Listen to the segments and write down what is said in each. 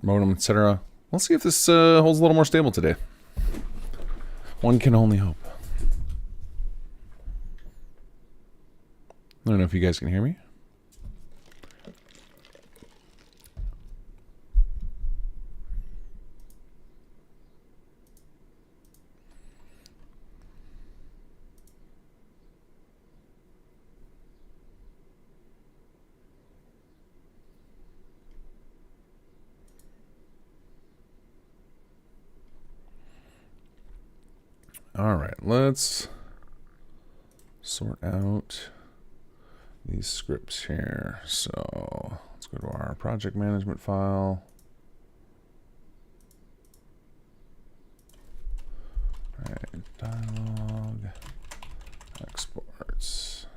modem, etc. We'll see if this holds a little more stable today. One can only hope. I don't know if you guys can hear me. All right, let's sort out these scripts here. So let's go to our project management file. All right, dialog, exports.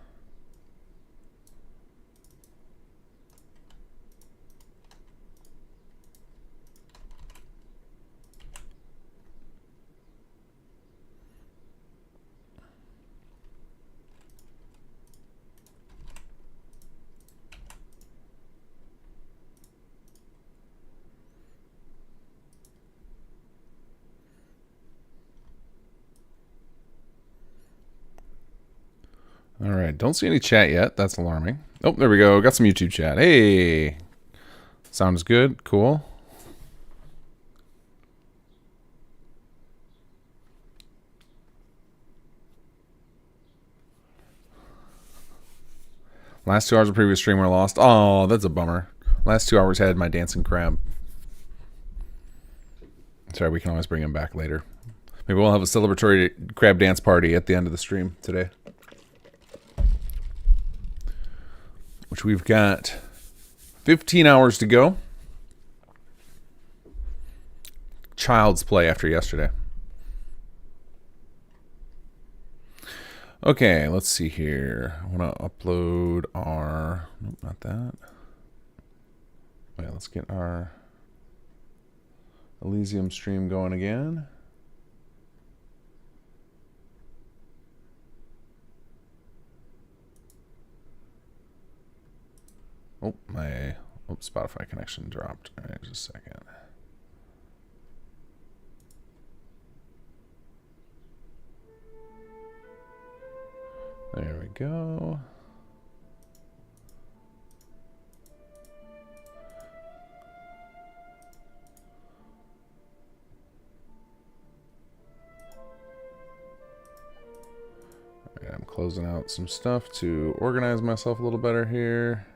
All right, don't see any chat yet. That's alarming. Oh, there we go. Got some YouTube chat. Hey, sounds good. Cool. Last 2 hours of previous stream were lost. Oh, that's a bummer. Last 2 hours had my dancing crab. Sorry, we can always bring him back later. Maybe we'll have a celebratory crab dance party at the end of the stream today. Which we've got 15 hours to go. Child's play after yesterday. Okay, let's see here. I want to upload our... Nope, not that. Wait, let's get our Elysium stream going again. Oh, my Spotify connection dropped. All right, just a second. There we go. All right, I'm closing out some stuff to organize myself a little better here.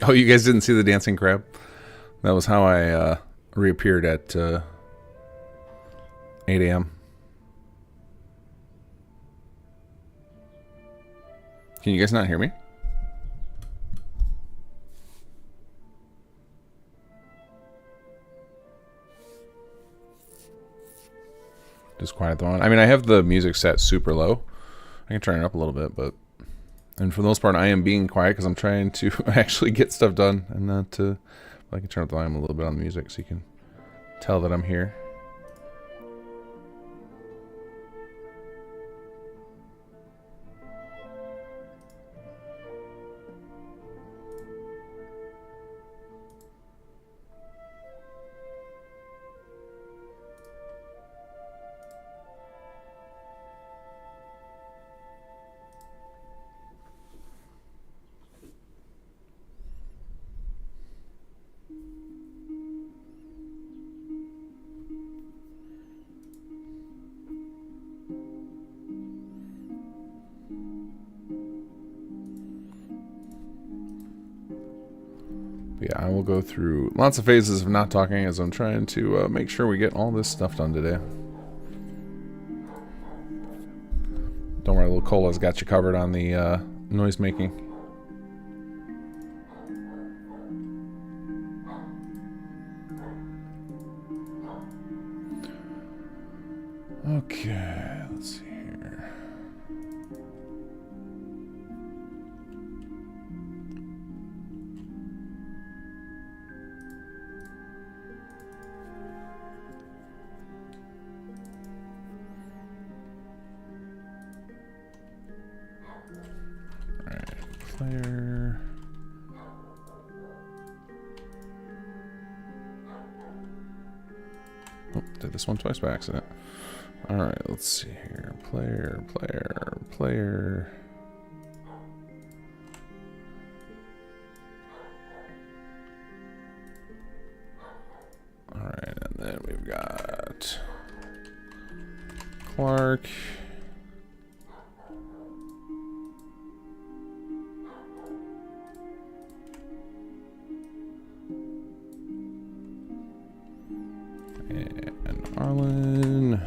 Oh, you guys didn't see the dancing crab? That was how I reappeared at 8 a.m. Can you guys not hear me? Just quiet the one. I mean, I have the music set super low. I can turn it up a little bit, but And for the most part, I am being quiet because I'm trying to actually get stuff done and not to. I can turn up the volume a little bit on the music so you can tell that I'm here. But yeah, I will go through lots of phases of not talking as I'm trying to make sure we get all this stuff done today. Don't worry, little Cola's got you covered on the noise making. Okay, let's see here. Player. Oh, did this one twice by accident. Alright, let's see here. Player. Alright, and then we've got Clark. And Arlen.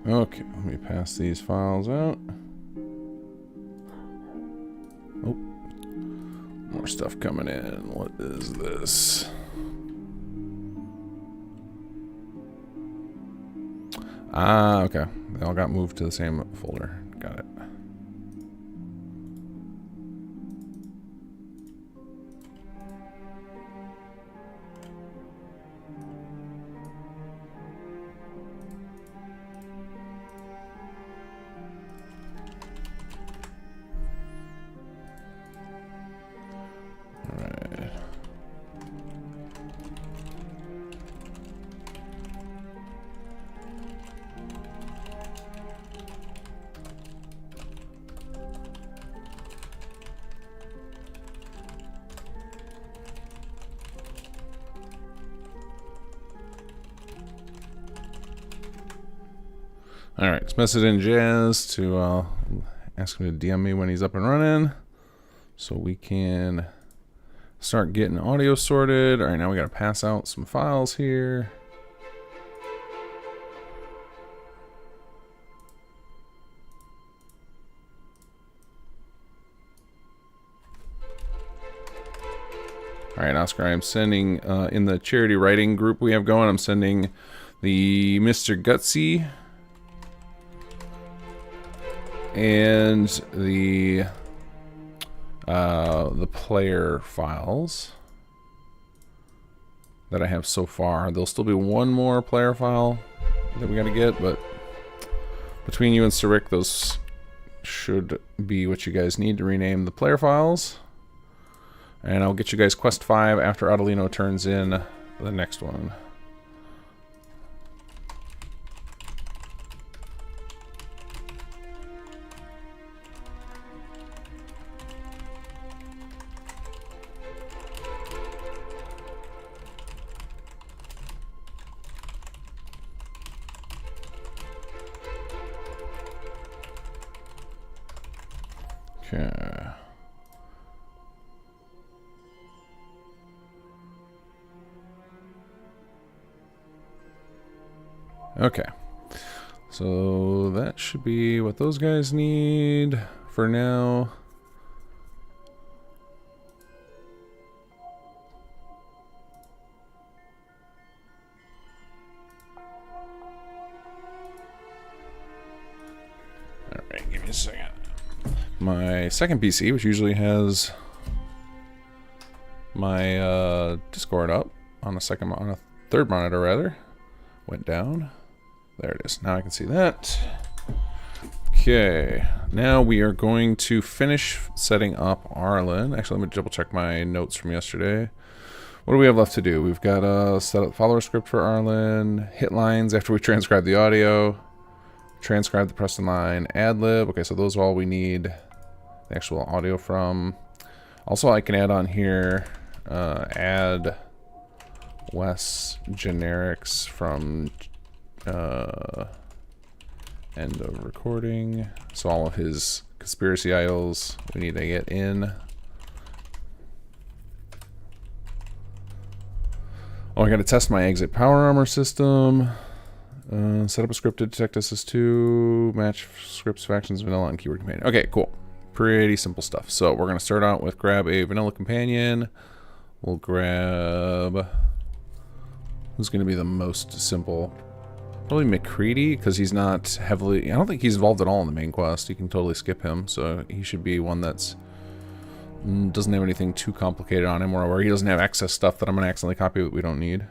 Okay, let me pass these files out. Oh, more stuff coming in. What is this? Ah, okay. They all got moved to the same folder. Got it. Alright, let's message in Jazz to ask him to DM me when he's up and running so we can start getting audio sorted. Alright, now we gotta pass out some files here. Alright, Oscar, I'm sending in the charity writing group we have going, I'm sending the Mr. Gutsy and the player files that I have so far. There'll still be one more player file that we got to get, but between you and Sarik, those should be what you guys need to rename the player files. And I'll get you guys Quest 5 after Adelino turns in the next one. Okay. Okay. So that should be what those guys need for now. my second PC, which usually has my Discord up on a third monitor rather, went down. There it is. Now I can see that. Okay, now we are going to finish setting up Arlen. Actually, let me double check my notes from yesterday. What do we have left to do? We've got to set up the follower script for Arlen, hit lines after we transcribe the audio, transcribe the Preston line, ad lib. Okay, so those are all we need the actual audio from. Also, I can add on here, add Wes generics from end of recording. So all of his conspiracy idols we need to get in. Oh, I gotta test my exit power armor system. Set up a script to detect SS2, match scripts, factions, vanilla, and keyword companion. Okay, cool. Pretty simple stuff. So we're gonna start out with grab a vanilla companion. We'll grab, who's gonna be the most simple? Probably McCready, because he's not heavily, I don't think he's involved at all in the main quest. You can totally skip him, so he should be one that's doesn't have anything too complicated on him, or where he doesn't have excess stuff that I'm going to accidentally copy that we don't need.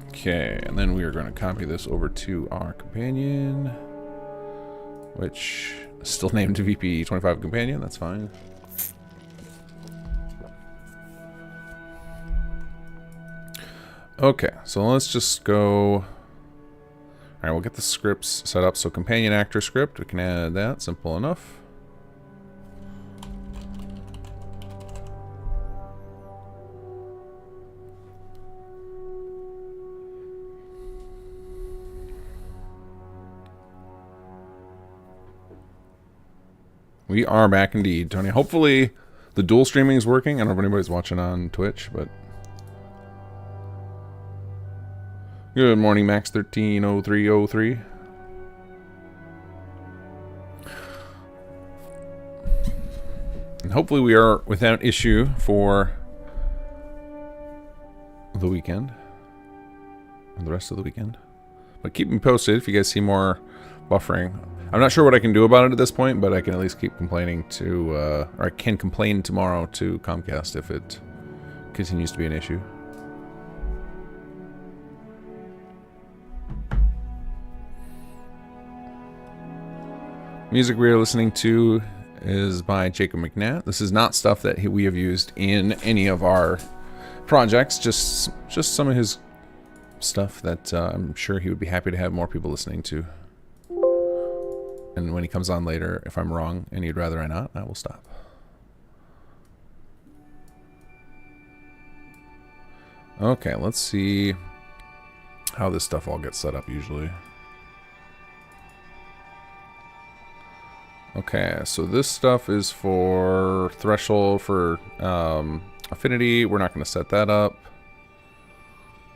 Okay, and then we are going to copy this over to our companion, which is still named VP25 companion. That's fine. Okay, so let's just go. Alright, we'll get the scripts set up. So companion actor script, we can add that, simple enough. We are back indeed, Tony. Hopefully the dual streaming is working. I don't know if anybody's watching on Twitch, but good morning, Max130303. And hopefully we are without issue for the weekend. Or the rest of the weekend. But keep me posted if you guys see more buffering. I'm not sure what I can do about it at this point, but I can at least keep complaining to, or I can complain tomorrow to Comcast if it continues to be an issue. Music we are listening to is by Jacob McNatt. This is not stuff that we have used in any of our projects, just some of his stuff that I'm sure he would be happy to have more people listening to. And when he comes on later, if I'm wrong and you'd rather I not, I will stop. Okay, let's see how this stuff all gets set up usually. Okay, so this stuff is for threshold for affinity. We're not going to set that up.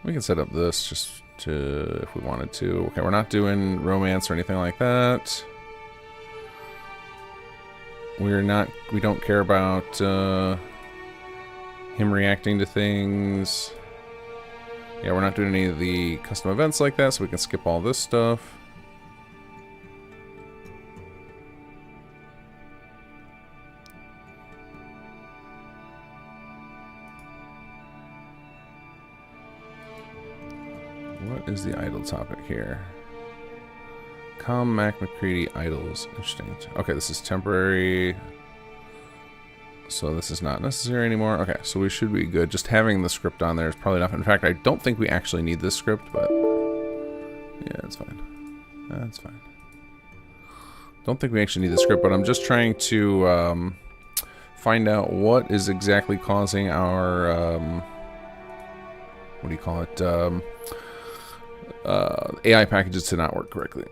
We can set up this just to, if we wanted to. Okay, we're not doing romance or anything like that. We don't care about him reacting to things. Yeah, we're not doing any of the custom events like that, so we can skip all this stuff. What is the idle topic here? Mac McCready idols. Interesting. Okay, this is temporary. So this is not necessary anymore. Okay, so we should be good. Just having the script on there is probably enough. In fact, I don't think we actually need this script, but yeah, it's fine. That's fine. Don't think we actually need the script, but I'm just trying to find out what is exactly causing our what do you call it? AI packages to not work correctly.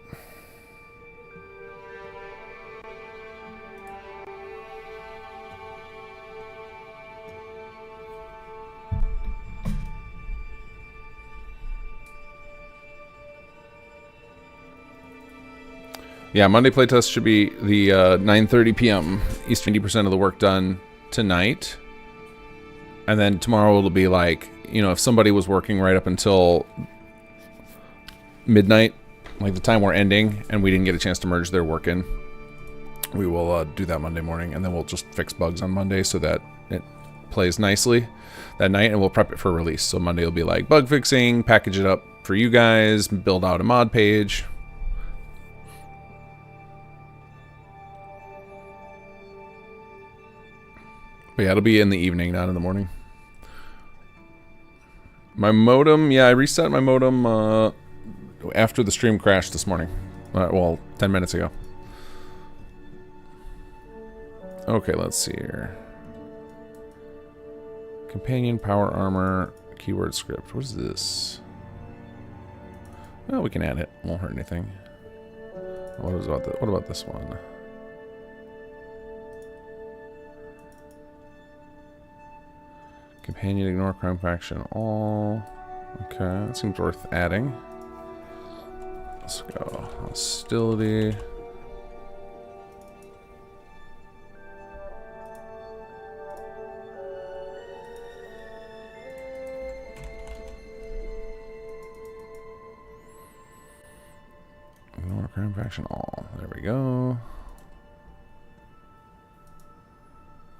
Yeah, Monday playtest should be the 9:30 p.m. Eastern. 80% of the work done tonight. And then tomorrow it'll be like, you know, if somebody was working right up until midnight, like the time we're ending, and we didn't get a chance to merge their work in, we will do that Monday morning, and then we'll just fix bugs on Monday so that it plays nicely that night, and we'll prep it for release. So Monday will be like bug fixing, package it up for you guys, build out a mod page. But yeah, it'll be in the evening, not in the morning. My modem, yeah, I reset my modem after the stream crashed this morning. Well, 10 minutes ago. Okay, let's see here. Companion, power armor, keyword script. What is this? Well, we can add it. Won't hurt anything. What about this one? Companion, ignore crime faction all. Okay, that seems worth adding. Let's go. Hostility. Ignore crime faction all. There we go.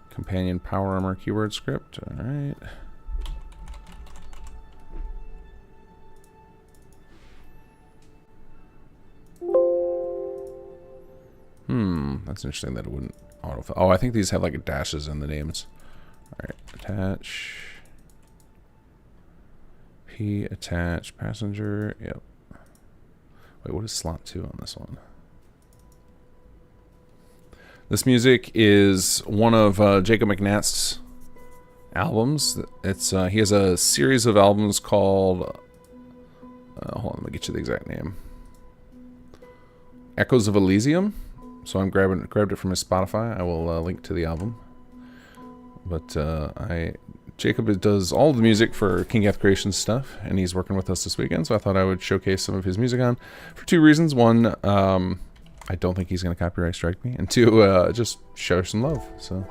Companion power armor keyword script. Alright. That's interesting that it wouldn't autofill. Oh, I think these have like dashes in the names. Alright, attach. P attach passenger. Yep. Wait, what is slot 2 on this one? This music is one of Jacob McNast's albums. It's he has a series of albums called hold on, let me get you the exact name. Echoes of Elysium. So I'm grabbed it from his Spotify. I will link to the album. But Jacob does all the music for King Gath Creations stuff, and he's working with us this weekend, so I thought I would showcase some of his music on for 2 reasons. One, I don't think he's going to copyright strike me, and 2, just show some love. So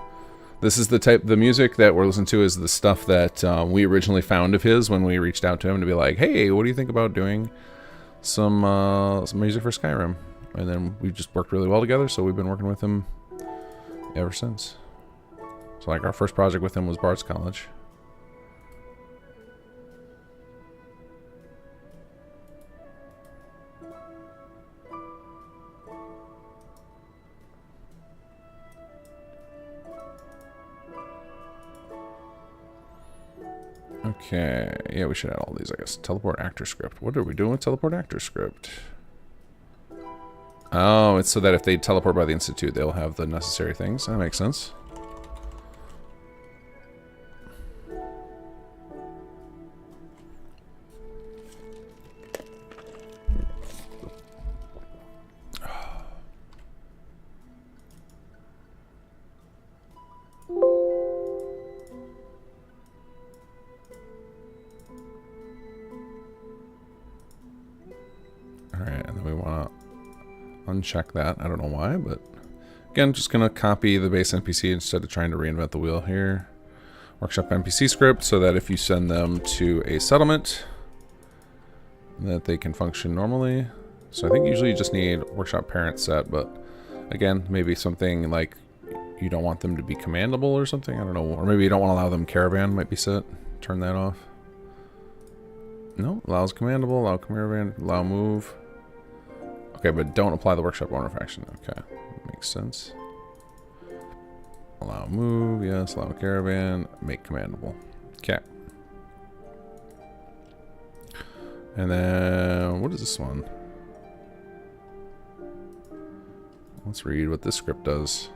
this is the music that we're listening to is the stuff that we originally found of his when we reached out to him to be like, hey, what do you think about doing some music for Skyrim? And then we just worked really well together, so we've been working with him ever since. So like our first project with him was Bard's College. Okay, yeah, we should add all these, I guess. Teleport actor script. What are we doing with teleport actor script? Oh, it's so that if they teleport by the Institute, they'll have the necessary things. That makes sense. Alright, and then we want to uncheck that. I don't know why, but again, just going to copy the base NPC instead of trying to reinvent the wheel here. Workshop NPC script so that if you send them to a settlement, that they can function normally. So I think usually you just need workshop parent set, but again, maybe something like you don't want them to be commandable or something. I don't know. Or maybe you don't want to allow them caravan might be set. Turn that off. No, allows commandable, allow caravan, allow move. Okay, but don't apply the workshop owner faction. Okay, makes sense. Allow move, yes. Allow caravan, make commandable. Okay. And then, what is this one? Let's read what this script does.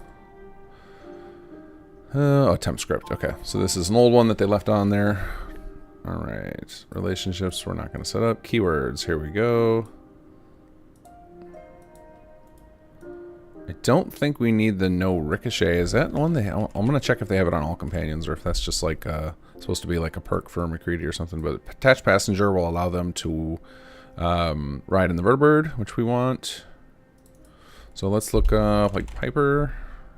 Oh, temp script. Okay, so this is an old one that they left on there. All right, relationships we're not going to set up. Keywords, here we go. I don't think we need the no ricochet. Is that one they? I'm gonna check if they have it on all companions or if that's just like supposed to be like a perk for McCready or something. But attached passenger will allow them to ride in the vertibird, which we want. So let's look up like Piper.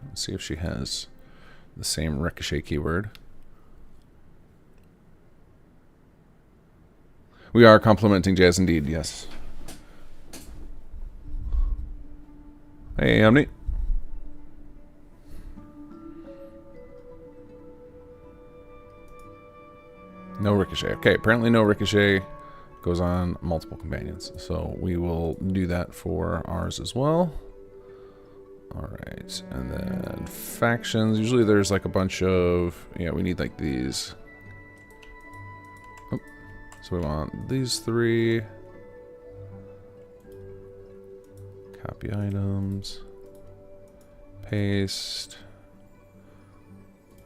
Let's see if she has the same ricochet keyword. We are complimenting Jazz indeed, yes. Hey, Omni. No ricochet. Okay, apparently no ricochet goes on multiple companions. So we will do that for ours as well. Alright, and then factions. Usually there's like a bunch of... Yeah, we need like these. Oh, so we want these 3. Copy items. Paste.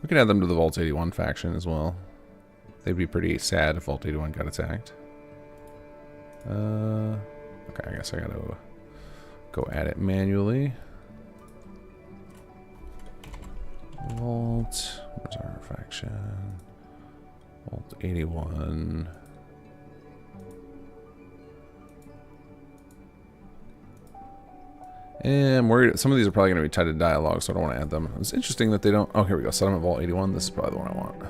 We can add them to the Vault 81 faction as well. They'd be pretty sad if Vault 81 got attacked. Okay, I guess I gotta go add it manually. Vault. Where's our faction? Vault 81. And I'm worried some of these are probably going to be tied to dialogue, so I don't want to add them. It's interesting that they don't... Oh, here we go. Settlement Vault 81. This is probably the one I want.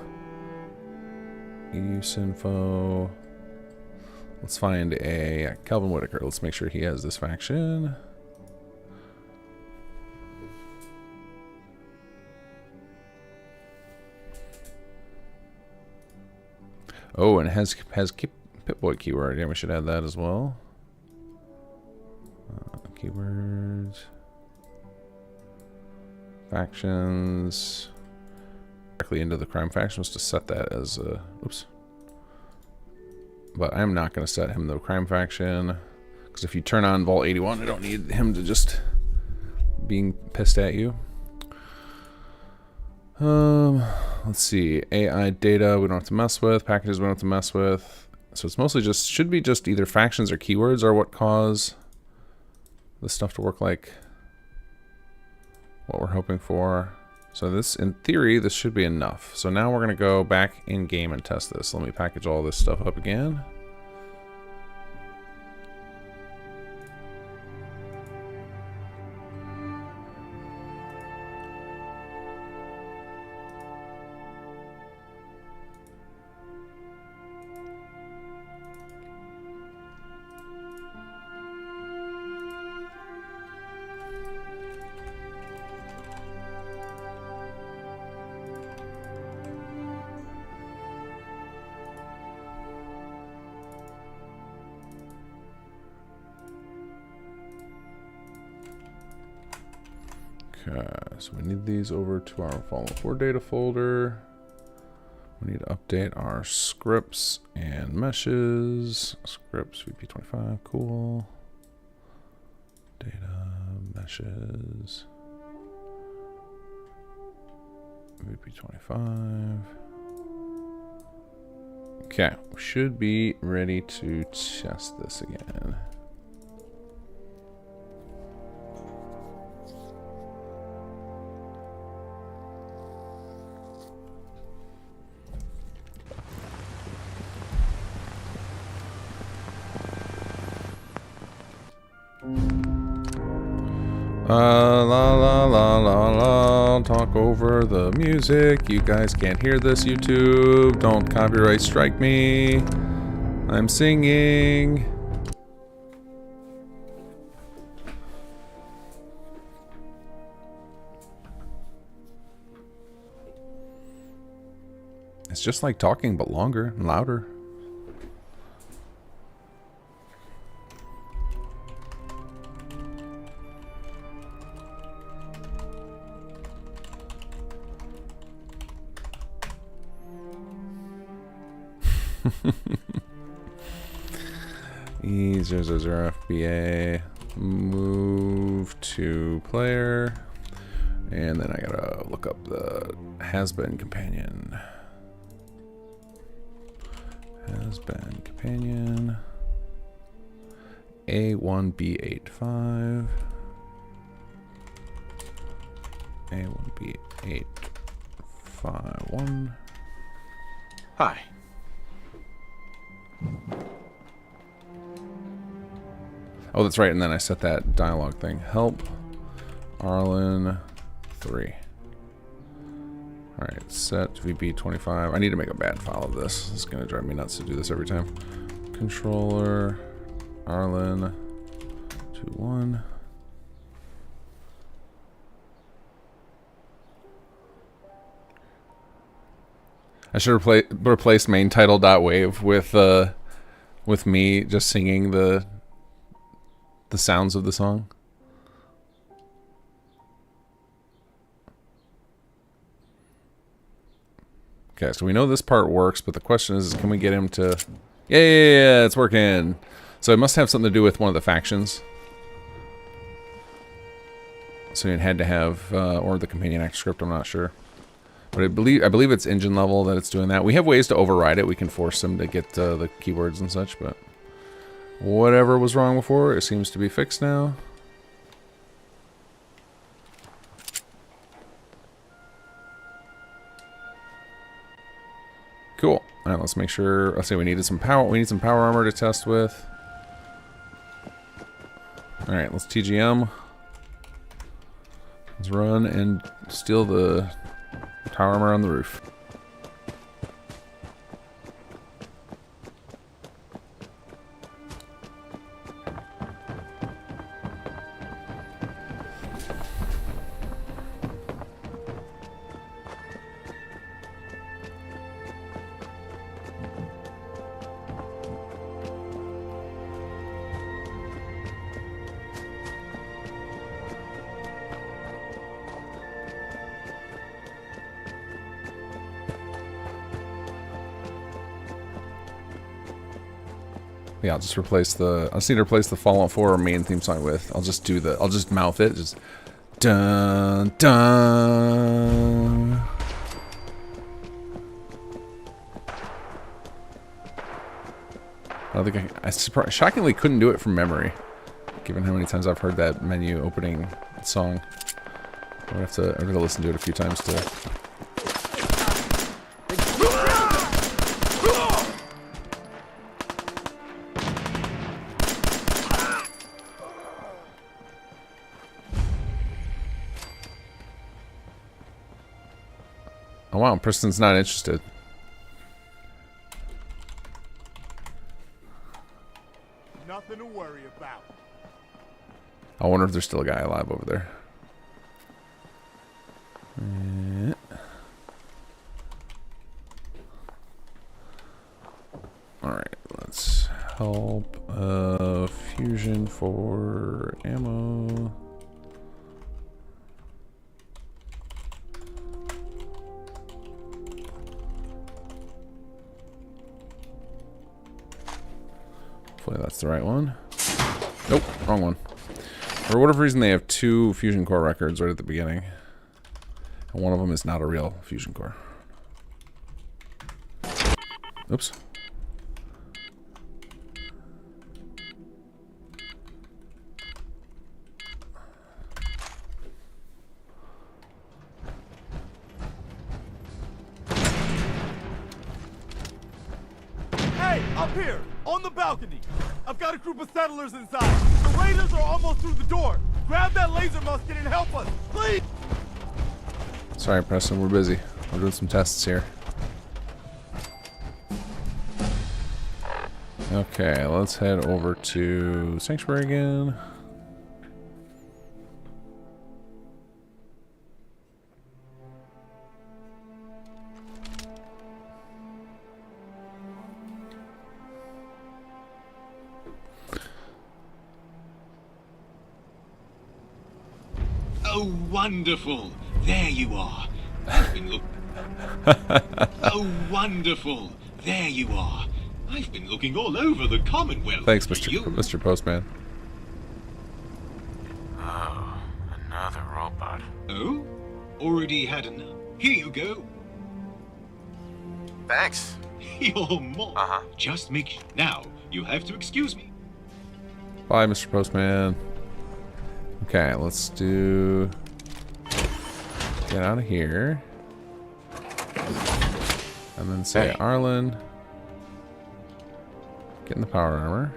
Use info. Let's find a Calvin Whitaker. Let's make sure he has this faction. Oh, and it has Pip-Boy keyword. Yeah, we should add that as well. Keywords. Factions. Directly into the crime factions to set that as a... Oops. But I'm not going to set him the crime faction. Because if you turn on Vault 81, I don't need him to just being pissed at you. Let's see. AI data we don't have to mess with. Packages we don't have to mess with. So it's mostly just... Should be just either factions or keywords are what cause this stuff to work like what we're hoping for. So this, in theory, this should be enough. So now we're going to go back in game and test this. Let me package all this stuff up again. Okay, so we need these over to our Fallen 4 data folder. We need to update our scripts and meshes. Scripts, VP25, cool. Data, meshes. VP25. Okay, we should be ready to test this again. La la la la la, talk over the music. You guys can't hear this, YouTube. Don't copyright strike me. I'm singing. It's just like talking, but longer and louder. E000 FBA, move to player, and then I gotta look up the has-been companion. Has-been companion A1B85, A1B851. Hi. Oh, that's right, and then I set that dialogue thing. Help Arlen 3. Alright, set VB25. I need to make a bad file of this. It's going to drive me nuts to do this every time. controller. Arlen. 2-1. I should replace main title.wave with me just singing the sounds of the song. Okay, so we know this part works, but the question is can we get him to... Yeah, it's working. So it must have something to do with one of the factions. So it had to have, or the companion actor script, I'm not sure. But I believe it's engine level that it's doing that. We have ways to override it. We can force him to get the keywords and such, but whatever was wrong before, it seems to be fixed now. Cool. All right, let's make sure. Let's say we needed some power. We need some power armor to test with. All right, let's TGM. Let's run and steal the power armor on the roof. Yeah, I'll just replace the... I just need to replace the Fallout 4 main theme song with... I'll just do the... I'll just mouth it. Just... Dun, dun. I don't think I shockingly couldn't do it from memory. Given how many times I've heard that menu opening song. I'm gonna have to listen to it a few times to... Oh wow, Preston's not interested. Nothing to worry about. I wonder if there's still a guy alive over there. Alright, let's help fusion for ammo. Hopefully that's the right one. Nope, wrong one. For whatever reason, they have 2 fusion core records right at the beginning. And one of them is not a real fusion core. Oops. Hey, up here, on the balcony. I've got a group of settlers inside. The raiders are almost through the door. Grab that laser musket and help us, please. Sorry, Preston, we're busy. We're doing some tests here. Okay, let's head over to Sanctuary again. Oh, wonderful! There you are. I've been Oh, wonderful! There you are. I've been looking all over the Commonwealth. Thanks, for you. Mr. Postman. Oh, another robot. Oh? Already had enough. Here you go. Thanks. You're more. Uh-huh. Just make... Now, you have to excuse me. Bye, Mr. Postman. Okay, let's do... Get out of here. And then say, Hey. Arlen. Get in the power armor.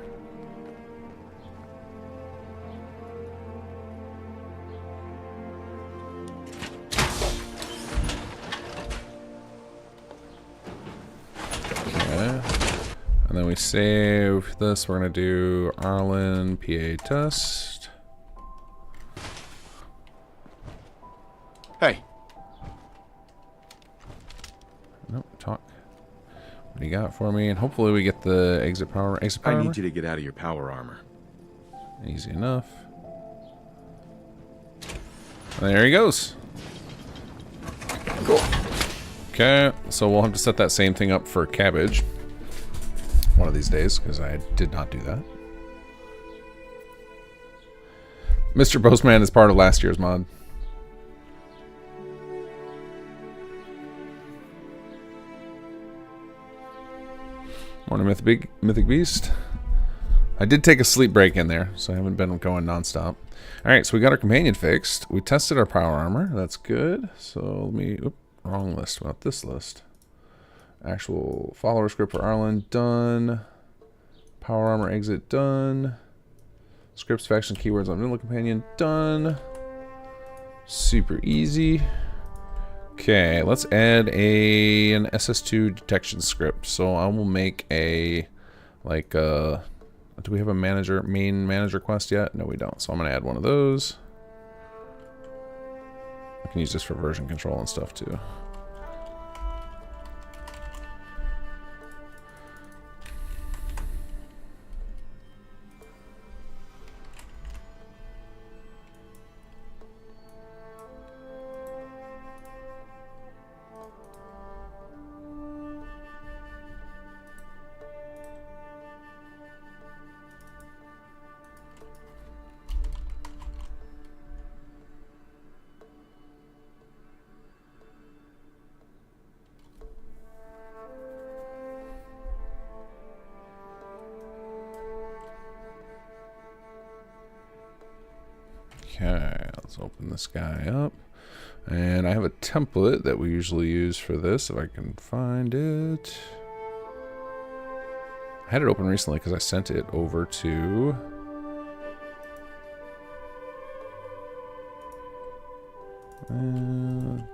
Okay. And And then we save this. We're going to do Arlen PA test. Hey. Nope, talk. What do you got for me? And hopefully we get the exit power. Exit power. I armor? need you to get out of your power armor. Easy enough. There he goes. Cool. Okay, so we'll have to set that same thing up for cabbage one of these days, because I did not do that. Mr. Postman is part of last year's mod. Morning, Mythic Beast. I did take a sleep break in there, so I haven't been going nonstop. Alright, so we got our companion fixed. We tested our power armor. That's good. So let me... Oop, wrong list. What about this list? Actual follower script for Arlen, done. Power armor exit, done. Scripts, faction, keywords on middle companion, done. Super easy. Okay, let's add an SS2 detection script. So I will make a, like, do we have a main manager quest yet? No, we don't. So I'm going to add one of those. I can use this for version control and stuff too. Okay, let's open this guy up. And I have a template that we usually use for this, if I can find it. I had it open recently because I sent it over to...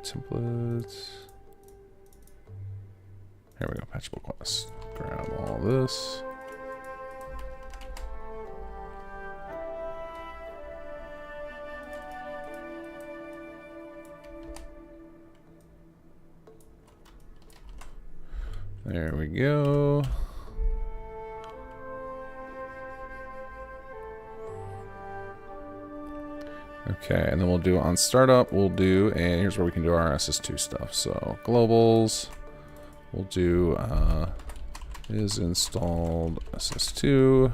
templates. Here we go, patchable quest. Grab all this. There we go. Okay, and then we'll do on startup, we'll do, and here's where we can do our SS2 stuff. So globals, we'll do is installed SS2,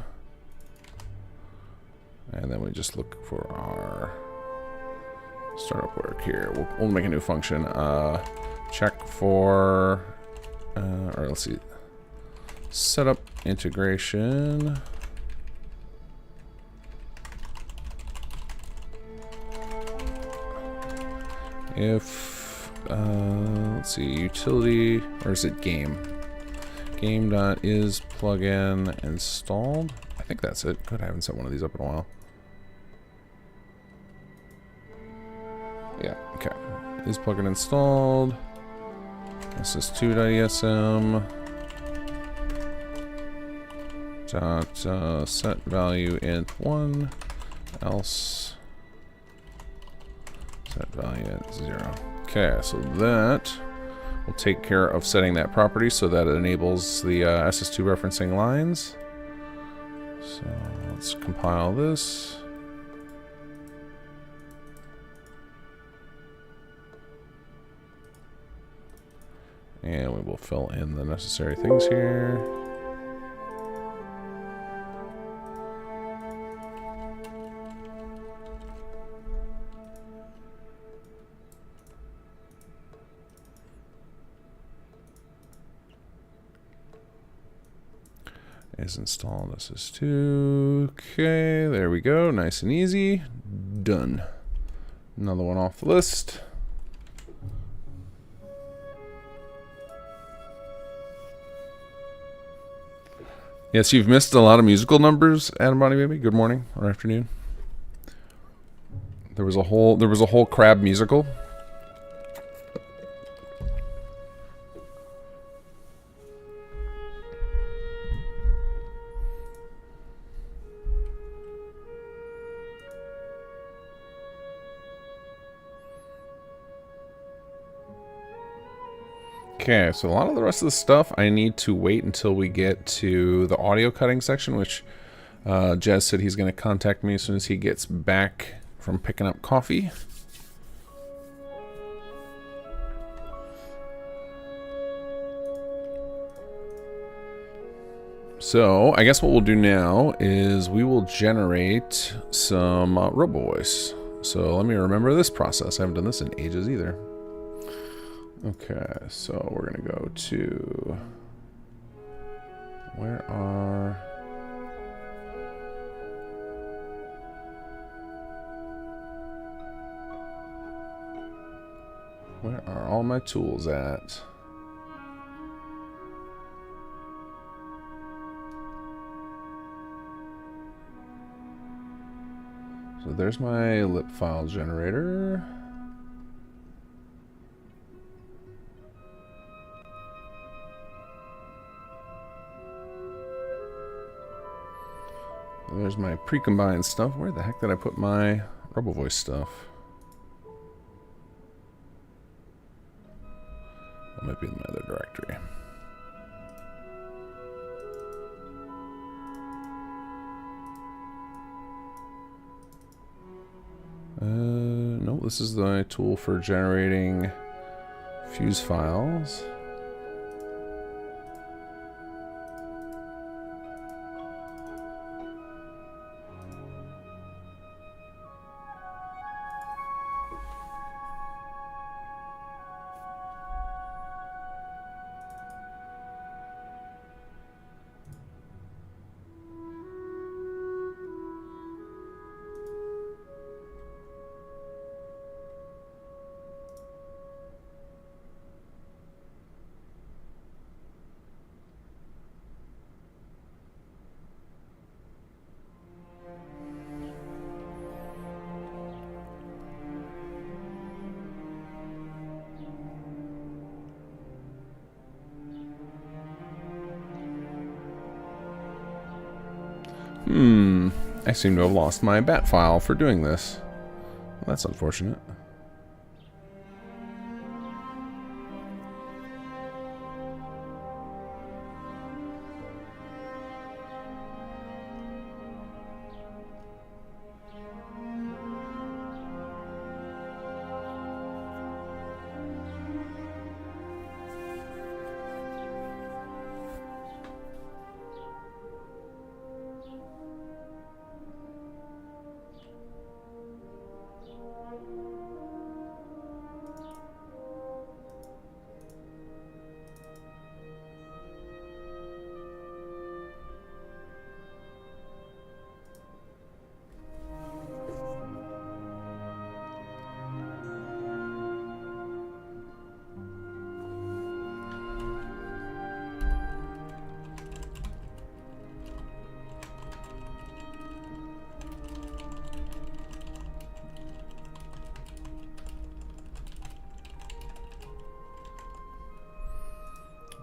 and then we just look for our startup work here. We'll make a new function. Check for, or let's see, setup integration. If, let's see, utility, or is it game? Game.is plugin installed. I think that's it. Good, I haven't set one of these up in a while. Yeah, okay. Is plugin installed. ss2.esm. Set value int1, else set value at 0. Okay, so that will take care of setting that property so that it enables the SS2 referencing lines. So let's compile this. And we will fill in the necessary things here. Is installed SS2. Okay, there we go. Nice and easy. Done. Another one off the list. Yes, you've missed a lot of musical numbers, Adam Bonnie Baby. Good morning or afternoon. There was a whole crab musical. Okay, so a lot of the rest of the stuff I need to wait until we get to the audio cutting section, which Jez said he's going to contact me as soon as he gets back from picking up coffee. So, I guess what we'll do now is we will generate some robo-voice. So let me remember this process. I haven't done this in ages either. Okay, so we're going to go to... Where are all my tools at? So there's my lip file generator. And there's my pre-combined stuff. Where the heck did I put my RoboVoice stuff? That might be in my other directory. No, this is the tool for generating fuse files. I seem to have lost my bat file for doing this. Well, that's unfortunate.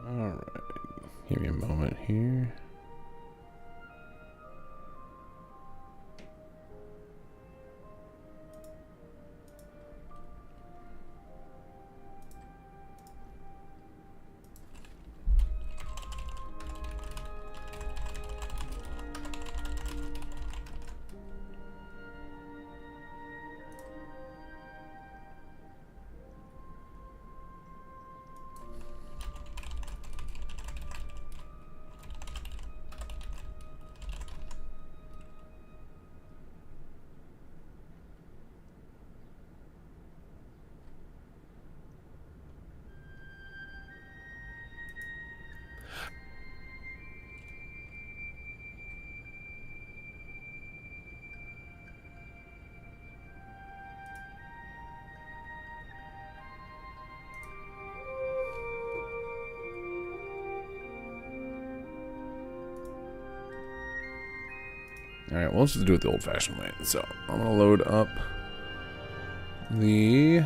Alright, give me a moment here. Alright, well, let's just do it the old-fashioned way. So, I'm going to load up the...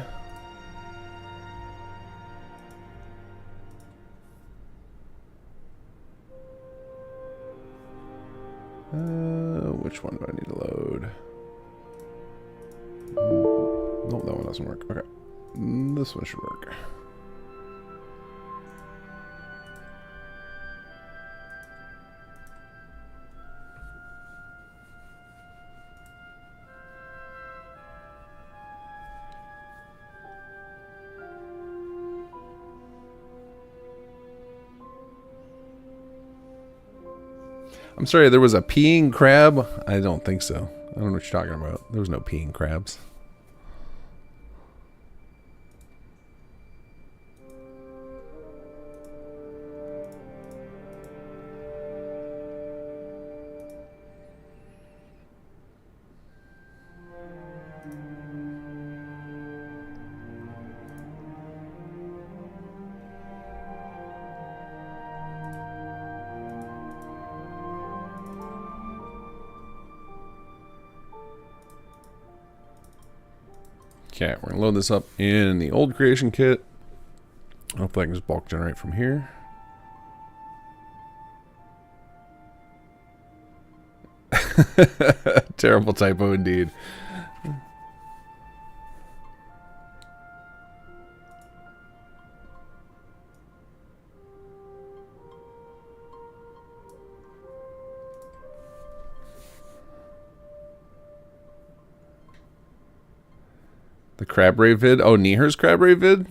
which one do I need to load? Nope, that one doesn't work. Okay. This one should work. I'm sorry, there was a peeing crab? I don't think so. I don't know what you're talking about. There was no peeing crabs. Okay, we're gonna load this up in the old creation kit. Hopefully I can just bulk generate from here. Terrible typo indeed. The crab ray vid. Oh, Niher's crab ray vid.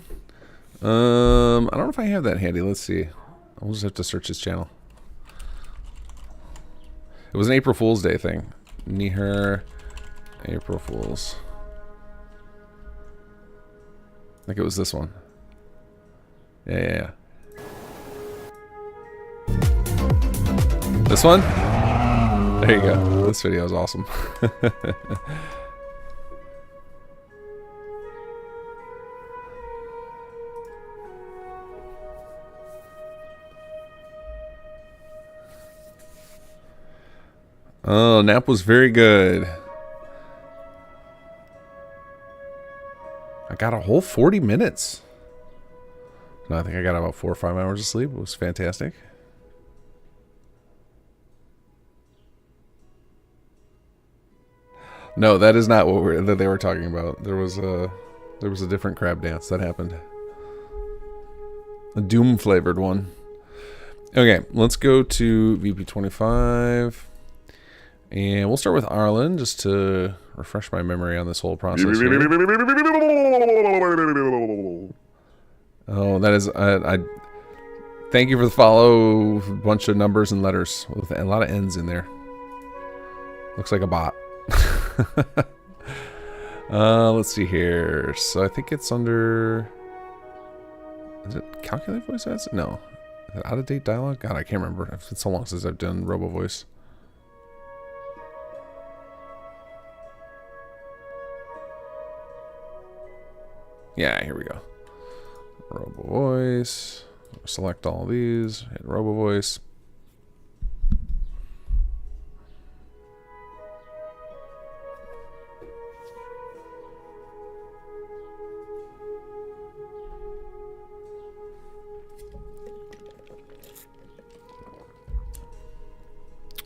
I don't know if I have that handy. Let's see. I'll just have to search his channel. It was an April Fool's Day thing. Niher, April Fool's. I think it was this one. Yeah. This one? There you go. This video is awesome. Oh, nap was very good. I got a whole 40 minutes. No, I think I got about 4 or 5 hours of sleep. It was fantastic. No, that is not what that they were talking about. There was a different crab dance that happened. A doom flavored one. Okay, let's go to VP25. And we'll start with Arlen, just to refresh my memory on this whole process here. Oh, that is... I thank you for the follow. A bunch of numbers and letters with a lot of N's in there. Looks like a bot. Let's see here. So I think it's under... Is it calculate voice ads? No. Is it out-of-date dialogue? God, I can't remember. It's so long since I've done Robo Voice. Yeah, here we go. Robo Voice. Select all these. Hit Robo Voice.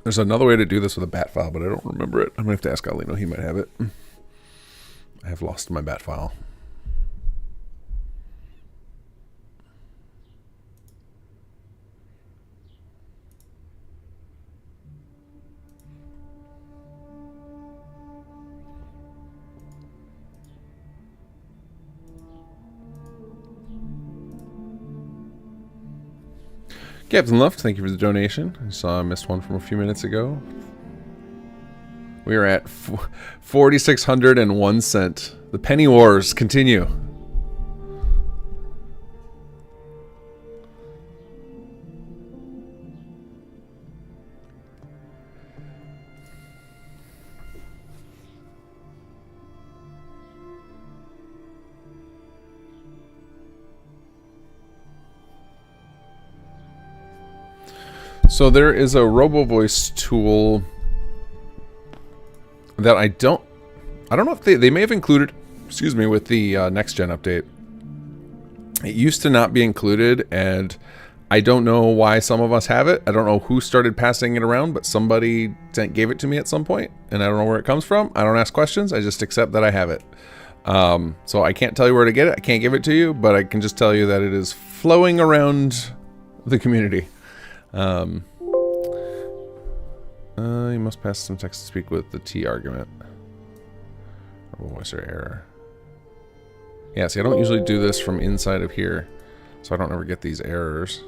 There's another way to do this with a bat file, but I don't remember it. I'm gonna have to ask Alino. He might have it. I have lost my bat file. Captain Luft, thank you for the donation. I saw I missed one from a few minutes ago. We are at 4,601 cent. The penny wars continue. So there is a Robo Voice tool that I don't know if they may have included, excuse me, with the next gen update. It used to not be included, and I don't know why some of us have it. I don't know who started passing it around, but somebody gave it to me at some point, and I don't know where it comes from. I don't ask questions. I just accept that I have it. So I can't tell you where to get it. I can't give it to you, but I can just tell you that it is flowing around the community. You must pass some text to speak with the T argument. Or voice or error. Yeah, see, I don't usually do this from inside of here, so I don't ever get these errors.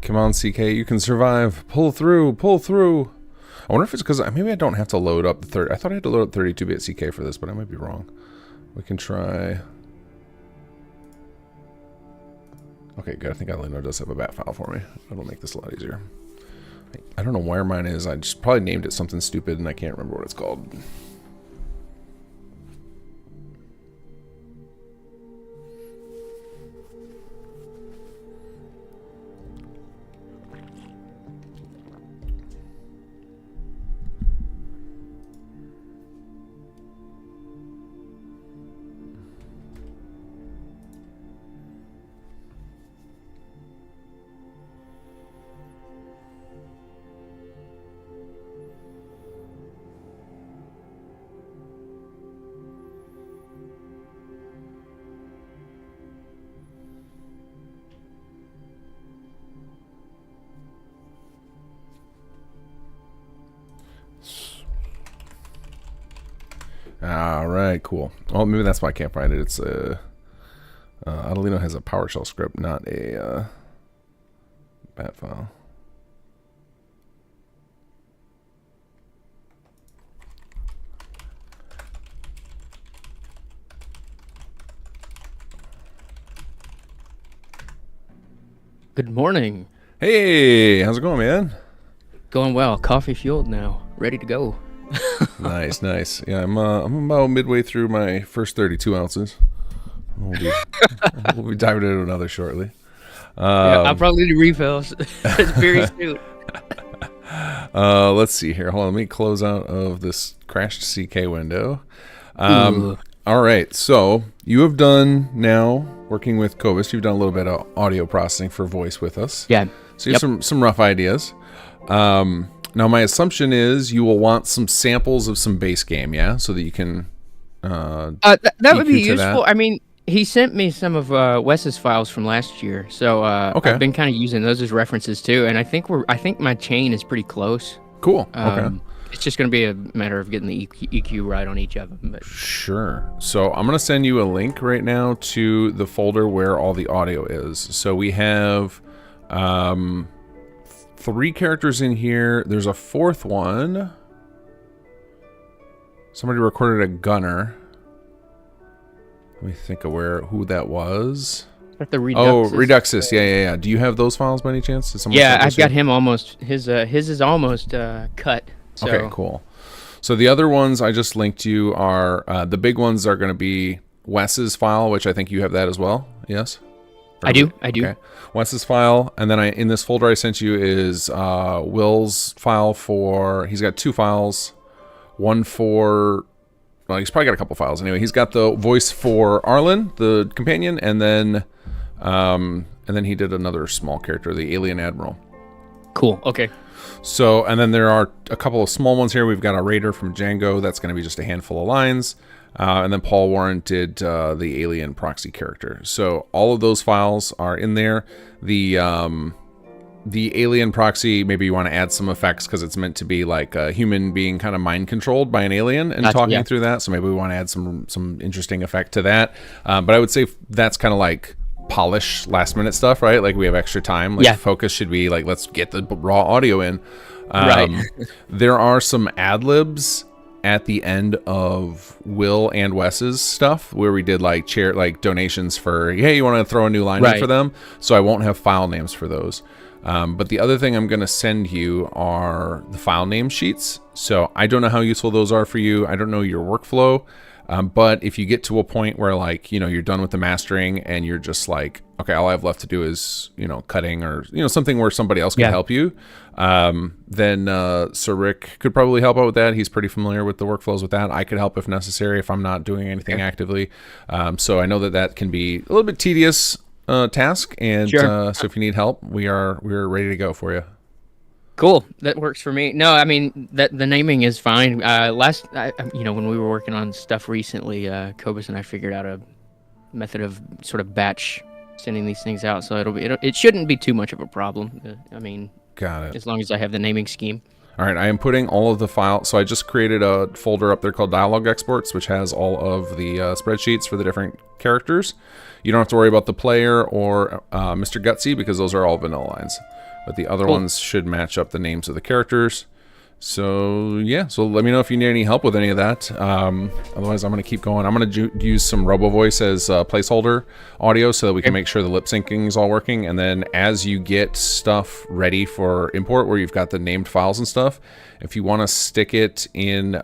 Come on, CK, you can survive. Pull through, pull through. I wonder if it's because maybe I don't have to load up the 30. I thought I had to load up 32-bit CK for this, but I might be wrong. We can try. Okay, good. I think Alino does have a bat file for me. That'll make this a lot easier. I don't know where mine is. I just probably named it something stupid and I can't remember what it's called. Alright, cool. Oh, maybe that's why I can't find it. It's Adelino has a PowerShell script, not a bat file. Good morning. Hey, how's it going, man? Going well. Coffee fueled now. Ready to go. Nice, nice. Yeah, I'm about midway through my first 32 ounces. We'll be diving into another shortly. Yeah, I'll probably need refills very soon. Let's see here. Hold on, let me close out of this crashed CK window. All right, so you have done now, working with Cobus, you've done a little bit of audio processing for voice with us. Yeah. So you have some rough ideas. Now, my assumption is you will want some samples of some base game, yeah? So that you can... that would be EQ to useful. that. I mean, he sent me some of Wes's files from last year, so Okay. I've been kind of using those as references too. And I think my chain is pretty close. Cool, okay. It's just going to be a matter of getting the EQ right on each of them. But Sure. So I'm going to send you a link right now to the folder where all the audio is. So we have 3 characters in here. There's a 4th one. Somebody recorded a gunner. Let me think of who that was. the Reduxus. Oh, Reduxus. Yeah. Do you have those files by any chance? Did someone Yeah, send those I've got to you? him almost. His is almost cut. So. Okay, cool. So the other ones I just linked you are the big ones are going to be Wes's file, which I think you have that as well. Yes. I do. Okay. Wes's file, and then in this folder I sent you is Will's file for. He's got 2 files. One for. Well, he's probably got a couple files anyway. He's got the voice for Arlen, the companion, and then he did another small character, the Alien Admiral. Cool. Okay. So, and then there are a couple of small ones here. We've got a Raider from Django. That's going to be just a handful of lines. And then Paul Warren did the Alien proxy character. So all of those files are in there. The Alien proxy, maybe you want to add some effects because it's meant to be like a human being kind of mind controlled by an alien and talking through that. So maybe we want to add some interesting effect to that. But I would say that's kind of like polish last minute stuff, right? Like we have extra time. Like focus should be like, let's get the raw audio in. Right. There are some ad libs at the end of Will and Wes's stuff where we did like donations for, hey, you want to throw a new line in for them? So I won't have file names for those. But the other thing I'm going to send you are the file name sheets. So I don't know how useful those are for you. I don't know your workflow. But if you get to a point where like, you're done with the mastering and you're just like, okay, all I have left to do is, cutting or, something where somebody else can help you. Then Sir Rick could probably help out with that. He's pretty familiar with the workflows with that. I could help if necessary if I'm not doing anything actively. So I know that can be a little bit tedious task. And so if you need help, we're ready to go for you. Cool. That works for me. No, I mean, the naming is fine. When we were working on stuff recently, Cobus and I figured out a method of sort of batch sending these things out. So it shouldn't be too much of a problem. Got it. As long as I have the naming scheme. All right, I am putting all of the files. So I just created a folder up there called Dialogue Exports, which has all of the spreadsheets for the different characters. You don't have to worry about the player or Mr. Gutsy because those are all vanilla lines. but the other Cool. ones should match up the names of the characters. So yeah, so let me know if you need any help with any of that. Otherwise, I'm going to keep going. I'm going to use some RoboVoice as placeholder audio so that we can make sure the lip syncing is all working. And then as you get stuff ready for import, where you've got the named files and stuff, if you want to stick it in,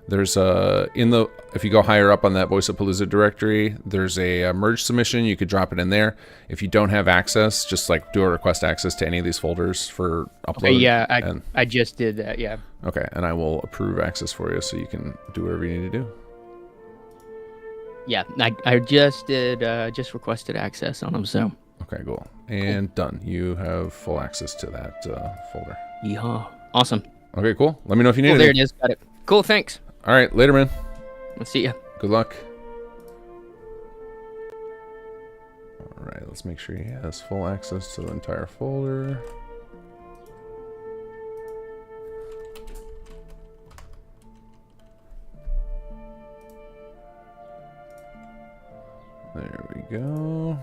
if you go higher up on that Voiceapalooza directory, there's a merge submission. You could drop it in there. If you don't have access, just like do a request access to any of these folders for upload. Yeah, I just did that. Yeah. Okay, and I will approve access for you so you can do whatever you need to do. Yeah, I just did just requested access on them. So. Okay, cool. And done. You have full access to that folder. Yeehaw! Awesome. Okay, cool. Let me know if you need Oh, there anything. it is. Got it. Cool. Thanks. All right, later, man. I'll see ya. Good luck. All right, let's make sure he has full access to the entire folder. There we go.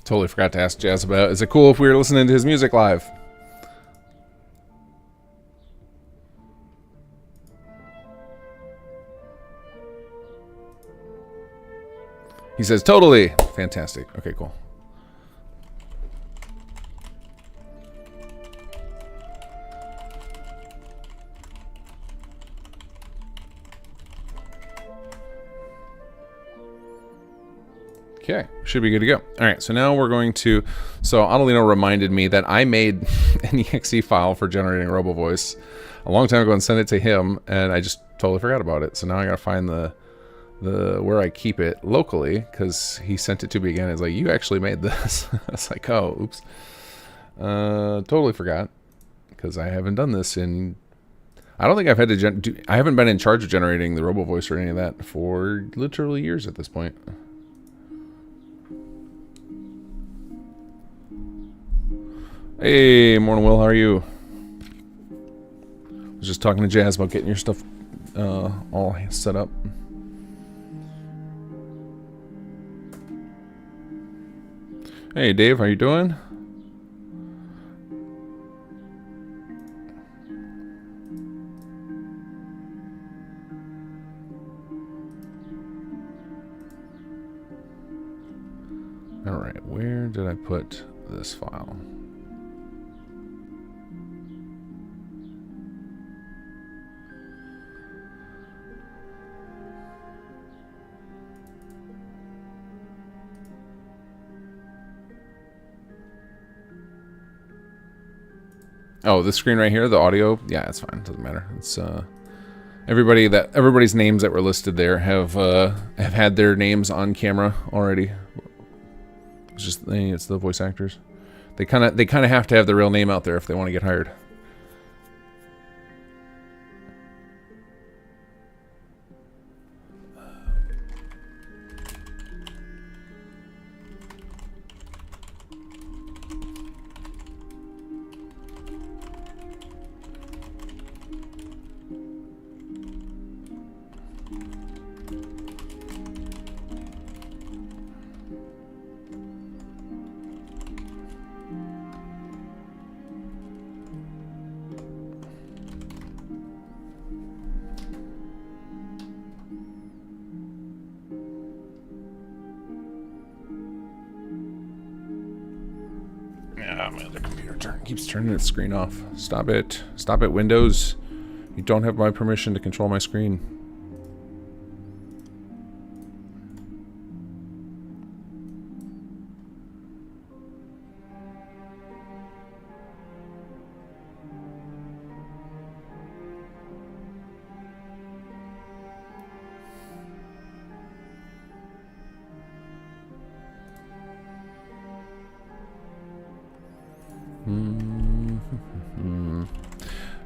Totally forgot to ask Jazz about, is it cool if we were listening to his music live? He says, totally. Fantastic. Okay, cool. Okay, should be good to go. All right, so now we're going to... So Adelino reminded me that I made an exe file for generating RoboVoice a long time ago and sent it to him, and I just totally forgot about it. So now I got to find the where I keep it locally, because he sent it to me again. It's like, you actually made this. I was like, oh, oops. Totally forgot, because I haven't done this in... I don't think I've had to... I haven't been in charge of generating the RoboVoice or any of that for literally years at this point. Hey, morning, Will. How are you? I was just talking to Jazz about getting your stuff all set up. Hey, Dave. How you doing? All right. Where did I put this file? Oh, this screen right here, the audio. Yeah, it's fine. Doesn't matter. It's everybody's names that were listed there have had their names on camera already. It's the voice actors. They kind of have to have the real name out there if they want to get hired. Yeah, my other computer keeps turning its screen off. Stop it. Stop it, Windows. You don't have my permission to control my screen.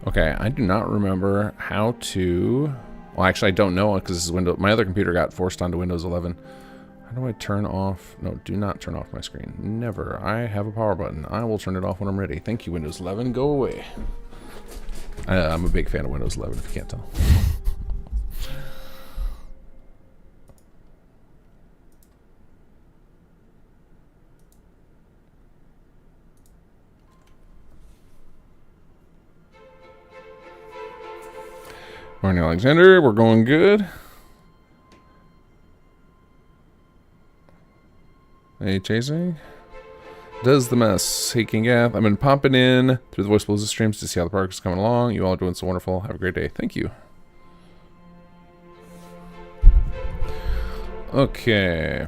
Okay, I do not remember how to... Well, actually, I don't know because this is Windows. My other computer got forced onto Windows 11. How do I turn off? No, do not turn off my screen. Never. I have a power button. I will turn it off when I'm ready. Thank you, Windows 11. Go away. I'm a big fan of Windows 11, if you can't tell. Morning, Alexander. We're going good. Hey, chasing. Does the mess. Hey, King Gath. I've been popping in through the Voice Blues streams to see how the progress is coming along. You all are doing so wonderful. Have a great day. Thank you. Okay.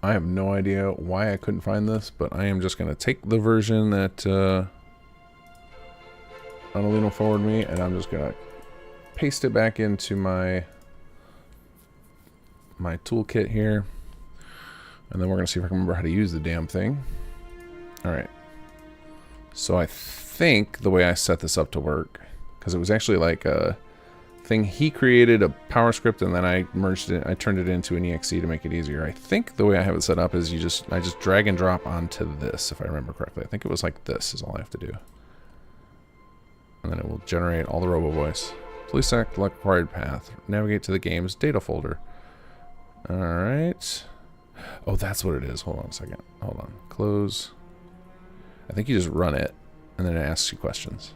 I have no idea why I couldn't find this, but I am just going to take the version that Annalena forwarded me, and I'm just going to paste it back into my toolkit here. And then we're going to see if I can remember how to use the damn thing. Alright. So I think the way I set this up to work, because it was actually like a thing he created, a power script, and then I merged it, I turned it into an exe to make it easier. I think the way I have it set up is I just drag and drop onto this, if I remember correctly. I think it was like this is all I have to do. And then it will generate all the robo voice. Please select required path. Navigate to the game's data folder. Alright. Oh, that's what it is. Hold on a second. Hold on. Close. I think you just run it, and then it asks you questions.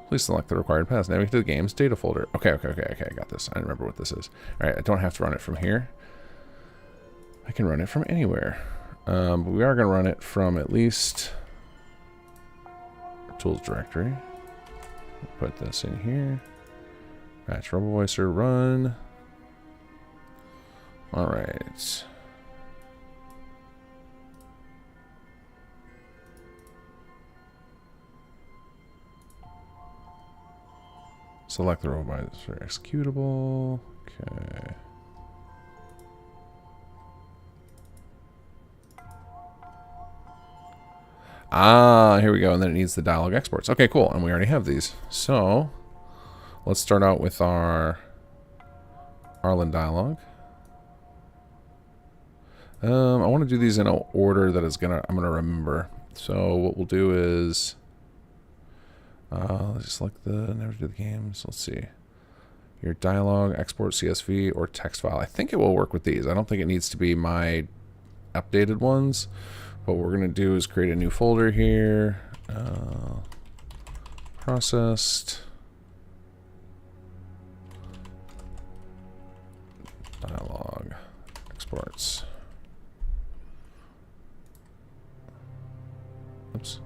Please select the required path. Navigate to the game's data folder. Okay, I got this. I remember what this is. Alright, I don't have to run it from here. I can run it from anywhere. But we are going to run it from at least our tools directory. Put this in here. Batch RoboVoicer, run. Alright. Select the RoboVoicer executable. Okay. Ah, here we go. And then it needs the dialog exports. Okay, cool. And we already have these. So, let's start out with our Arlen dialog. I want to do these in an order that I'm gonna remember. So what we'll do is let's just select the never do the games. Let's see. Your dialogue, export CSV or text file. I think it will work with these. I don't think it needs to be my updated ones. What we're gonna do is create a new folder here. Processed dialogue exports. Oops.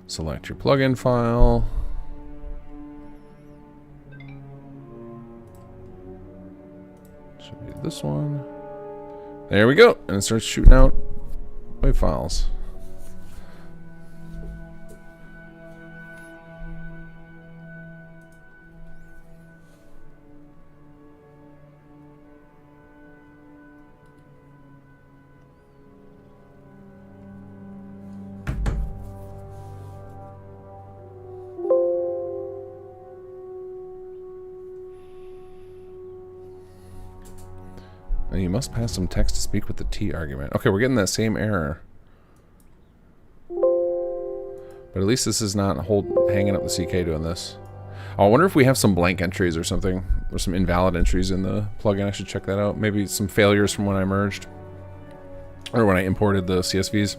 Select your plugin file. Should be this one. There we go. And it starts shooting out WAV files. And you must pass some text to speak with the T argument. Okay, we're getting that same error. But at least this is not hanging up the CK doing this. Oh, I wonder if we have some blank entries or something. Or some invalid entries in the plugin. I should check that out. Maybe some failures from when I merged. Or when I imported the CSVs.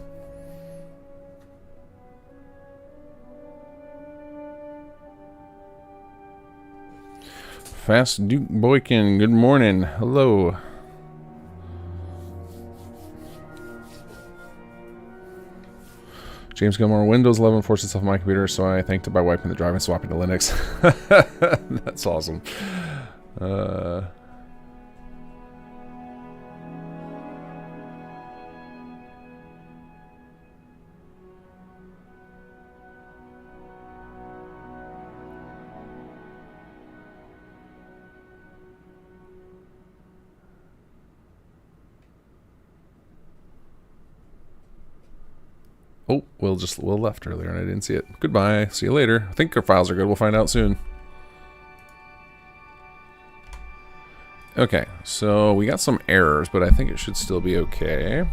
Fast Duke Boykin, good morning. Hello. James Gilmore, Windows 11 forced itself on my computer, so I thanked it by wiping the drive and swapping to Linux. That's awesome. Oh, Will left earlier and I didn't see it. Goodbye. See you later. I think our files are good. We'll find out soon. Okay, so we got some errors, but I think it should still be okay.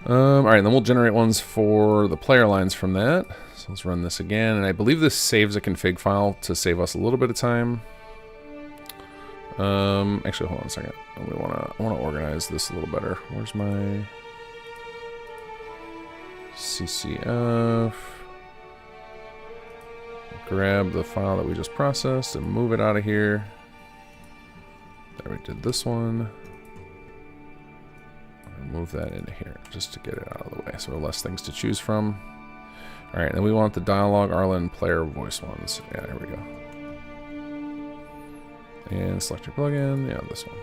Alright, then we'll generate ones for the player lines from that. So let's run this again, and I believe this saves a config file to save us a little bit of time. Actually, hold on a second. I wanna organize this a little better. Where's my CCF? Grab the file that we just processed and move it out of here. There, we did this one. Move that into here just to get it out of the way so we have less things to choose from. Alright, then we want the dialogue, Arlen, player voice ones. Yeah, here we go. And select your plugin. Yeah, this one.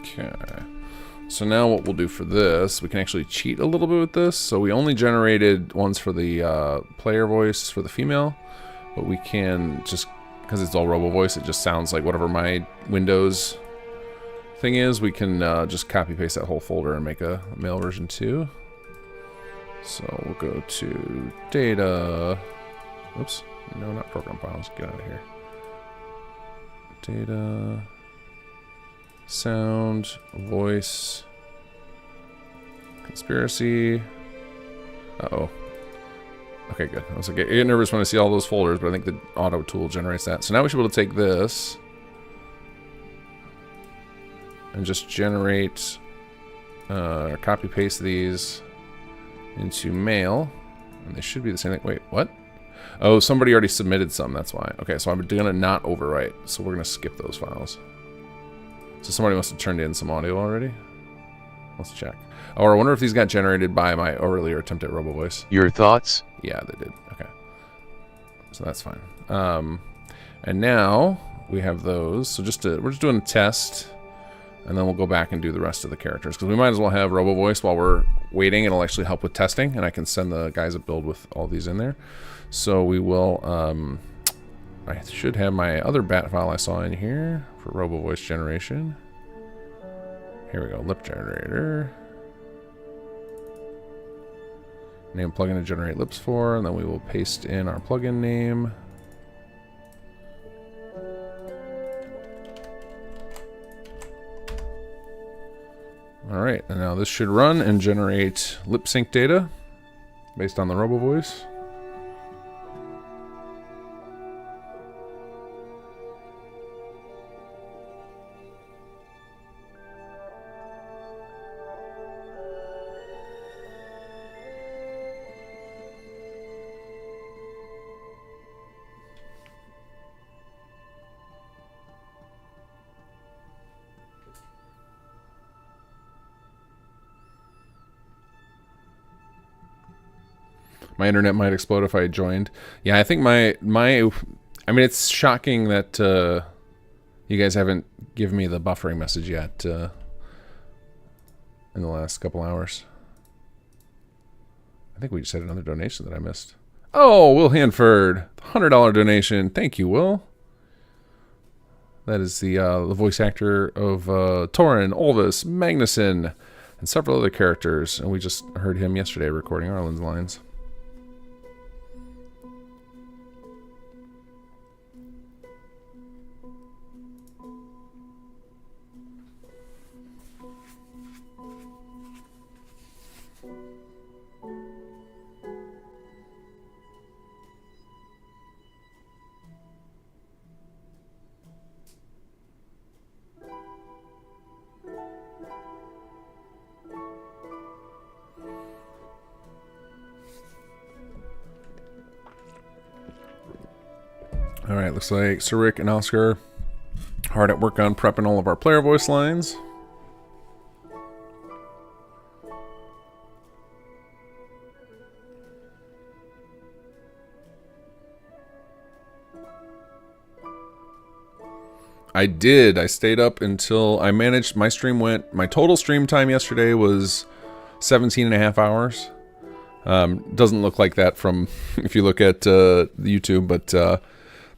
Okay. So now what we'll do for this, we can actually cheat a little bit with this. So we only generated ones for the player voice for the female, but we can just, because it's all robo voice, it just sounds like whatever my Windows thing is, we can just copy paste that whole folder and make a male version too. So we'll go to data. Oops, no, not program files. Get out of here. Data. Sound, voice, conspiracy. Uh-oh. Okay, good. I was like, I get nervous when I see all those folders, but I think the auto tool generates that. So now we should be able to take this and just generate, copy paste these into mail, and they should be the same thing. Wait, what? Oh, somebody already submitted some. That's why. Okay, so I'm gonna not overwrite. So we're gonna skip those files. So somebody must have turned in some audio already. Let's check. Oh, I wonder if these got generated by my earlier attempt at RoboVoice. Your thoughts? Yeah, they did. Okay. So that's fine. And now we have those. So we're just doing a test, and then we'll go back and do the rest of the characters, because we might as well have RoboVoice while we're waiting. It'll actually help with testing, and I can send the guys a build with all these in there. So we will. I should have my other bat file I saw in here for RoboVoice generation. Here we go, lip generator. Name plugin to generate lips for, and then we will paste in our plugin name. Alright, and now this should run and generate lip sync data based on the RoboVoice. My internet might explode if I joined. Yeah, I think I mean, it's shocking that you guys haven't given me the buffering message yet in the last couple hours. I think we just had another donation that I missed. Oh, Will Hanford, $100 donation. Thank you, Will. That is the voice actor of Torin, Olvis, Magnuson, and several other characters. And we just heard him yesterday recording Arlen's lines. Alright, looks like Sir Rick and Oscar hard at work on prepping all of our player voice lines. I did. I stayed up until I managed. My total stream time yesterday was 17 and a half hours. Doesn't look like that from if you look at YouTube, but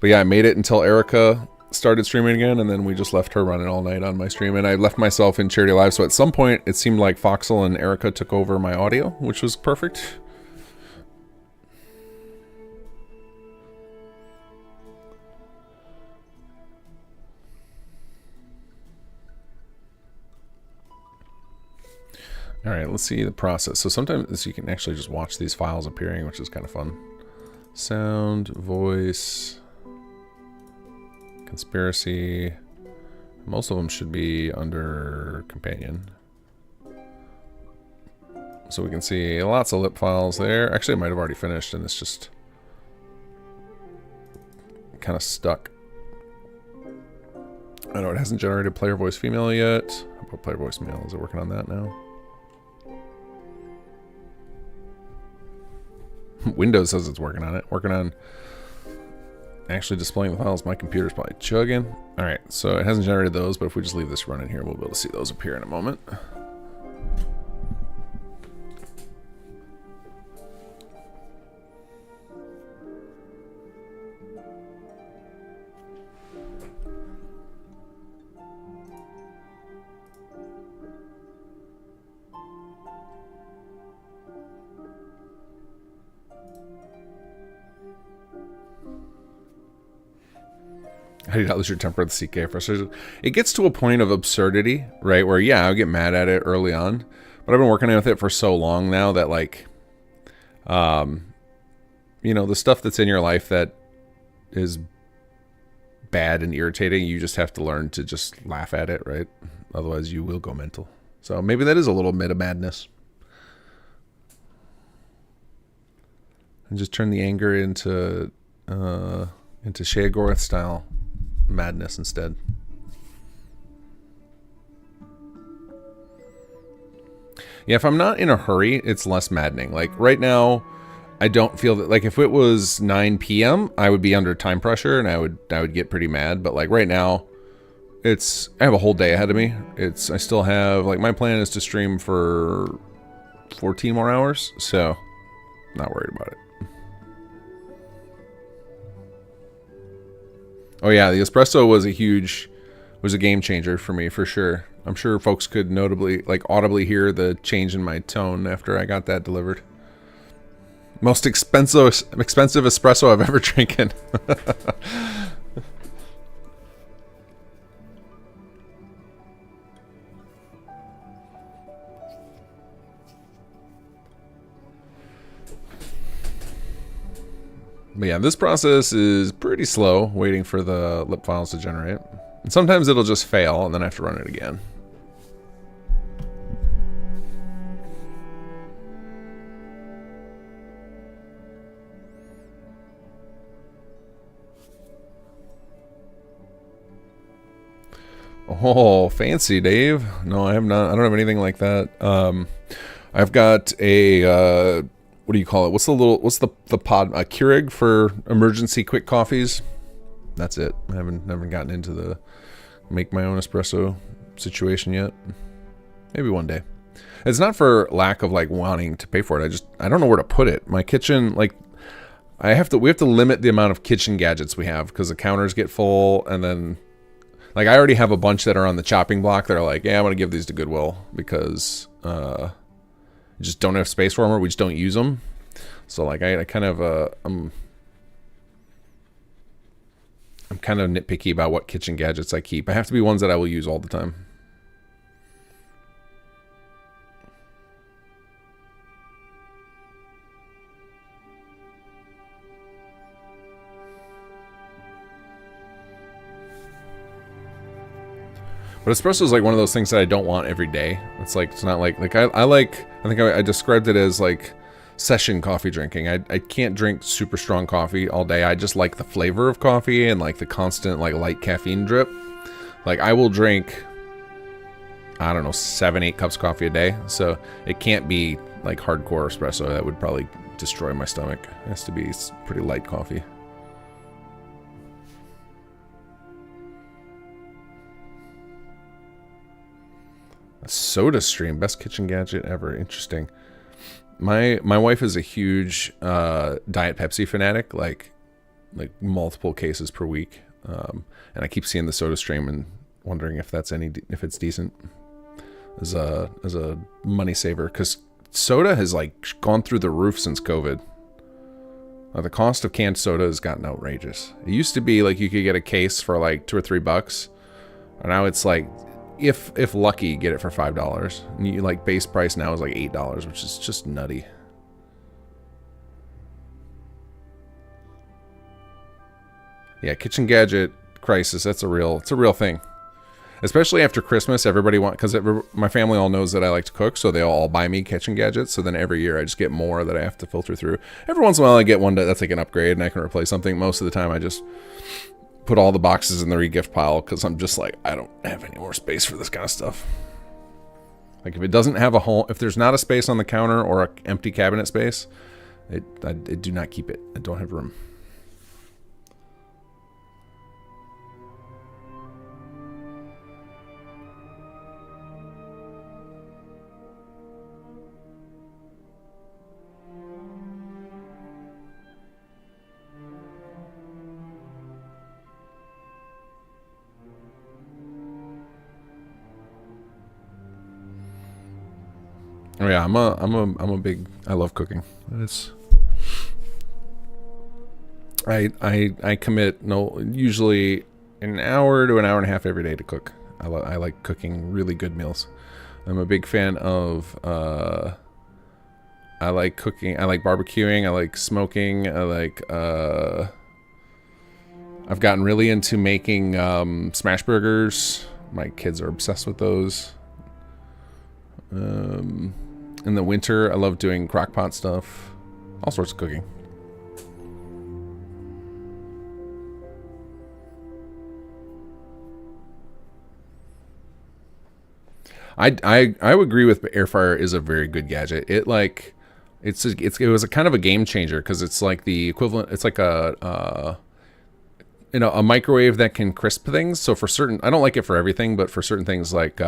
yeah, I made it until Erica started streaming again, and then we just left her running all night on my stream, and I left myself in Charity Live. So at some point, it seemed like Foxel and Erica took over my audio, which was perfect. All right, let's see the process. So sometimes you can actually just watch these files appearing, which is kind of fun. Sound, voice, conspiracy. Most of them should be under companion. So we can see lots of lip files there. Actually, I might have already finished, and it's just kind of stuck. I know it hasn't generated player voice female yet. How about player voice male? Is it working on that now? Windows says it's working on it. Working on actually displaying the files. My computer's probably chugging. Alright, so it hasn't generated those, but if we just leave this running here, we'll be able to see those appear in a moment. How do you not lose your temper at the CK frustration? It gets to a point of absurdity, right? Where, yeah, I'll get mad at it early on. But I've been working with it for so long now that, like, you know, the stuff that's in your life that is bad and irritating, you just have to learn to just laugh at it, right? Otherwise, you will go mental. So maybe that is a little bit of madness. And just turn the anger into Shea style madness instead. Yeah, if I'm not in a hurry, it's less maddening. Like right now, I don't feel that, like if it was 9 p.m., I would be under time pressure and I would get pretty mad. But like right now, I have a whole day ahead of me. I still have, like, my plan is to stream for 14 more hours, so not worried about it. Oh yeah, the espresso was a game changer for me, for sure. I'm sure folks could notably, like, audibly hear the change in my tone after I got that delivered. Most expensive espresso I've ever drinking. But yeah, this process is pretty slow, waiting for the lip files to generate. And sometimes it'll just fail, and then I have to run it again. Oh, fancy, Dave. No, I have not. I don't have anything like that. I've got a... what do you call it? What's the pod? A Keurig for emergency quick coffees. That's it. I haven't never gotten into the make my own espresso situation yet. Maybe one day. It's not for lack of, like, wanting to pay for it. I don't know where to put it. My kitchen, like, we have to limit the amount of kitchen gadgets we have because the counters get full, and then, like, I already have a bunch that are on the chopping block that are like, yeah, I'm gonna give these to Goodwill because just don't have space for them, or we just don't use them. So, like, I kind of I'm kind of nitpicky about what kitchen gadgets I keep. I have to be ones that I will use all the time. But espresso is like one of those things that I don't want every day. It's like, it's not like I think I described it as like session coffee drinking. I can't drink super strong coffee all day. I just like the flavor of coffee and like the constant, like, light caffeine drip. Like, I will drink, I don't know, 7-8 cups of coffee a day. So it can't be like hardcore espresso. That would probably destroy my stomach. It has to be pretty light coffee. A soda stream, best kitchen gadget ever. Interesting. my wife is a huge Diet Pepsi fanatic, like multiple cases per week, and I keep seeing the Soda Stream and wondering if if it's decent as a money saver, because soda has like gone through the roof since COVID. The cost of canned soda has gotten outrageous. It used to be like you could get a case for like $2 or $3, and now it's like, if lucky, get it for $5. And you like base price now is like $8, which is just nutty. Yeah, kitchen gadget crisis. It's a real thing. Especially after Christmas, everybody because my family all knows that I like to cook, so they all buy me kitchen gadgets. So then every year I just get more that I have to filter through. Every once in a while I get one that's like an upgrade and I can replace something. Most of the time I just put all the boxes in the re-gift pile because I'm just like, I don't have any more space for this kind of stuff. Like if it doesn't have a hole, if there's not a space on the counter or an empty cabinet space, I do not keep it. I don't have room. Oh yeah, I'm a big. I love cooking. I commit usually an hour to an hour and a half every day to cook. I like cooking really good meals. I'm a big fan of. I like cooking. I like barbecuing. I like smoking. I like. I've gotten really into making smash burgers. My kids are obsessed with those. In the winter, I love doing crock pot stuff. All sorts of cooking. I would agree with air fryer is a very good gadget. It was a kind of a game changer because it's like the equivalent. It's like a microwave that can crisp things. So for certain, I don't like it for everything, but for certain things like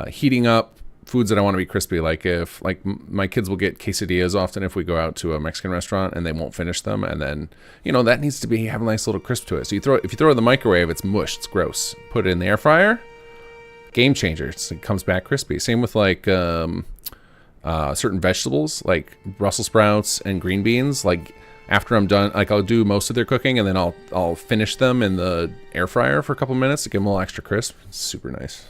heating up foods that I want to be crispy, like if my kids will get quesadillas often if we go out to a Mexican restaurant and they won't finish them, and then that needs to have a nice little crisp to it. So if you throw it in the microwave, it's mush, it's gross. Put it in the air fryer, game changer. It comes back crispy. Same with like certain vegetables like Brussels sprouts and green beans. Like after I'm done, like I'll do most of their cooking and then I'll finish them in the air fryer for a couple minutes to give them a little extra crisp. It's super nice.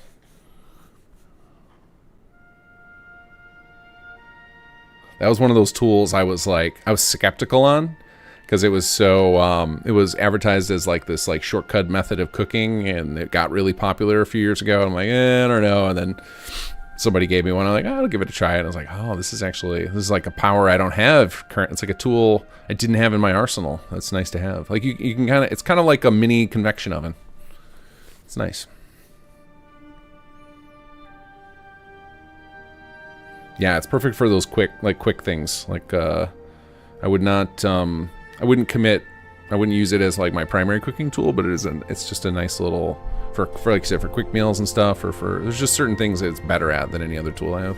That was one of those tools I was skeptical on because it was so it was advertised as like this like shortcut method of cooking, and it got really popular a few years ago. I'm like, I don't know. And then somebody gave me one. I'm like, I'll give it a try. And I was like, oh, this is like a power I don't have current. It's like a tool I didn't have in my arsenal. That's nice to have. Like you can it's kind of like a mini convection oven. It's nice. Yeah, it's perfect for those quick things. Like, I wouldn't commit. I wouldn't use it as like my primary cooking tool, but it's just a nice little for like I said, for quick meals and stuff, or there's just certain things that it's better at than any other tool I have.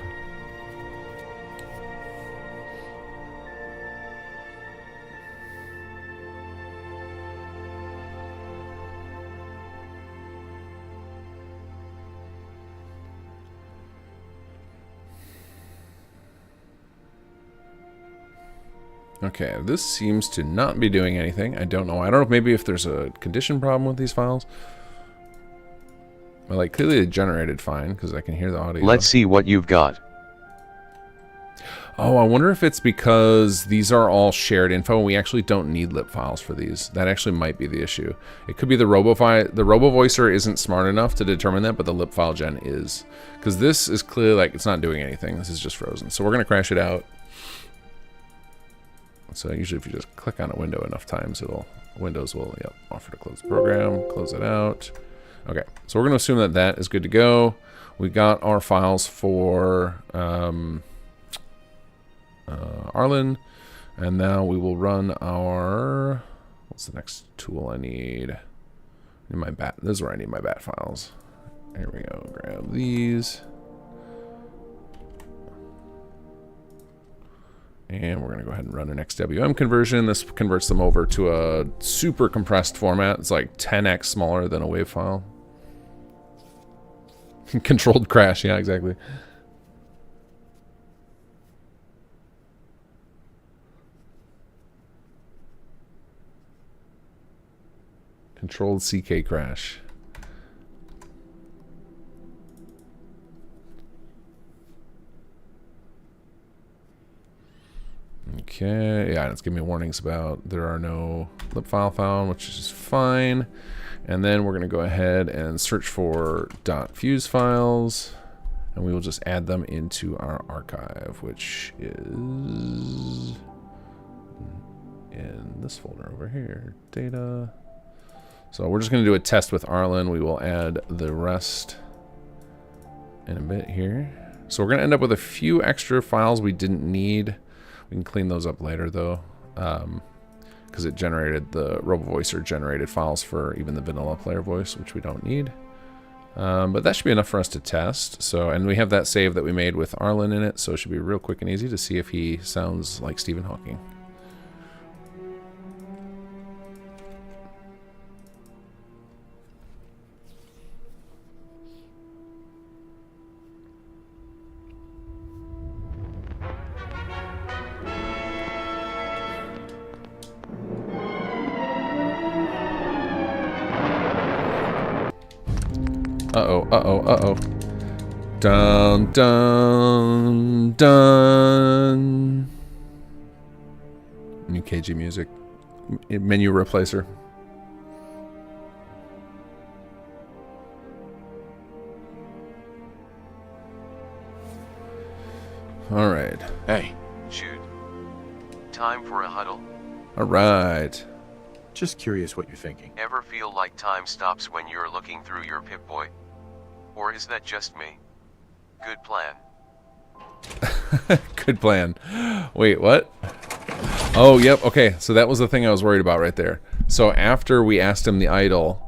Okay, this seems to not be doing anything. I don't know. I don't know if maybe if there's a condition problem with these files. Well, like clearly they generated fine because I can hear the audio. Let's see what you've got. Oh, I wonder if it's because these are all shared info and we actually don't need lip files for these. That actually might be the issue. It could be the RoboVoicer isn't smart enough to determine that, but the lip file gen is. Because this is clearly like it's not doing anything. This is just frozen. So we're going to crash it out. So usually if you just click on a window enough times, Windows will offer to close the program, close it out. Okay, so we're going to assume that that is good to go. We got our files for Arlen, and now we will run our, what's the next tool I need? My bat, this is where I need my bat files. Here we go, grab these. And we're going to go ahead and run an XWM conversion. This converts them over to a super compressed format. It's like 10x smaller than a WAV file. Controlled crash, yeah, exactly. Controlled CK crash. Okay, yeah, it's giving me warnings about there are no lib file found, which is fine. And then we're going to go ahead and search for .fuse files, and we will just add them into our archive, which is in this folder over here, data. So we're just going to do a test with Arlen. We will add the rest in a bit here. So we're going to end up with a few extra files we didn't need. We can clean those up later though, because it generated, the RoboVoicer generated files for even the vanilla player voice, which we don't need. But that should be enough for us to test. So, and we have that save that we made with Arlen in it, so it should be real quick and easy to see if he sounds like Stephen Hawking. Uh-oh, uh-oh, uh-oh. Dun, dun, dun. New KG music. Menu replacer. All right. Hey, Shoot. Time for a huddle. All right. just curious what you're thinking. Ever feel like time stops when you're looking through your Pip-Boy? Or is that just me? Good plan. Good plan. Wait, what? Oh, yep. Okay, so that was the thing I was worried about right there. So after we asked him the idle,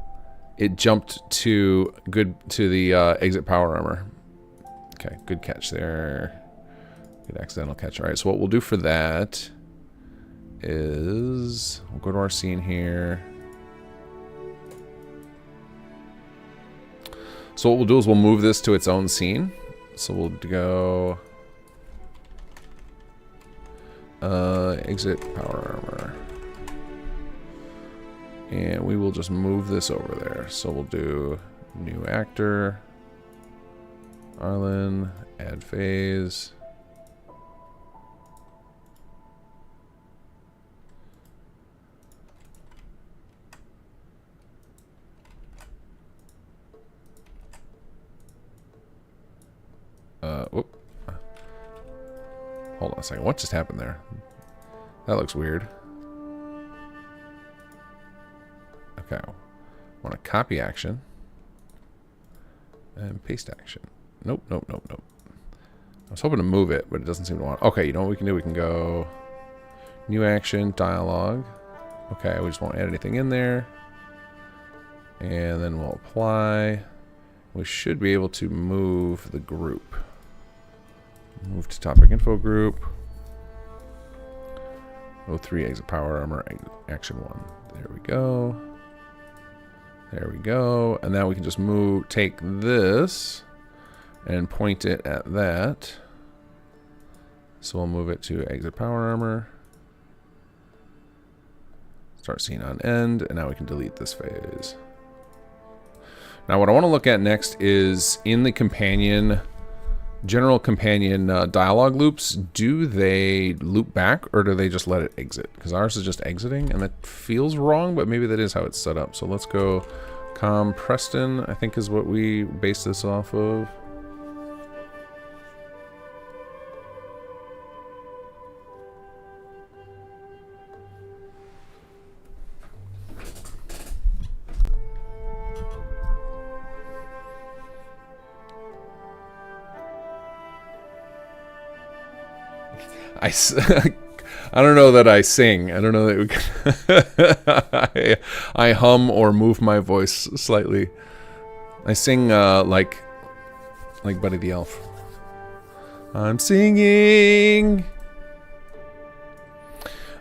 it jumped to the exit power armor. Okay, good catch there. Good accidental catch. All right, so what we'll do for that is we'll go to our scene here. So what we'll do is we'll move this to its own scene. So we'll go exit power armor. And we will just move this over there. So we'll do new actor, Arlen, add phase. Whoop. Hold on a second. What just happened there? That looks weird. Okay. I want to copy action. And paste action. Nope, nope, nope, nope. I was hoping to move it, but it doesn't seem to want. Okay, you know what we can do? We can go new action, dialogue. Okay, we just won't add anything in there. And then we'll apply. We should be able to move the group. Move to topic info group. 03 exit power armor action 1. There we go. There we go. And now we can just take this and point it at that. So we'll move it to exit power armor. Start scene on end, and now we can delete this phase. Now what I want to look at next is in the companion, general companion dialogue loops, do they loop back or do they just let it exit? Because ours is just exiting and that feels wrong, but maybe that is how it's set up. So let's go Preston, I think is what we base this off of. I don't know that I sing. I don't know that we can I hum or move my voice slightly. I sing like Buddy the Elf. I'm singing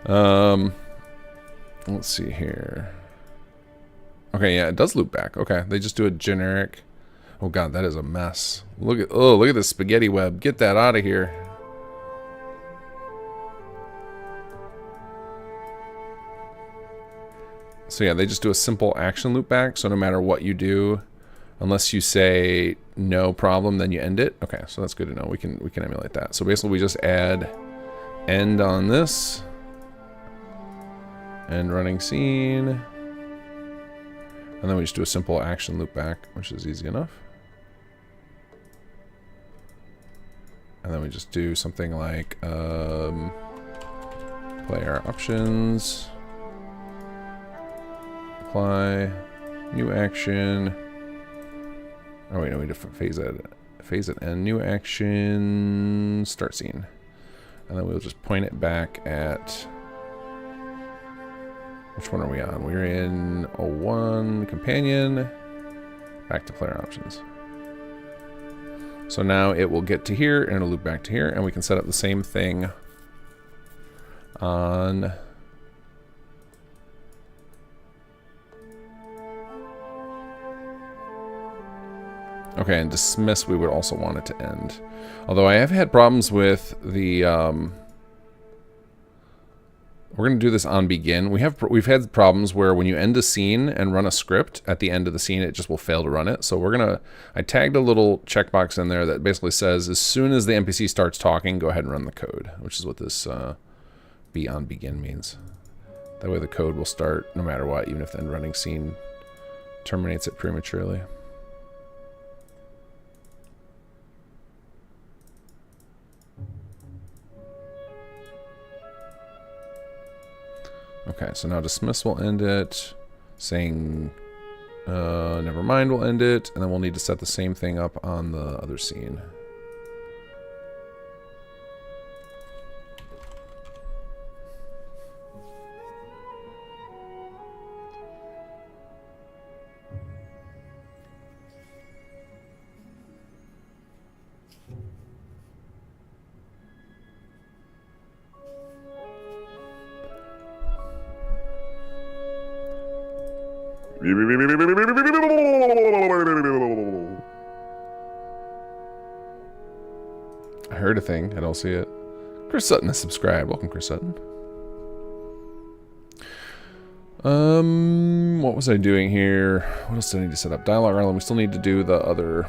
Let's see here. Okay, yeah, it does loop back. Okay, they just do a generic. Oh god, that is a mess. Look at this spaghetti web. Get that out of here. So yeah, they just do a simple action loop back. So no matter what you do, unless you say no problem, then you end it. Okay, so that's good to know. We can emulate that. So basically, we just add end on this, end running scene, and then we just do a simple action loop back, which is easy enough. And then we just do something like player options, apply, new action. Oh wait, no, we have to phase it, and new action, start scene. And then we'll just point it back at, which one are we on? We're in 01, companion, back to player options. So now it will get to here, and it'll loop back to here, and we can set up the same thing on okay, and dismiss we would also want it to end. Although I have had problems with the we're going to do this on begin. We've had problems where when you end a scene and run a script at the end of the scene, it just will fail to run it. So I tagged a little checkbox in there that basically says as soon as the NPC starts talking, go ahead and run the code, which is what this be on begin means. That way the code will start no matter what, even if the end running scene terminates it prematurely. Okay, so now dismiss will end it, saying never mind will end it, and then we'll need to set the same thing up on the other scene. I heard a thing. I don't see it. Chris Sutton has subscribed. Welcome, Chris Sutton. What was I doing here? What else do I need to set up? Dialogue Island. We still need to do the other.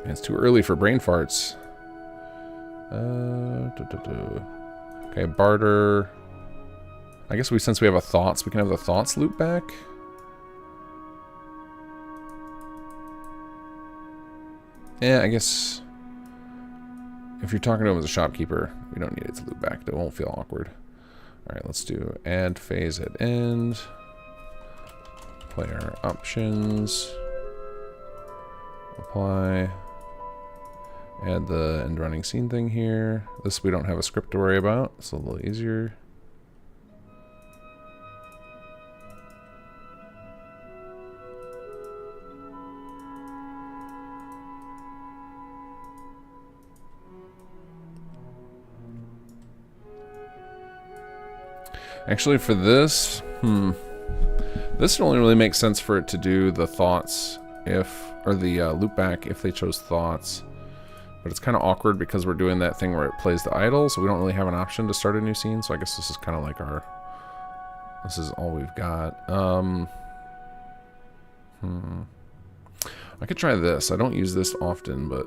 Man, it's too early for brain farts. Okay, barter. I guess since we have a thoughts, we can have the thoughts loop back. Yeah, I guess if you're talking to him as a shopkeeper, we don't need it to loop back. It won't feel awkward. Alright, let's do add phase at end. Player options. Apply. Add the end running scene thing here. This we don't have a script to worry about. It's a little easier. Actually, for this, this only really makes sense for it to do the thoughts or the loop back if they chose thoughts. But it's kind of awkward because we're doing that thing where it plays the idle, so we don't really have an option to start a new scene. So I guess this is kind of like this is all we've got. I could try this. I don't use this often, but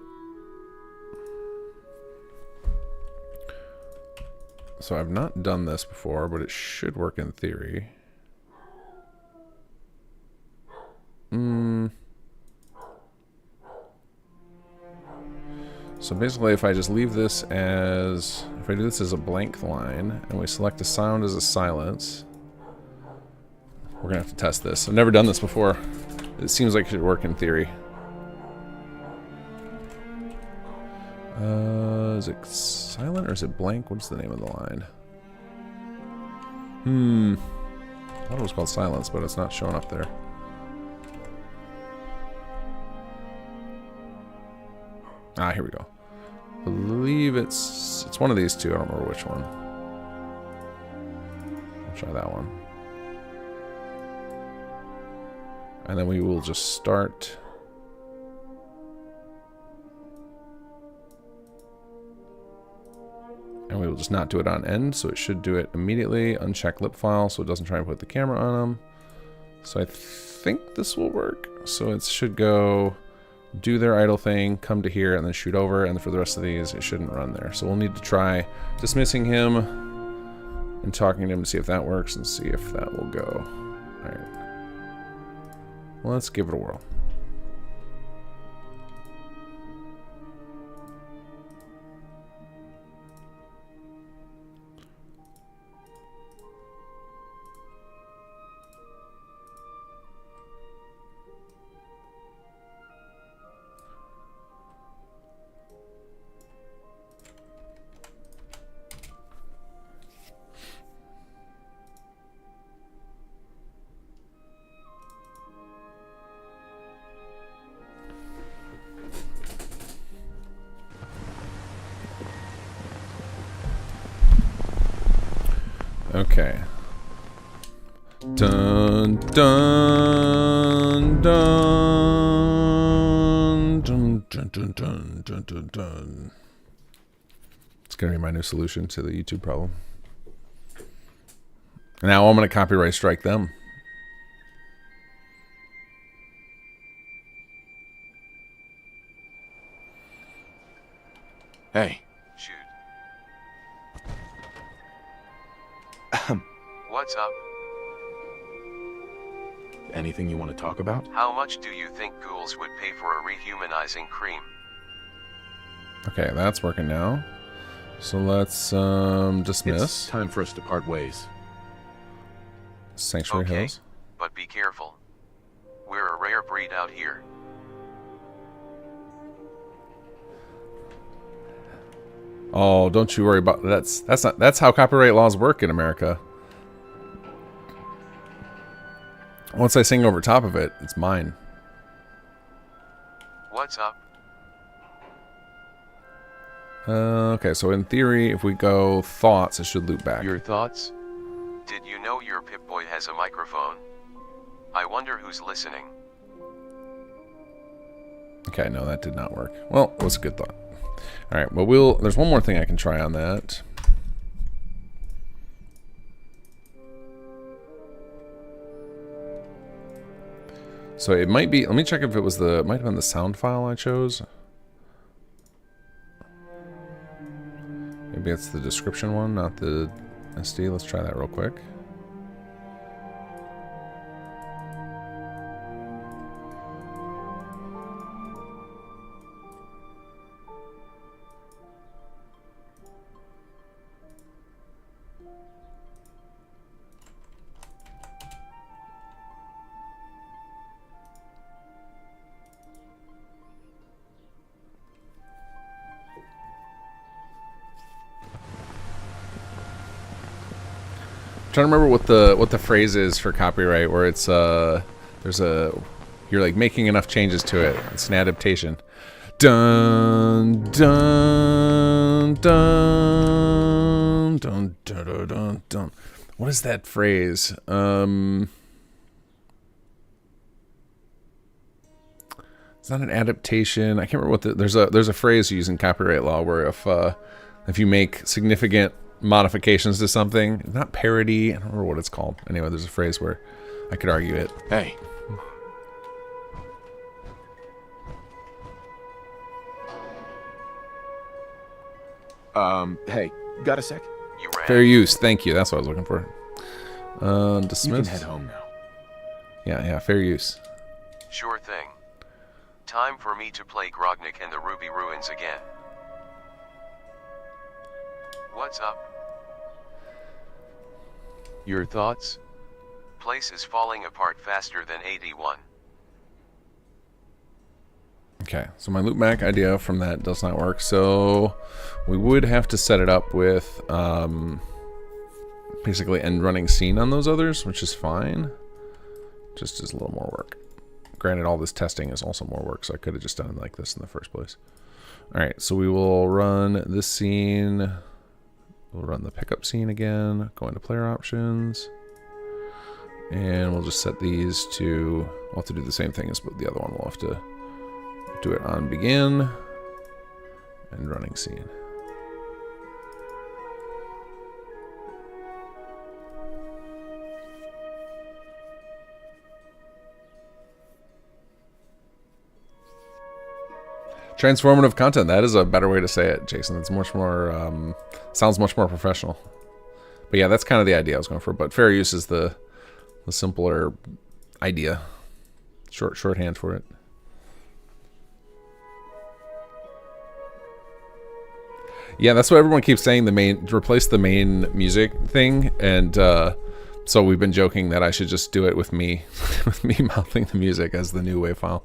so I've not done this before, but it should work in theory. So basically, if I just leave this as, if I do this as a blank line, and we select a sound as a silence, we're gonna have to test this. I've never done this before. It seems like it should work in theory. Is it silent or is it blank? What's the name of the line? I thought it was called silence, but it's not showing up there. Ah, here we go. I believe it's one of these two. I don't remember which one. Try that one. And then we will just start. And we will just not do it on end, so it should do it immediately. Uncheck lip file so it doesn't try and put the camera on them. So I think this will work. So it should go do their idle thing, come to here, and then shoot over. And for the rest of these, it shouldn't run there. So we'll need to try dismissing him and talking to him to see if that works and see if that will go. All right. Well, let's give it a whirl. Okay. Dun dun dun dun dun dun dun dun dun dun. It's gonna be my new solution to the YouTube problem. Now I'm gonna copyright strike them. Hey. Shoot. What's up? Anything you want to talk about? How much do you think ghouls would pay for a rehumanizing cream? Okay, that's working now. So let's dismiss. It's time for us to part ways. Sanctuary Okay, Hills. but be careful. We're a rare breed out here. Oh, don't you worry about that's how copyright laws work in America. Once I sing over top of it, it's mine. What's up? Okay, so in theory, if we go thoughts, it should loop back. Your thoughts? Did you know your Pip-Boy has a microphone? I wonder who's listening. Okay, no, that did not work. Well, it was a good thought. All right, well, there's one more thing I can try on that. So it might be, let me check if it was it might have been the sound file I chose. Maybe it's the description one, not the SD. Let's try that real quick. Trying to remember what the phrase is for copyright, where it's you're like making enough changes to it. It's an adaptation. Dun dun dun dun dun dun dun dun. What is that phrase? It's not an adaptation. I can't remember what there's a phrase used in copyright law where if you make significant modifications to something, not parody, I don't remember what it's called. Anyway, there's a phrase where I could argue it. Hey. Hey, got a sec? You ran. Fair use, thank you. That's what I was looking for. Dismiss. You can head home now. Yeah, fair use. Sure thing. Time for me to play Grognik and the Ruby Ruins again. What's up? Your thoughts? Place is falling apart faster than 81. Okay, so my loopback idea from that does not work, so we would have to set it up with basically end running scene on those others, which is fine. Just is a little more work. Granted, all this testing is also more work, so I could have just done it like this in the first place. Alright, so we will run this scene We'll run the pickup scene again, go into player options, and we'll just set these to, we'll have to do the same thing as the other one. We'll have to do it on begin and running scene. Transformative content. That is a better way to say it, Jason. It's much more, sounds much more professional. But yeah, that's kind of the idea I was going for. But fair use is the simpler idea. Shorthand for it. Yeah, that's what everyone keeps saying. Replace the main music thing, and so we've been joking that I should just do it with me, with me mouthing the music as the new wave file.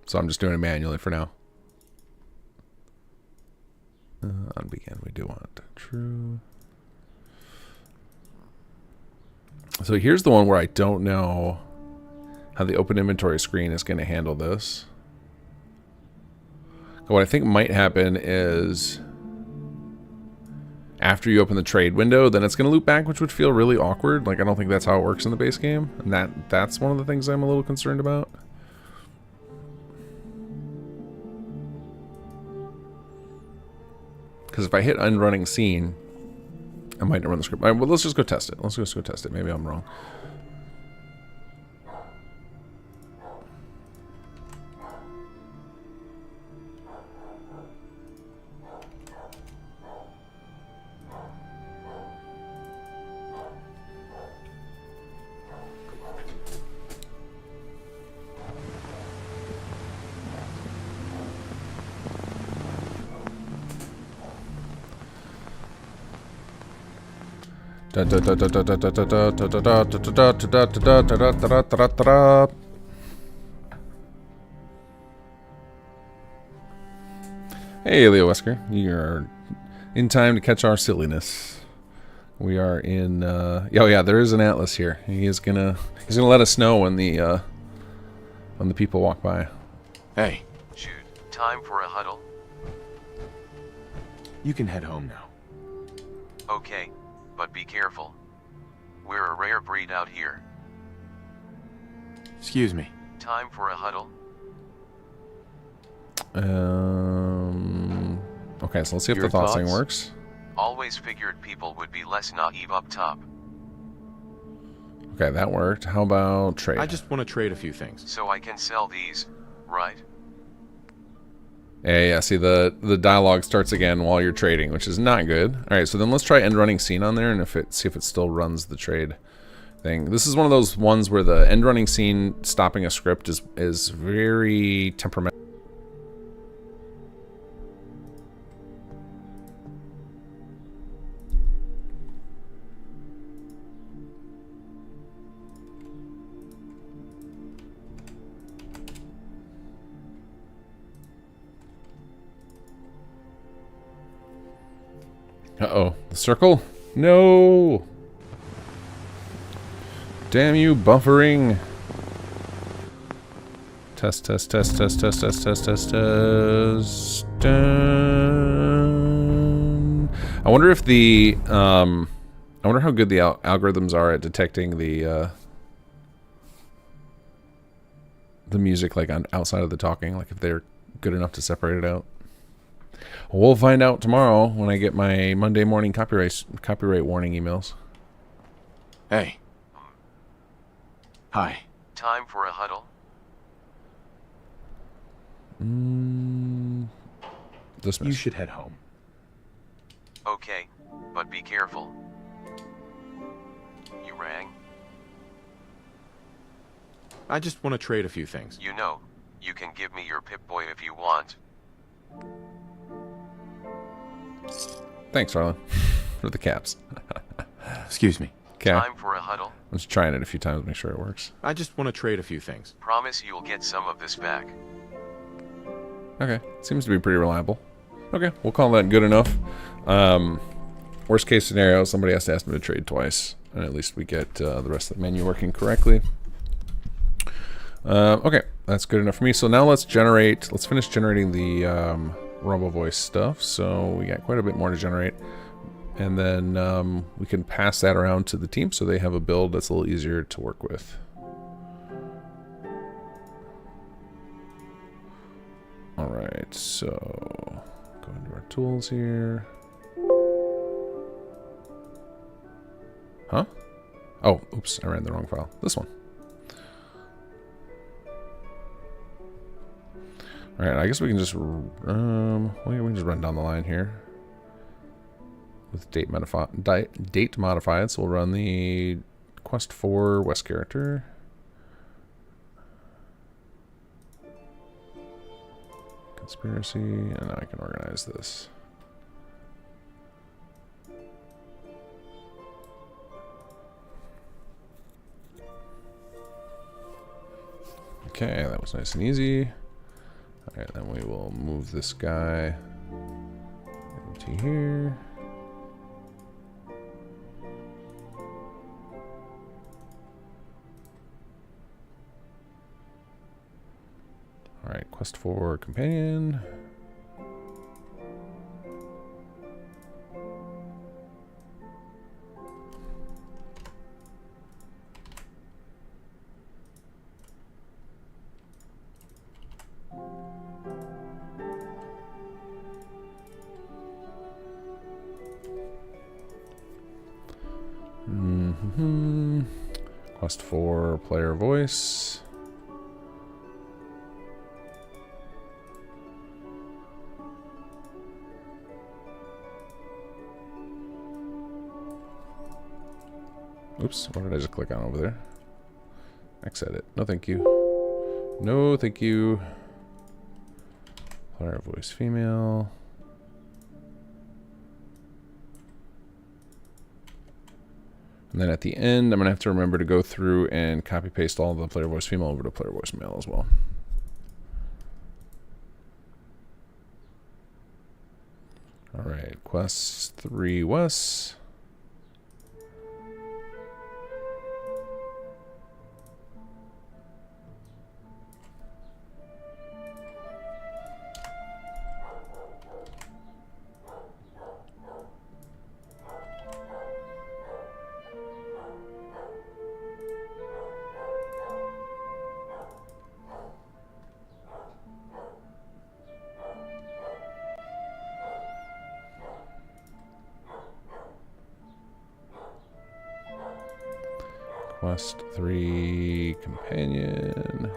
So I'm just doing it manually for now. On begin, we do want true. So here's the one where I don't know how the open inventory screen is going to handle this. What I think might happen is after you open the trade window, then it's going to loop back, which would feel really awkward. Like, I don't think that's how it works in the base game. And that's one of the things I'm a little concerned about. Because if I hit unrunning scene, I might not run the script. All right, well, let's just go test it. Let's just go test it. Maybe I'm wrong. Hey, Leo Wesker, you're in time to catch our silliness. We are in. Oh yeah, there is an Atlas here. He's gonna let us know when the people walk by. Hey, Shoot, time for a huddle. you can head home now. Okay, but be careful. We're a rare breed out here. Excuse me. Time for a huddle. Okay, so let's see if Your the thoughts thing thoughts? works. Always figured people would be less naive up top. Okay, that worked. How about trade? I just want to trade a few things. So I can sell these, right? Yeah, see the dialogue starts again while you're trading, which is not good. All right, so then let's try end running scene on there, and see if it still runs the trade thing. This is one of those ones where the end running scene stopping a script is very temperamental. Uh-oh. The circle? No! Damn you, buffering! Test, test, test, test, test, test, test, test, test. Dun. I wonder if I wonder how good the algorithms are at detecting the music, like, outside of the talking, like if they're good enough to separate it out. We'll find out tomorrow when I get my Monday morning copyright warning emails. Hey. Hi. Time for a huddle. Dismiss. You should head home. Okay, but be careful. You rang? I just want to trade a few things. You know, you can give me your Pip-Boy if you want. Thanks, Arlen, for the caps. Excuse me. Okay. Time for a huddle. I'm just trying it a few times to make sure it works. I just want to trade a few things. Promise you'll get some of this back. Okay. Seems to be pretty reliable. Okay, we'll call that good enough. Worst case scenario, somebody has to ask me to trade twice, and at least we get the rest of the menu working correctly. Okay, that's good enough for me. So now let's finish generating the Robo Voice stuff. So we got quite a bit more to generate. And then we can pass that around to the team so they have a build that's a little easier to work with. Alright, so go into our tools here. Huh? Oh, oops, I ran the wrong file. This one. Alright, I guess we can just we can just run down the line here. With date modified, so we'll run the Quest 4 West character. Conspiracy, and now I can organize this. Okay, that was nice and easy. Alright, then we will move this guy into here. Alright, Quest 4 Companion. Quest 4 Player Voice. Oops, what did I just click on over there? Exit it. No thank you. No thank you. Player voice female. And then at the end, I'm going to have to remember to go through and copy paste all the player voice female over to player voice male as well. Alright, Quest 3 West. Quest 3 Companion.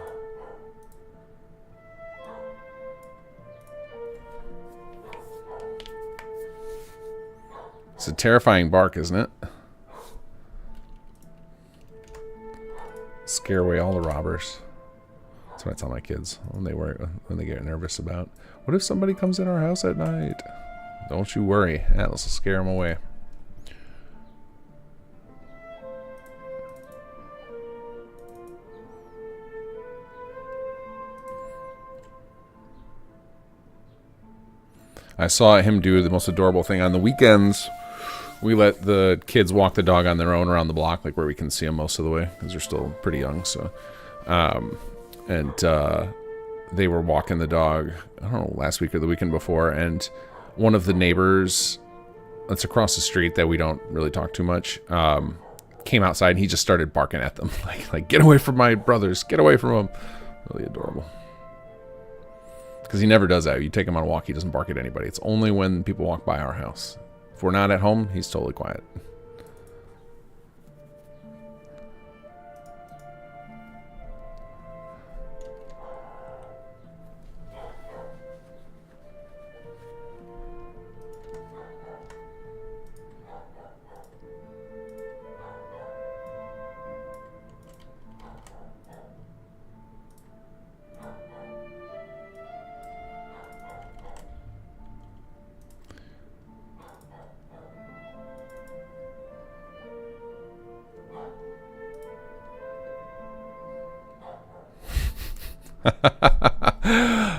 It's a terrifying bark, isn't it? Scare away all the robbers. That's what I tell my kids when they get nervous about. What if somebody comes in our house at night? Don't you worry. Atlas will scare them away. I saw him do the most adorable thing on the weekends. We let the kids walk the dog on their own around the block, like where we can see them most of the way, because they're still pretty young. So, they were walking the dog, I don't know, last week or the weekend before, and one of the neighbors that's across the street that we don't really talk too much, came outside and he just started barking at them, like get away from my brothers, get away from them. Really adorable. Because he never does that. You take him on a walk, he doesn't bark at anybody. It's only when people walk by our house. If we're not at home, he's totally quiet.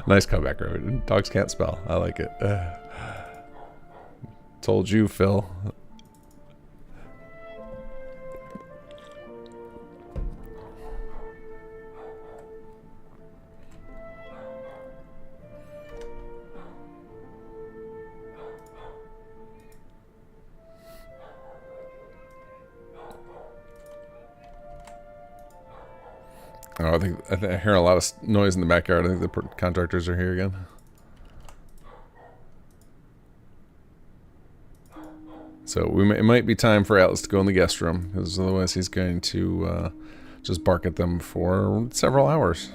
Nice comeback, Rowan. Dogs can't spell. I like it. Told you, Phil. Oh, I hear a lot of noise in the backyard. I think the contractors are here again. So it might be time for Atlas to go in the guest room, because otherwise he's going to just bark at them for several hours.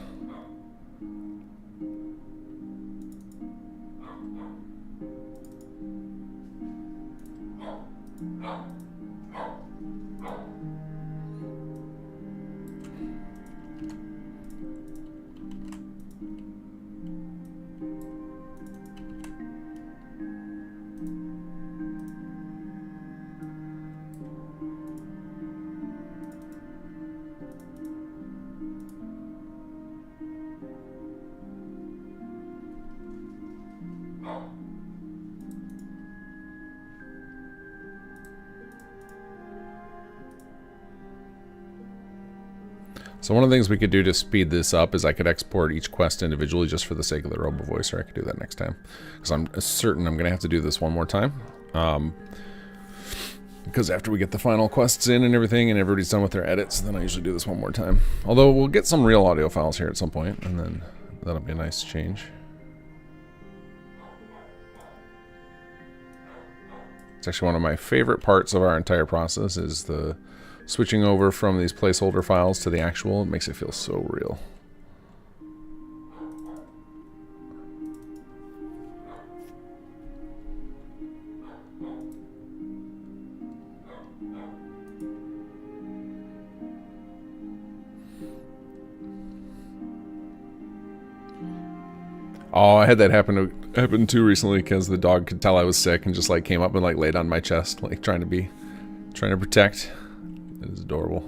So one of the things we could do to speed this up is I could export each quest individually just for the sake of the robo voicer. I could do that next time, because I'm certain I'm going to have to do this one more time. Because after we get the final quests in and everything and everybody's done with their edits, then I usually do this one more time. Although we'll get some real audio files here at some point, and then that'll be a nice change. It's actually one of my favorite parts of our entire process is the switching over from these placeholder files to the actual. It makes it feel so real. Oh, I had that happen too recently, because the dog could tell I was sick and just like came up and like laid on my chest, like trying to protect. It is adorable.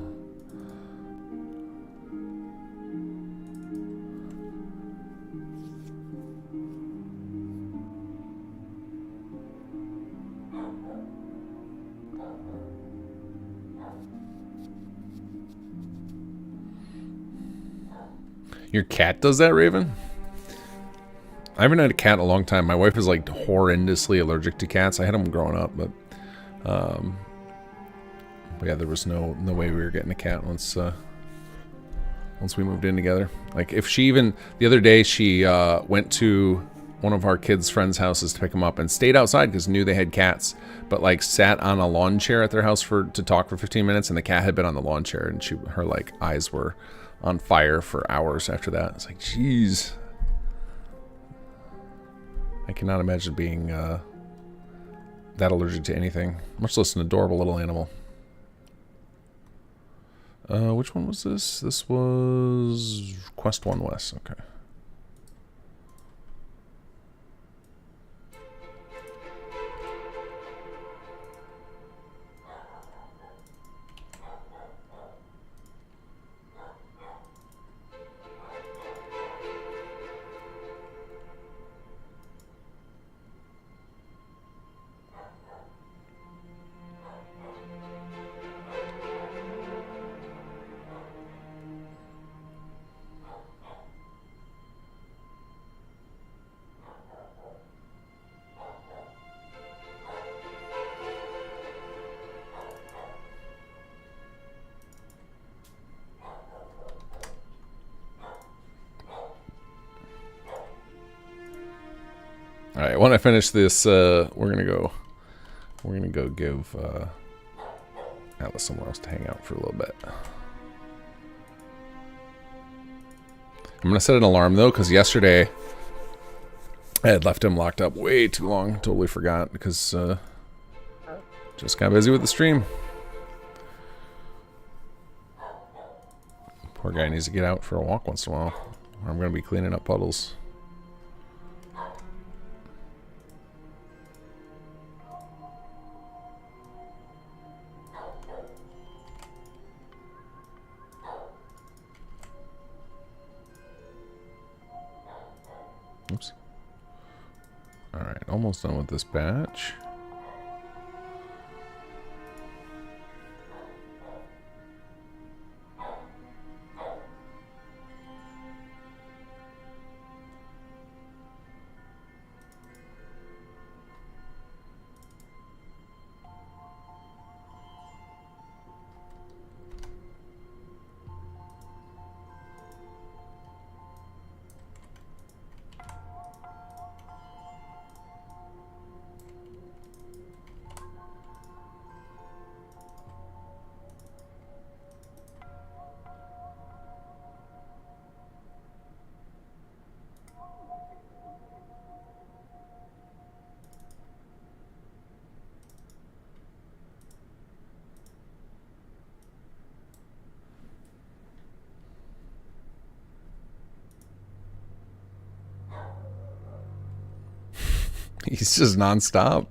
Your cat does that, Raven? I haven't had a cat in a long time. My wife is like horrendously allergic to cats. I had them growing up, but yeah, there was no way we were getting a cat once we moved in together. Like, if she even the other day she went to one of our kids' friends' houses to pick them up and stayed outside because knew they had cats, but like sat on a lawn chair at their house to talk for 15 minutes, and the cat had been on the lawn chair, and her like eyes were on fire for hours after that. It's like, jeez. I cannot imagine being that allergic to anything, much less an adorable little animal. Which one was this? This was Quest 1 West. Okay. All right, when I finish this, we're gonna go give Atlas somewhere else to hang out for a little bit. I'm gonna set an alarm though, because yesterday I had left him locked up way too long. Totally forgot, because just got busy with the stream. Poor guy needs to get out for a walk once in a while, or I'm gonna be cleaning up puddles. Oops. Alright, almost done with this batch. He's just nonstop.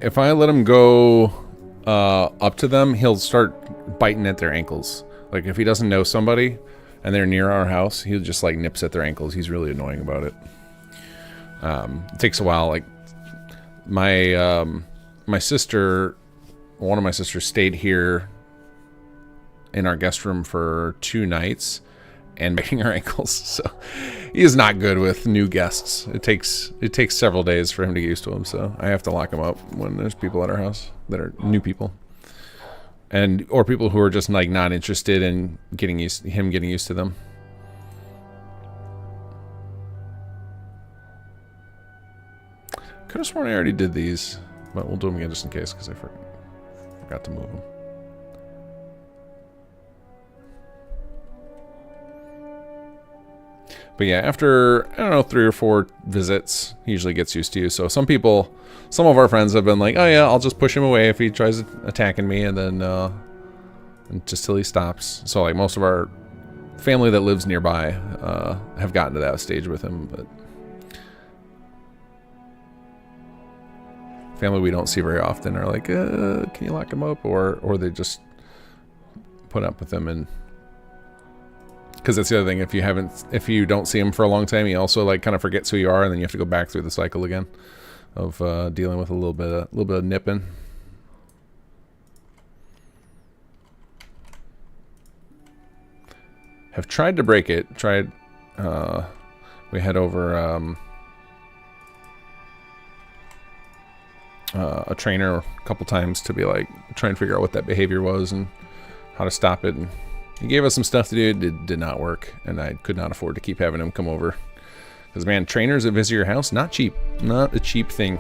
If I let him go up to them, he'll start biting at their ankles. Like if he doesn't know somebody and they're near our house, he'll just like nips at their ankles. He's really annoying about it. It takes a while. Like my sister, one of my sisters stayed here in our guest room for 2 nights and biting her ankles. So he is not good with new guests. It takes several days for him to get used to them. So I have to lock him up when there's people at our house that are new people, or people who are just like not interested in getting used to them. Could have sworn I already did these, but we'll do them again just in case because I forgot to move them. But yeah, after, I don't know, 3 or 4 visits, he usually gets used to you. So some of our friends have been like, oh yeah, I'll just push him away if he tries attacking me, and then and just till he stops. So like most of our family that lives nearby have gotten to that stage with him, but family we don't see very often are like, can you lock him up? Or they just put up with him. And because that's the other thing, if you don't see him for a long time, he also like kind of forgets who you are, and then you have to go back through the cycle again of dealing with a little bit of nipping. Have tried to break it. We had over a trainer a couple times to be like try and figure out what that behavior was and how to stop it. And he gave us some stuff to do. It did not work, and I could not afford to keep having him come over. Because, man, trainers that visit your house, not cheap. Not a cheap thing.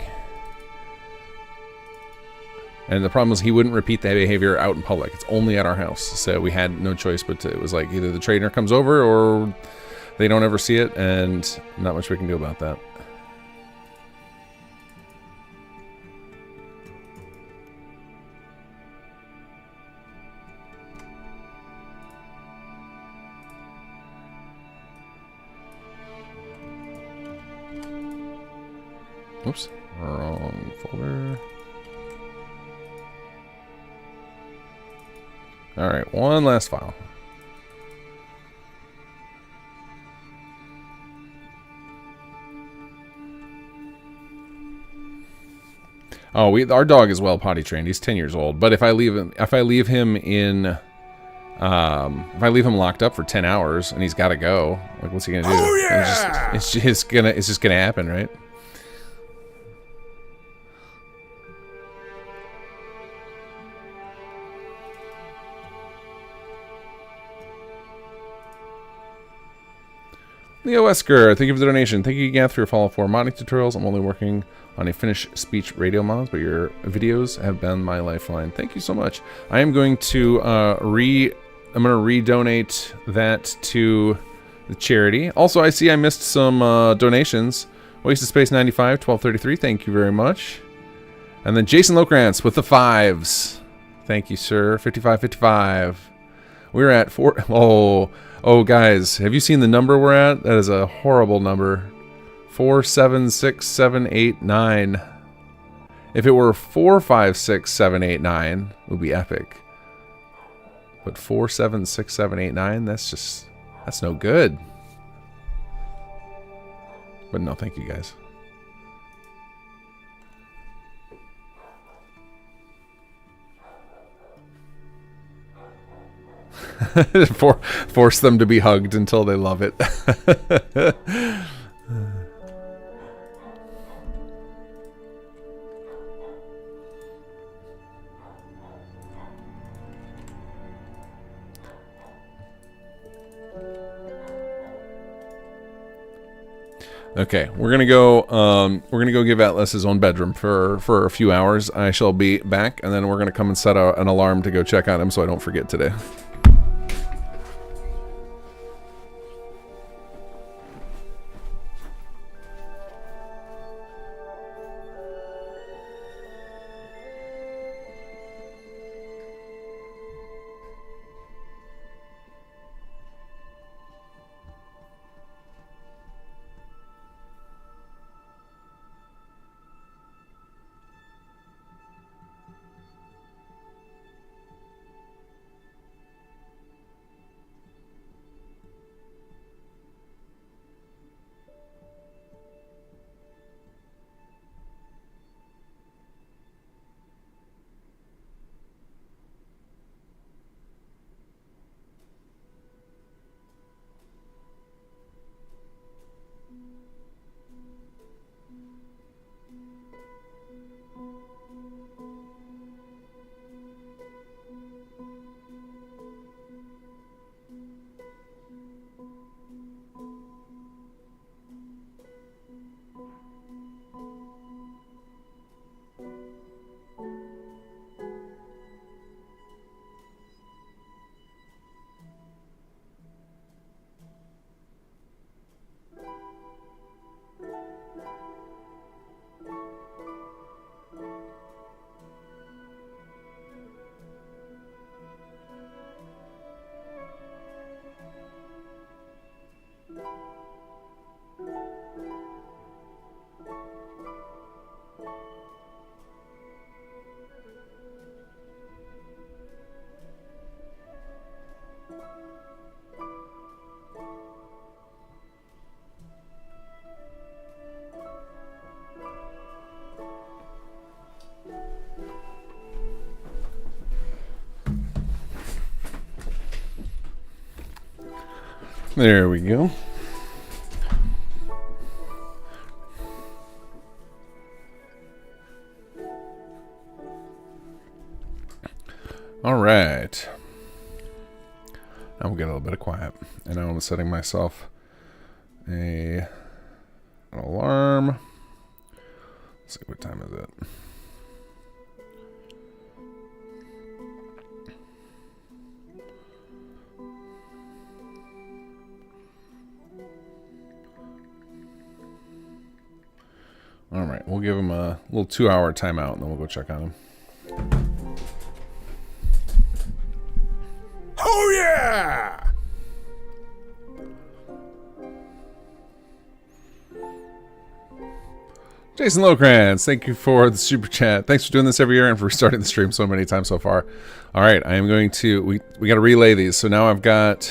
And the problem was he wouldn't repeat that behavior out in public. It's only at our house. So we had no choice but it was like either the trainer comes over or they don't ever see it, and not much we can do about that. Oops, wrong folder. All right, one last file. Oh, our dog is well potty trained. He's 10 years old. But if I leave him locked up for 10 hours and he's got to go, like, what's he gonna do? Oh yeah! It's just gonna happen, right? Leo Wesker, thank you for the donation. Thank you again for your follow for modding tutorials. I'm only working on a Finnish speech radio mods, but your videos have been my lifeline. Thank you so much. I am going to redonate that to the charity. Also, I see I missed some donations. Wasted Space 95, 1233. Thank you very much. And then Jason Lokrantz with the 5s. Thank you, sir. 5555. We're at 4. Oh, guys, have you seen the number we're at? That is a horrible number. 476789. If it were 456789, it would be epic. But 476789, that's no good. But no, thank you guys. Force them to be hugged until they love it. Okay, we're gonna go. We're gonna go give Atlas his own bedroom for a few hours. I shall be back, and then we're gonna come and set an alarm to go check on him, so I don't forget today. There we go. All right. Now we'll get a little bit of quiet. And now I'm setting myself an alarm. Let's see, what time is it? All right, we'll give him a little 2-hour timeout, and then we'll go check on him. Oh, yeah! Jason Locrans, thank you for the super chat. Thanks for doing this every year and for restarting the stream so many times so far. All right, I am going to... We got to relay these. So now I've got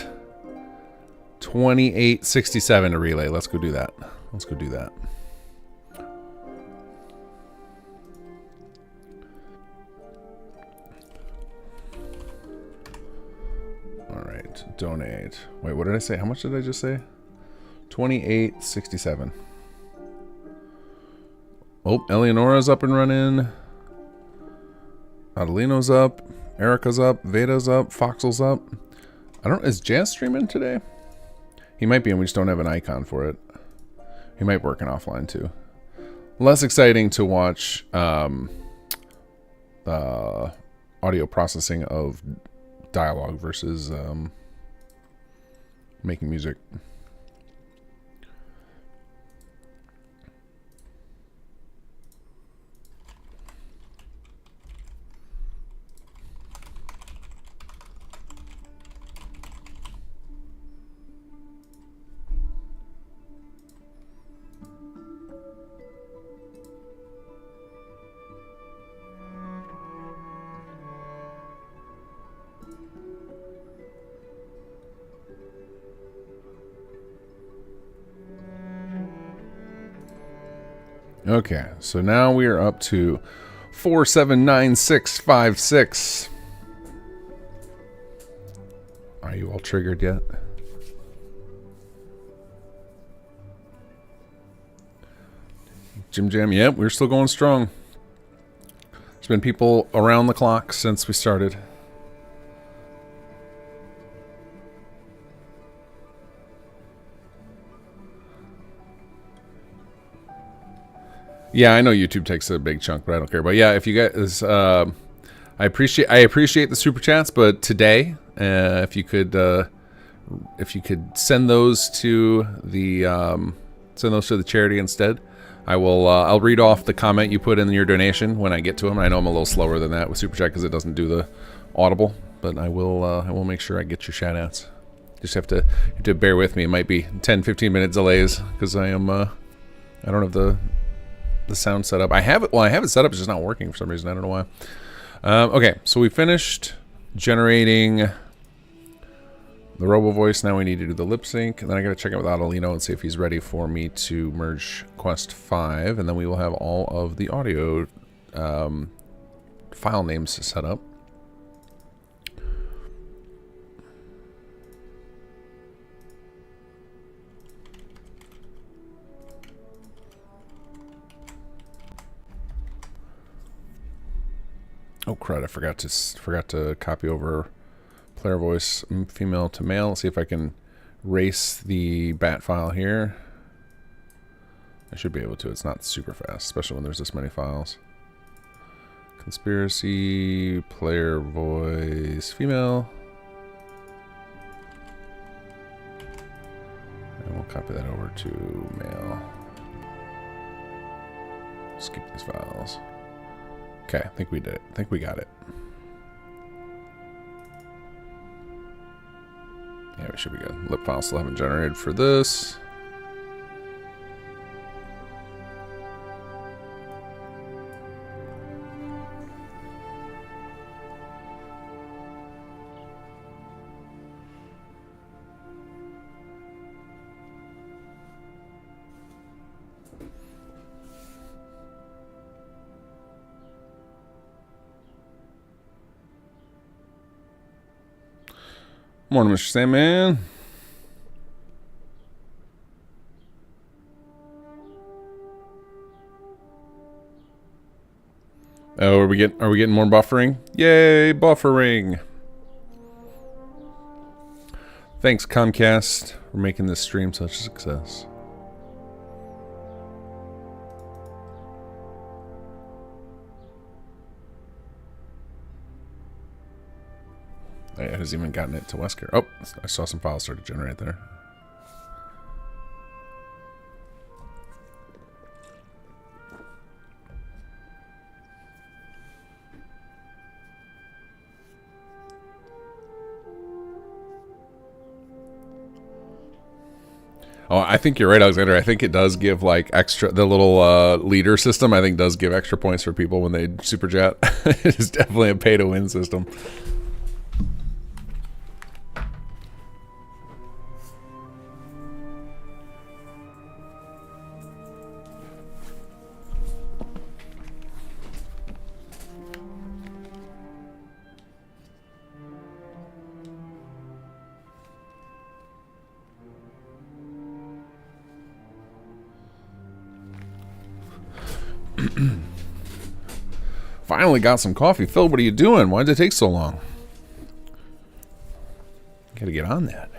2867 to relay. Let's go do that. Let's go do that. All right, donate. Wait, what did I say? How much did I just say? 2867. Oh, Eleonora's up and running. Adelino's up. Erica's up. Veda's up. Foxel's up. Is Jazz streaming today? He might be, and we just don't have an icon for it. He might be working offline too. Less exciting to watch audio processing of dialogue versus making music. Okay, so now we are up to 479656. Are you all triggered yet? Jim Jam, yep, we're still going strong. There's been people around the clock since we started. Yeah, I know YouTube takes a big chunk, but I don't care. But yeah, if you guys, I appreciate the super chats, but today, if you could send those to the charity instead, I will. I'll read off the comment you put in your donation when I get to them. I know I'm a little slower than that with super chat because it doesn't do the audible, but I will. I will make sure I get your shout outs. Just have to bear with me. It might be 10-15 minute delays because I am. I don't have the sound set up. I have it. Well, I have it set up. It's just not working for some reason. I don't know why. Okay, so we finished generating the robo voice. Now we need to do the lip sync, and then I got to check out with Adelino and see if he's ready for me to merge Quest 5, and then we will have all of the audio file names set up. Oh crud! I forgot to copy over player voice female to male. Let's see if I can race the bat file here. I should be able to. It's not super fast, especially when there's this many files. Conspiracy, player voice female. And we'll copy that over to male. Skip these files. Okay, I think we did it. I think we got it. Yeah, we should be good. Lip file still haven't generated for this. Morning, Mr. Sandman. Oh, are we getting more buffering? Yay, buffering! Thanks, Comcast, for making this stream such a success. It hasn't even gotten it to Wesker. Oh, I saw some files start to generate there. Oh, I think you're right, Alexander. I think it does give like extra, the little leader system, I think does give extra points for people when they super chat. It's definitely a pay to win system. Finally got some coffee. Phil, what are you doing? Why did it take so long? Gotta get on that.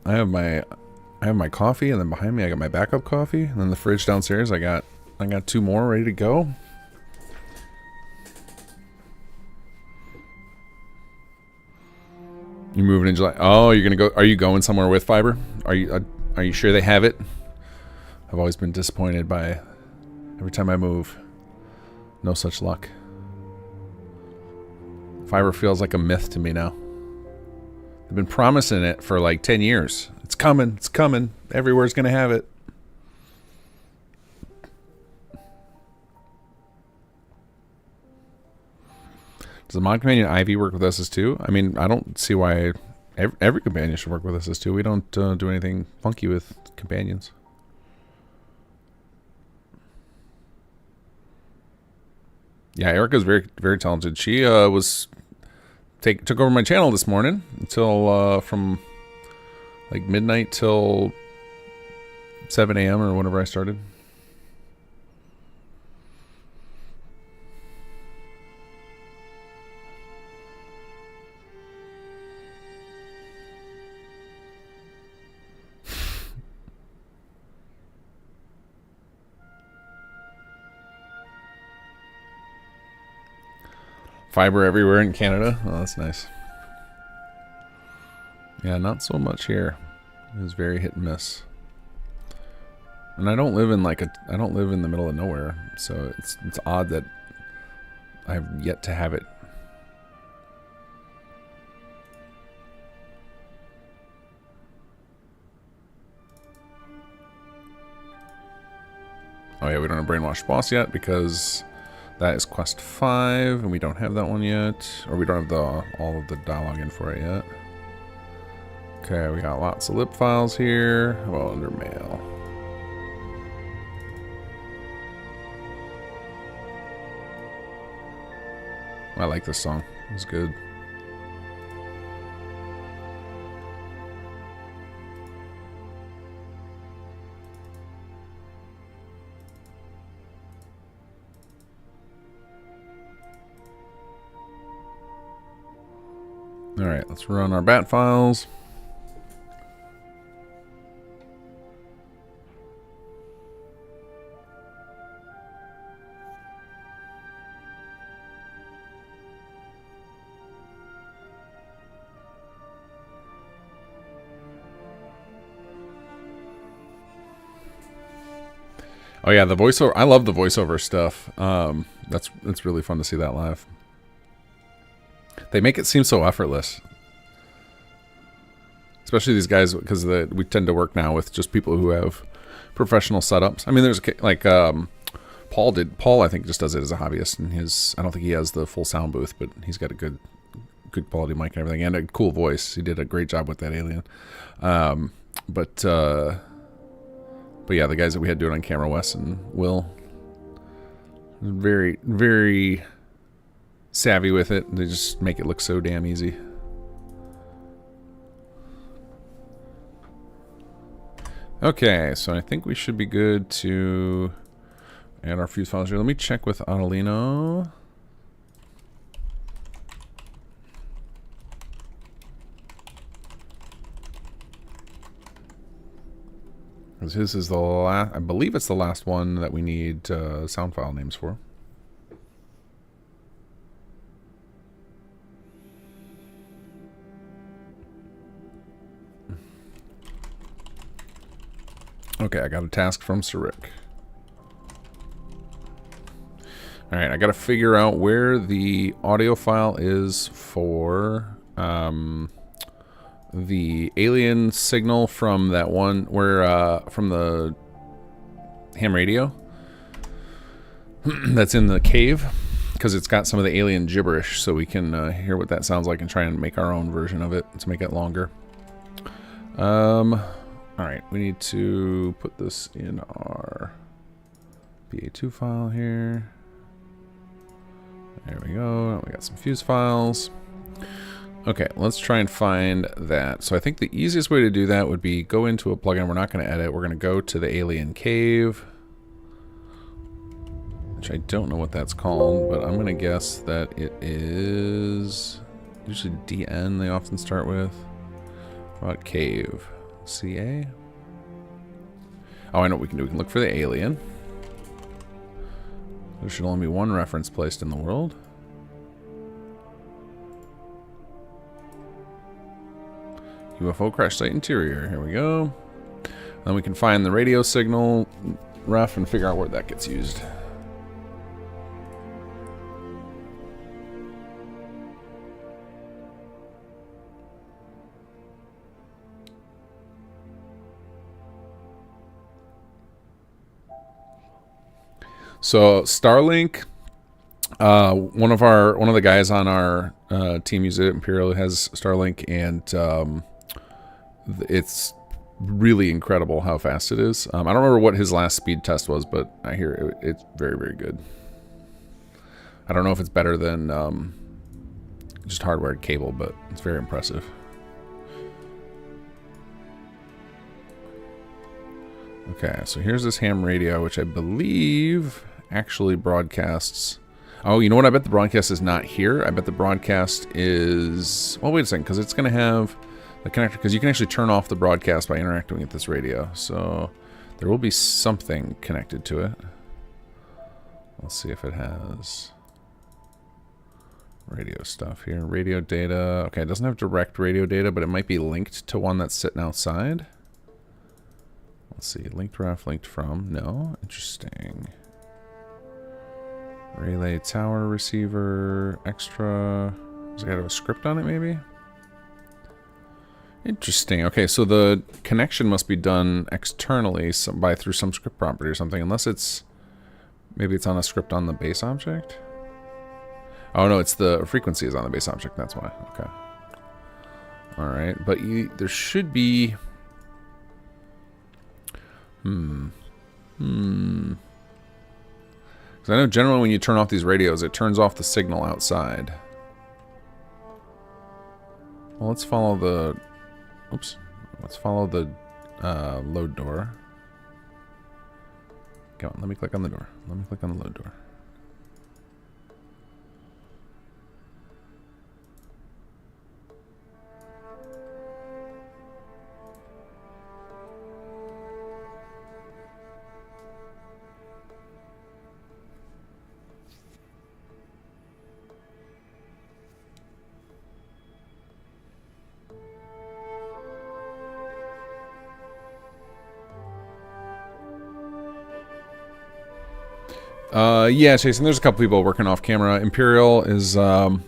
I have my coffee, and then behind me I got my backup coffee, and then the fridge downstairs I got 2 more ready to go. You're moving in July. Oh, you're gonna go. Are you going somewhere with Fiber? Are you sure they have it? I've always been disappointed by every time I move. No such luck. Fiber feels like a myth to me now. They've been promising it for like 10 years. It's coming. It's coming. Everywhere's gonna have it. Does the mod companion Ivy work with SS2? I mean, I don't see why every companion should work with SS2. We don't do anything funky with companions. Yeah, Erica's very, very talented. She took over my channel this morning until from like midnight till 7 a.m. or whenever I started. Fiber everywhere in Canada. Oh, that's nice. Yeah, not so much here. It was very hit and miss. And I don't live in I don't live in the middle of nowhere, so it's odd that I've yet to have it. Oh yeah, we don't have Brainwash Boss yet because that is quest 5, and we don't have that one yet, or we don't have all of the dialogue in for it yet. Okay, we got lots of lip files here. How about under mail? I like this song. It's good. Alright, let's run our bat files. Oh yeah, the voiceover. I love the voiceover stuff. That's really fun to see that live. They make it seem so effortless, especially these guys, because we tend to work now with just people who have professional setups. I mean, there's like Paul did. Paul, I think, just does it as a hobbyist, and I don't think he has the full sound booth, but he's got a good quality mic and everything, and a cool voice. He did a great job with that Alien. But yeah, the guys that we had doing on camera, Wes and Will, very, very savvy with it. They just make it look so damn easy. Okay, so I think we should be good to add our fuse files here. Let me check with Adelino. His is the last, I believe it's the last one that we need sound file names for. Okay, I got a task from Sarik. Alright, I got to figure out where the audio file is for the alien signal from that one where from the ham radio that's in the cave, because it's got some of the alien gibberish, so we can hear what that sounds like and try and make our own version of it to make it longer. Alright, we need to put this in our BA2 file here. There we go. We got some fuse files. Okay, let's try and find that. So I think the easiest way to do that would be go into a plugin. We're not going to edit. We're going to go to the alien cave, which I don't know what that's called, but I'm going to guess that it is usually DN they often start with. How about cave? CA? Oh, I know what we can do. We can look for the alien. There should only be one reference placed in the world. UFO crash site interior. Here we go. Then we can find the radio signal ref and figure out where that gets used. So Starlink, one of the guys on our team uses it. Imperial has Starlink, and it's really incredible how fast it is. I don't remember what his last speed test was, but I hear it's very, very good. I don't know if it's better than just hardwired cable, but it's very impressive. Okay, so here's this ham radio, which I believe actually broadcasts. Oh, you know what? I bet the broadcast is not here. I bet the broadcast is... Well, wait a second, because it's going to have the connector, because you can actually turn off the broadcast by interacting with this radio. So there will be something connected to it. Let's see if it has... radio stuff here. Radio data. Okay, it doesn't have direct radio data, but it might be linked to one that's sitting outside. Let's see. Linked ref, linked from. No. Interesting. Relay tower receiver. Extra. Does it have a script on it, maybe? Interesting. Okay, so the connection must be done externally through some script property or something, unless it's... Maybe it's on a script on the base object? Oh no, it's the frequency is on the base object, that's why. Okay. Alright, but there should be... Because I know generally when you turn off these radios, it turns off the signal outside. Well, let's follow the... Oops. Let's follow the load door. Come on, let me click on the door. Let me click on the load door. Yeah, Jason, there's a couple people working off camera. Imperial is one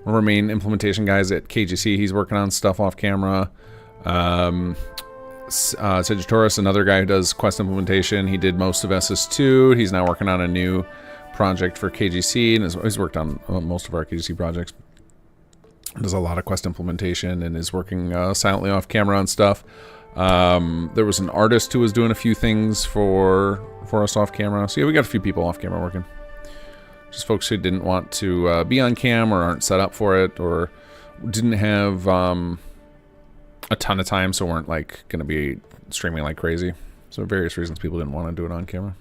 of our main implementation guys at KGC. He's working on stuff off camera. Sagittarius, another guy who does Quest implementation. He did most of SS2. He's now working on a new project for KGC, and he's worked on most of our KGC projects. Does a lot of Quest implementation and is working silently off camera on stuff. There was an artist who was doing a few things for us off camera. So yeah, we got a few people off camera working. Just folks who didn't want to be on cam or aren't set up for it or didn't have a ton of time, so weren't like going to be streaming like crazy. So various reasons people didn't want to do it on camera.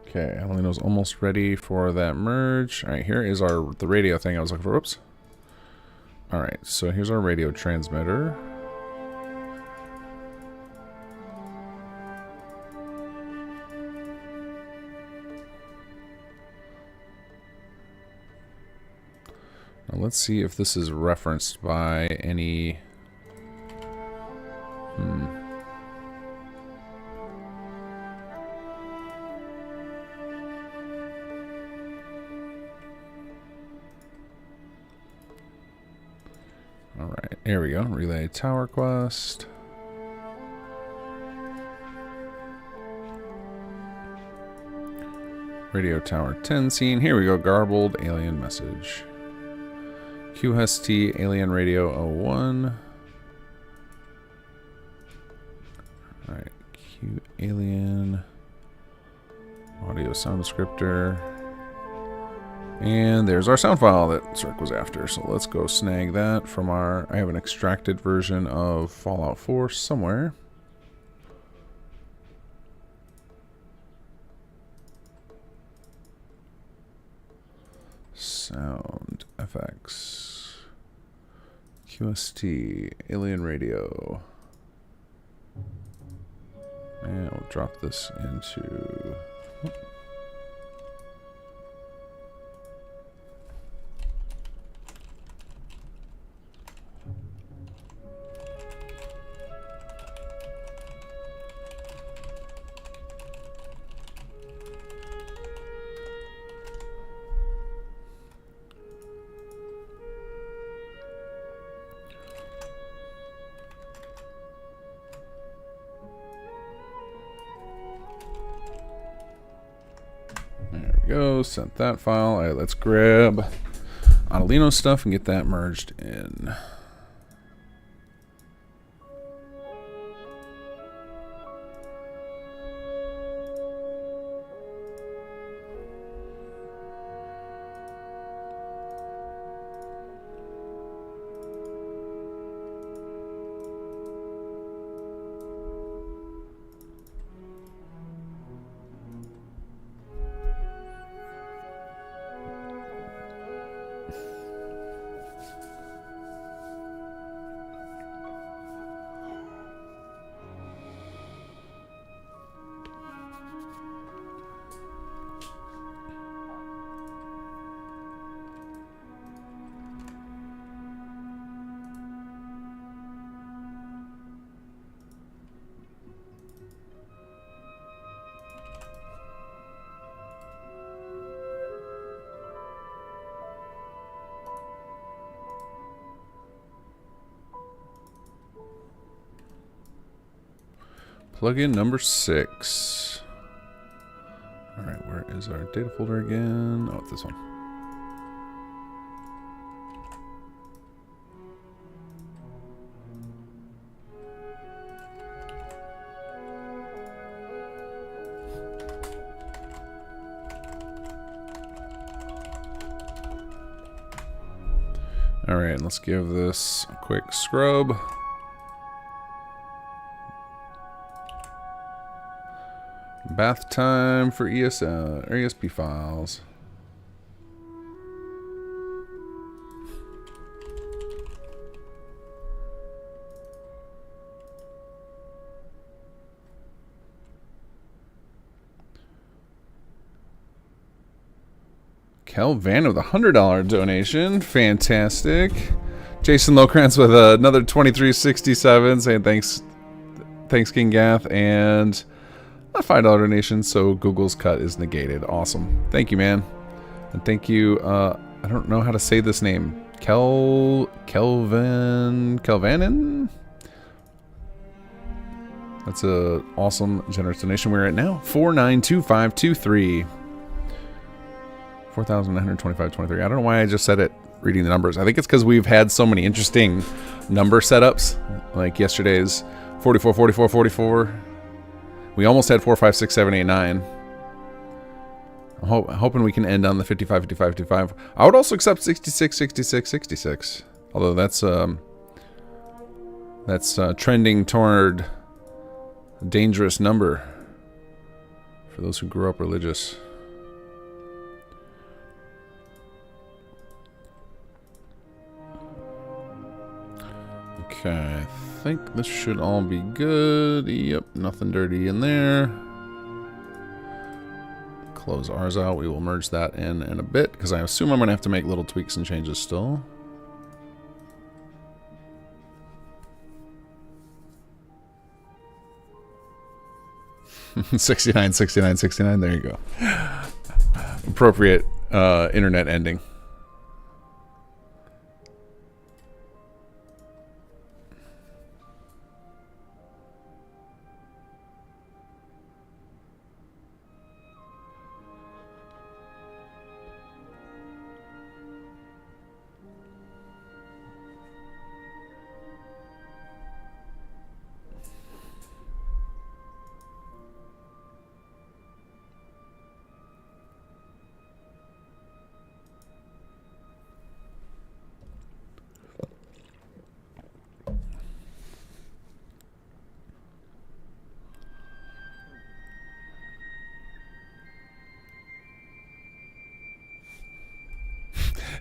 Okay, Alino's almost ready for that merge. All right, here is the radio thing I was looking for. Oops. All right, so here's our radio transmitter. Now let's see if this is referenced by any... Alright, here we go. Relay Tower Quest. Radio Tower 10 scene. Here we go. Garbled alien message. QST Alien Radio 01. Alright, Q Alien. Audio sound descriptor. And there's our sound file that Cirque was after. So let's go snag that from our... I have an extracted version of Fallout 4 somewhere. Sound FX. QST Alien Radio. And we'll drop this into... Go, sent that file. All right, let's grab Adelino stuff and get that merged in. Plugin number 6. Alright, where is our data folder again? Oh, it's this one. Alright, let's give this a quick scrub. Bath time for ESP files. Kel Van with a $100 donation. Fantastic. Jason Lokrantz with another 2367 saying thanks King Gath, and a $5 donation, so Google's cut is negated. Awesome. Thank you, man. And thank you, I don't know how to say this name. Kelvanin? That's a awesome, generous donation. We're at now 492523. 4,925.23. I don't know why I just said it reading the numbers. I think it's because we've had so many interesting number setups. Like yesterday's 44, 44, 44. We almost had 4, 5, 6, 7, 8, 9. I'm hoping we can end on the 55, 55, 55. I would also accept 66, 66, 66. Although that's trending toward a dangerous number for those who grew up religious. Okay, I think this should all be good. Yep, nothing dirty in there. Close ours out. We will merge that in a bit, because I assume I'm going to have to make little tweaks and changes still. $69, $69, $69. There you go. Appropriate internet ending.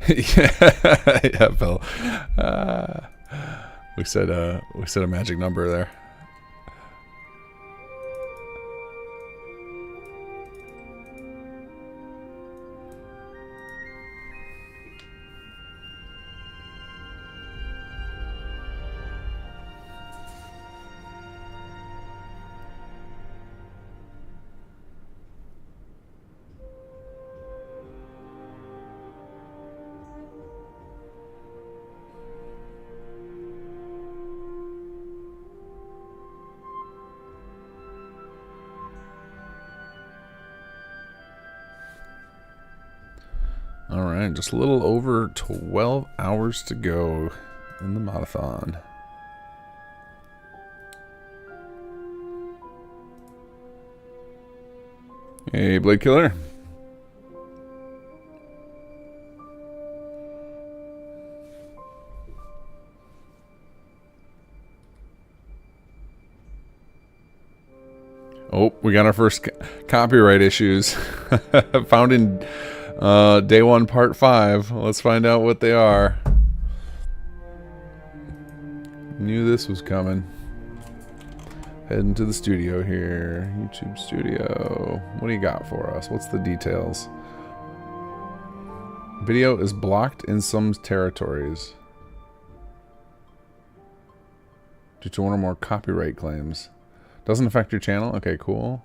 Yeah, Phil. We said a magic number there. Alright, just a little over 12 hours to go in the Modathon. Hey, Blade Killer. Oh, we got our first copyright issues. Found in Day 1 Part 5. Let's find out what they are. Knew this was coming. Heading to the studio here. YouTube studio. What do you got for us? What's the details? Video is blocked in some territories due to one or more copyright claims. Doesn't affect your channel? Okay, cool.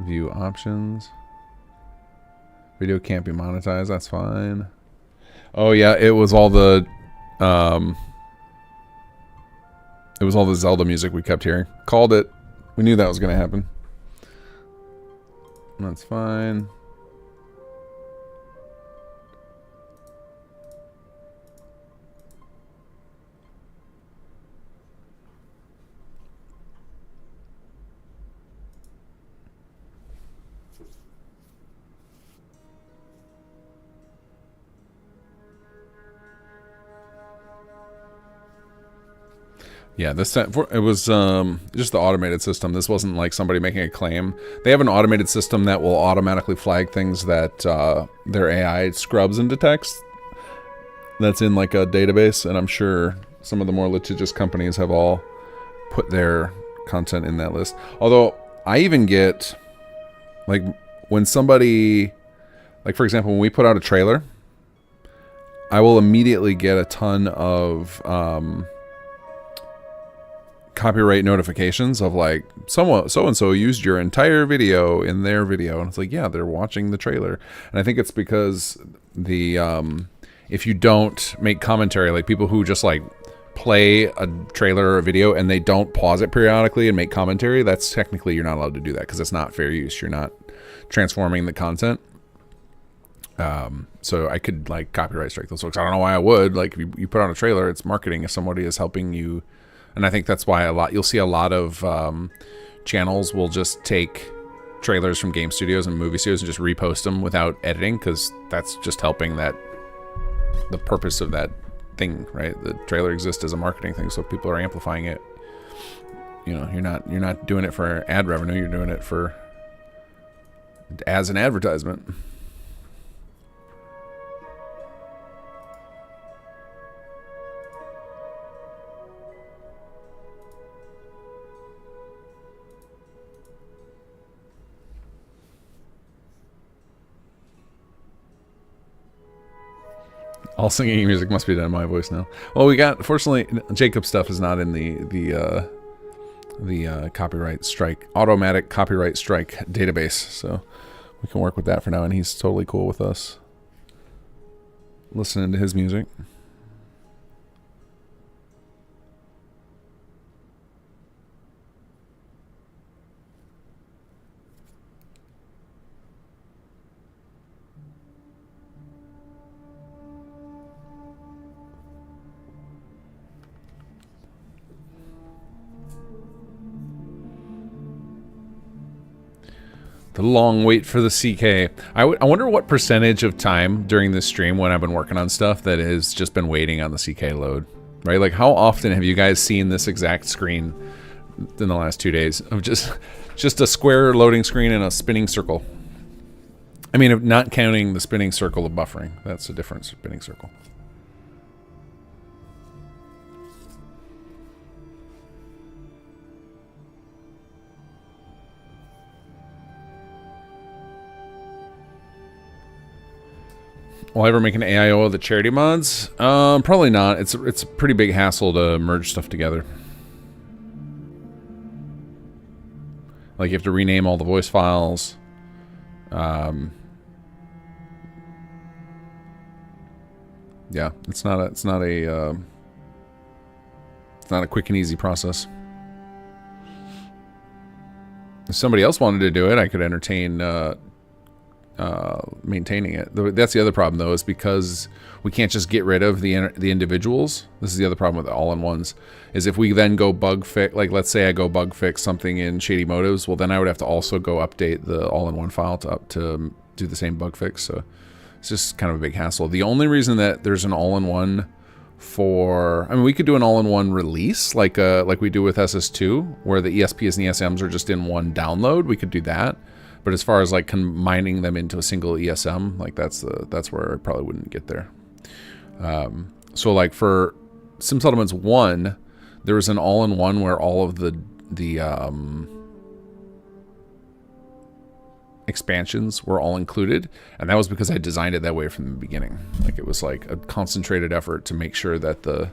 View options. Video can't be monetized. That's fine. Oh yeah, it was all the Zelda music we kept hearing. Called it. We knew that was going to happen. That's fine. Yeah, this time it was just the automated system. This wasn't like somebody making a claim. They have an automated system that will automatically flag things that their AI scrubs and detects. That's in like a database, and I'm sure some of the more litigious companies have all put their content in that list. Although I even get, like, when somebody, like for example, when we put out a trailer, I will immediately get a ton of copyright notifications of like, so and so used your entire video in their video, and it's like, yeah, they're watching the trailer. And I think it's because the if you don't make commentary, like people who just like play a trailer or a video and they don't pause it periodically and make commentary, that's technically, you're not allowed to do that because it's not fair use. You're not transforming the content. So I could like copyright strike those folks. I don't know why I would. Like, if you put on a trailer, it's marketing. If somebody is helping you, and I think that's why you'll see a lot of channels will just take trailers from game studios and movie studios and just repost them without editing, because that's just helping the purpose of that thing, right? The trailer exists as a marketing thing, so people are amplifying it. You know, you're not doing it for ad revenue. You're doing it as an advertisement. All singing music must be done in my voice now. Well, fortunately, Jacob's stuff is not in the copyright strike, automatic copyright strike database, so we can work with that for now, and he's totally cool with us listening to his music. The long wait for the CK. I wonder what percentage of time during this stream when I've been working on stuff that has just been waiting on the CK load, right? Like, how often have you guys seen this exact screen in the last 2 days of just a square loading screen and a spinning circle? I mean, not counting the spinning circle of buffering. That's a different spinning circle. Will I ever make an AIO of the charity mods? Probably not. It's a pretty big hassle to merge stuff together. Like, you have to rename all the voice files. Yeah, it's not a quick and easy process. If somebody else wanted to do it, I could entertain maintaining it. That's the other problem, though, is because we can't just get rid of the individuals. This is the other problem with the all-in-ones, is if we then go bug fix, like let's say I go bug fix something in Shady Motives, well then I would have to also go update the all-in-one file to do the same bug fix. So it's just kind of a big hassle. The only reason that there's an all-in-one I mean, we could do an all-in-one release like we do with SS2, where the ESPs and ESMs are just in one download. We could do that. But as far as like combining them into a single ESM, like that's where I probably wouldn't get there. So like for Sim Settlements 1, there was an all-in-one where all of the expansions were all included, and that was because I designed it that way from the beginning. Like, it was like a concentrated effort to make sure that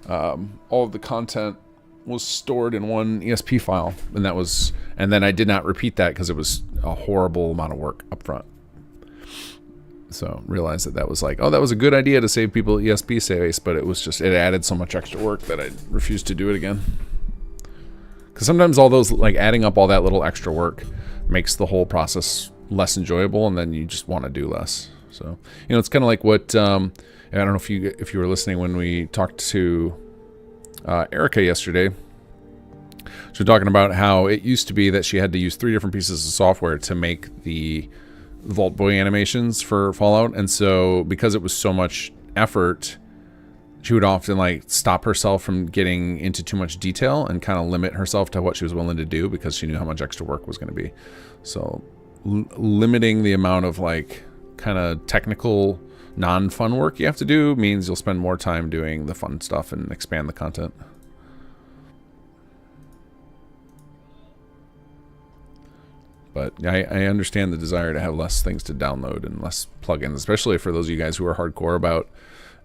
all of the content was stored in one ESP file, and then I did not repeat that because it was a horrible amount of work up front. So realized that was like, oh, that was a good idea to save people ESP space, but it added so much extra work that I refused to do it again. Because sometimes all those, like adding up all that little extra work makes the whole process less enjoyable, and then you just want to do less. So, you know, it's kind of like what, I don't know if you were listening when we talked to Erica yesterday. She was talking about how it used to be that she had to use 3 different pieces of software to make the Vault Boy animations for Fallout. And so because it was so much effort, she would often like stop herself from getting into too much detail and kind of limit herself to what she was willing to do because she knew how much extra work was going to be. So limiting the amount of like kind of technical non-fun work you have to do means you'll spend more time doing the fun stuff and expand the content. But I understand the desire to have less things to download and less plugins, especially for those of you guys who are hardcore about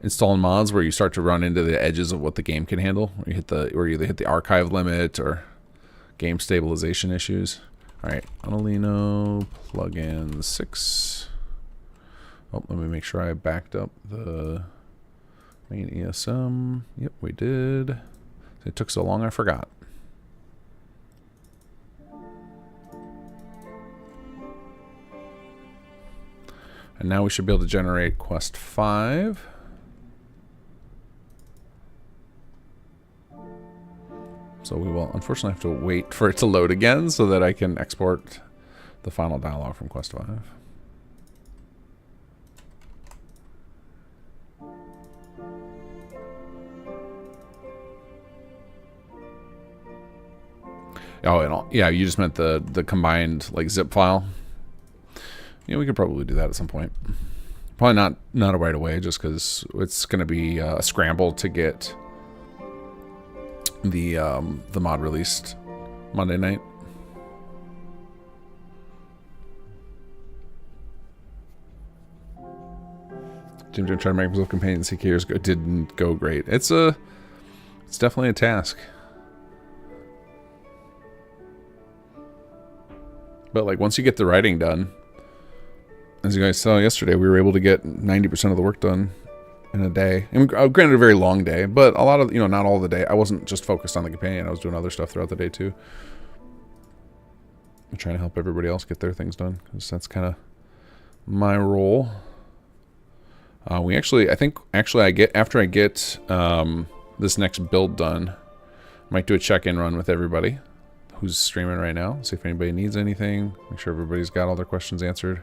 installing mods where you start to run into the edges of what the game can handle. Or you either hit the archive limit or game stabilization issues. All right, Analino plugin 6. Oh, let me make sure I backed up the main ESM. Yep, we did. It took so long I forgot. And now we should be able to generate quest 5. So we will unfortunately have to wait for it to load again so that I can export the final dialogue from quest 5. Oh, and yeah, you just meant the combined like zip file. Yeah, we could probably do that at some point. Probably not right away, just because it's going to be a scramble to get the mod released Monday night. Jim trying to make himself companion CKers didn't go great. It's definitely a task. But like once you get the writing done, as you guys saw yesterday, we were able to get 90% of the work done in a day. And granted, a very long day, but a lot of, not all the day. I wasn't just focused on the companion. I was doing other stuff throughout the day too. I'm trying to help everybody else get their things done because that's kind of my role. After I get this next build done, I might do a check-in run with everybody who's streaming right now. See if anybody needs anything. Make sure everybody's got all their questions answered.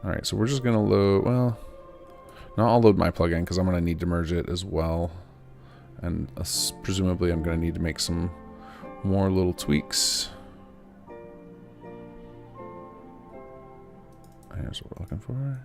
Alright, so we're just going to load, well, no, I'll load my plugin because I'm going to need to merge it as well. And presumably I'm going to need to make some more little tweaks. Here's what we're looking for.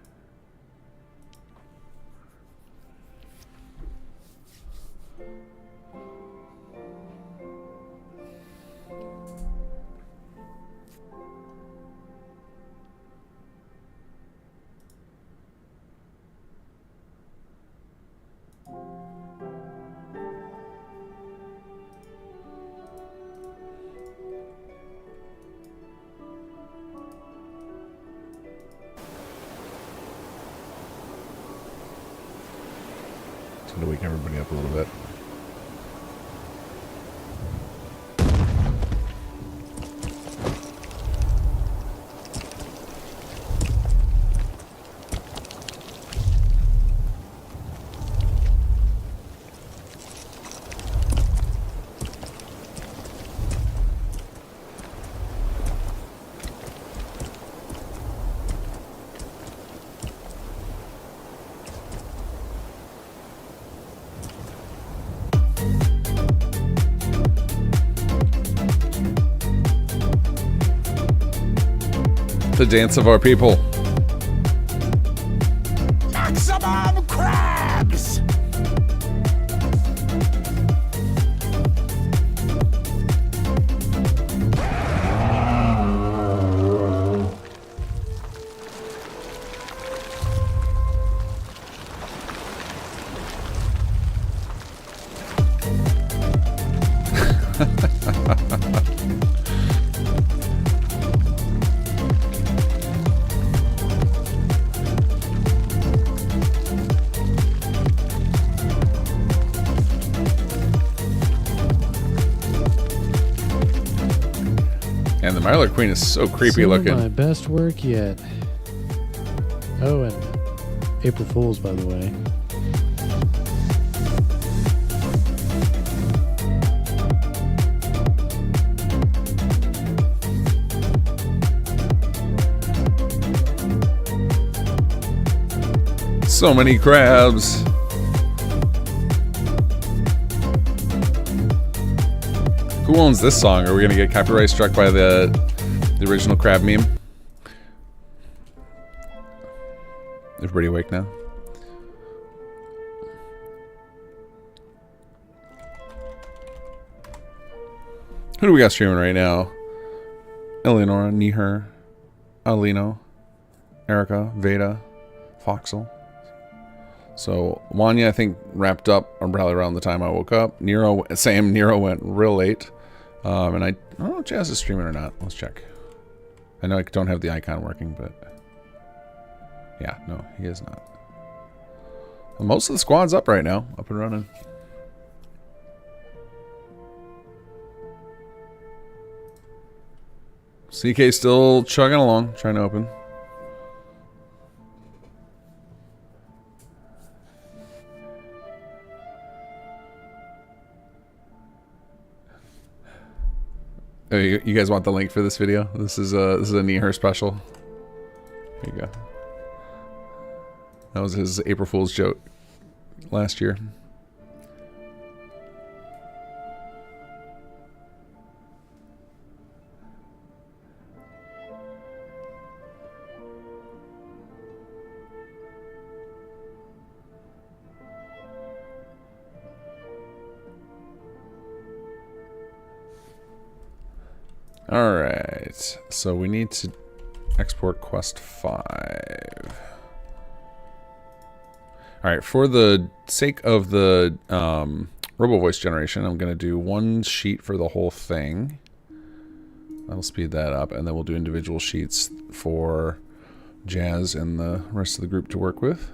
To wake everybody up a little bit. The dance of our people. Maximum crabs! the Mylar Queen is so creepy Some looking. of my best work yet. Oh, and April Fools, by the way. So many crabs. Who owns this song? Are we gonna get copyright struck by the original crab meme? Everybody awake now? Who do we got streaming right now? Eleonora, Niher, Alino, Erica, Veda, Foxel. So Wanya, I think, wrapped up probably around the time I woke up. Nero, same. Nero went real late, and I don't know if Jazz is streaming or not. Let's check. I know I don't have the icon working, but yeah, no, he is not. Well, most of the squad's up right now, up and running. CK still chugging along, trying to open. Oh, you guys want the link for this video? This is a Niher special. There you go. That was his April Fool's joke last year. Alright, so we need to export quest 5. Alright, for the sake of the robo voice generation, I'm going to do one sheet for the whole thing. That'll speed that up, and then we'll do individual sheets for Jazz and the rest of the group to work with.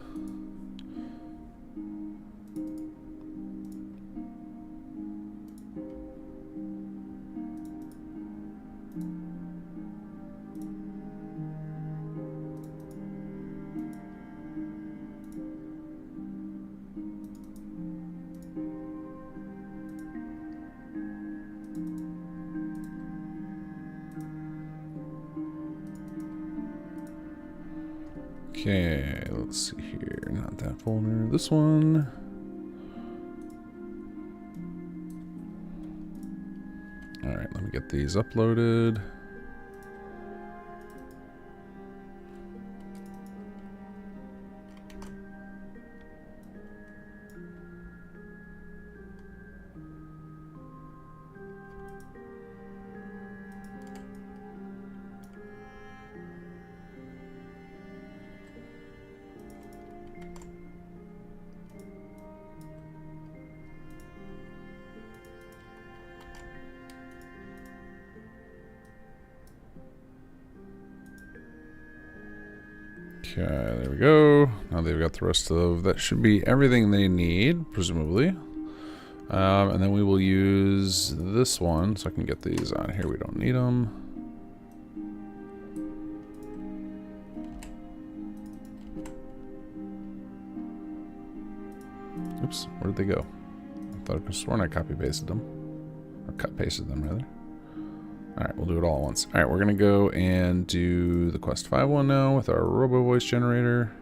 Okay, let's see here. Not that folder. This one. Alright, let me get these uploaded. Okay, there we go. Now they've got the rest of that. Should be everything they need, presumably. And then we will use this one, so I can get these on here. We don't need them. Oops, where'd they go? I thought I could have sworn I copy-pasted them. Or cut-pasted them, rather. Alright, we'll do it all at once. Alright, we're going to go and do the Quest 5 one now with our Robo Voice generator.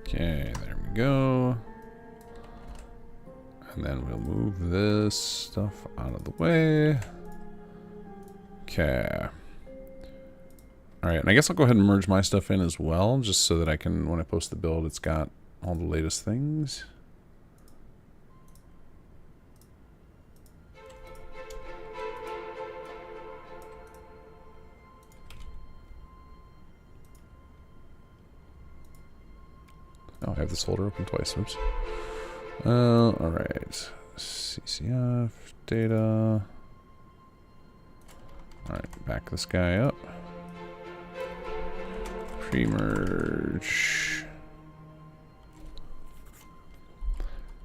Okay, there we go. And then we'll move this stuff out of the way. Okay. Alright, and I guess I'll go ahead and merge my stuff in as well, just so that I can, when I post the build, it's got all the latest things. Oh, I have this folder open twice. Oops. Alright. CCF, data. Alright, back this guy up. Pre-merge.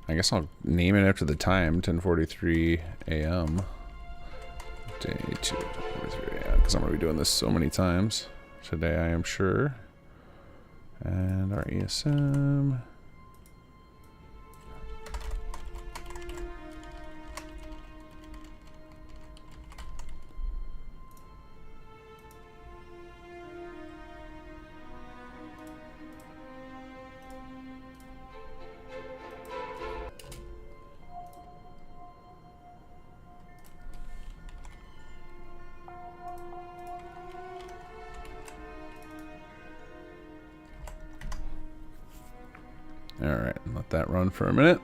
I guess I'll name it after the time, 10:43 a.m. Day 2, 10:43 a.m. Because I'm going to be doing this so many times today, I am sure. And our ESM. Alright, let that run for a minute.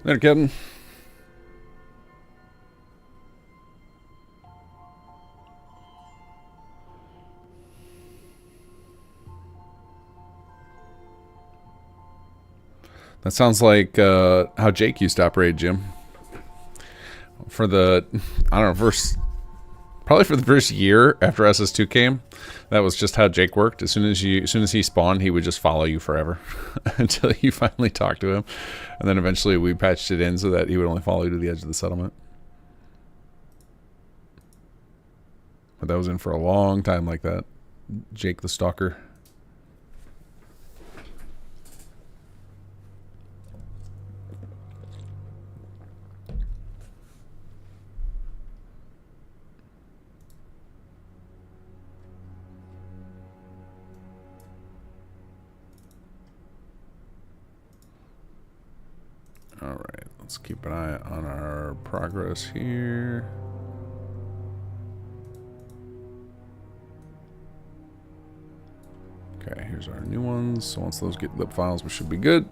There, Kevin. That sounds like how Jake used to operate, Jim. For the, I don't know, probably for the first year after SS2 came, that was just how Jake worked. As soon as he spawned, he would just follow you forever until you finally talked to him, and then eventually we patched it in so that he would only follow you to the edge of the settlement. But that was in for a long time like that. Jake the Stalker. Alright, let's keep an eye on our progress here. Okay, here's our new ones. So once those get lib files, we should be good.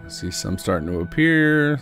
I see some starting to appear.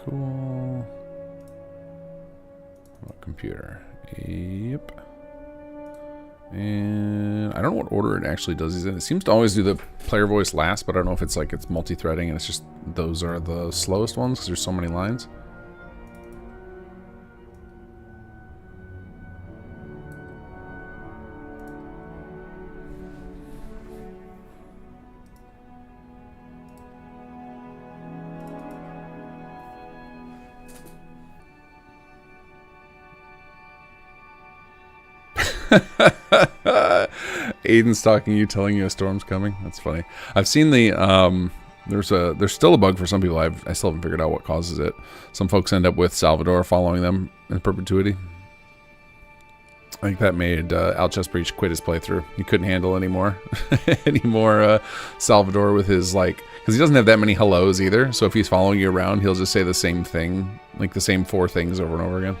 Cool. What computer? Yep. And I don't know what order it actually does these in. It seems to always do the player voice last, but I don't know if it's like it's multi-threading and it's just those are the slowest ones because there's so many lines. Aiden's talking you, telling you a storm's coming. That's funny. I've seen the there's still a bug for some people. I still haven't figured out what causes it. Some folks end up with Salvador following them in perpetuity. I think that made Al Chessbreach quit his playthrough. He couldn't handle anymore Salvador with his like, because he doesn't have that many hellos either. So if he's following you around, he'll just say the same thing, like the same 4 things over and over again.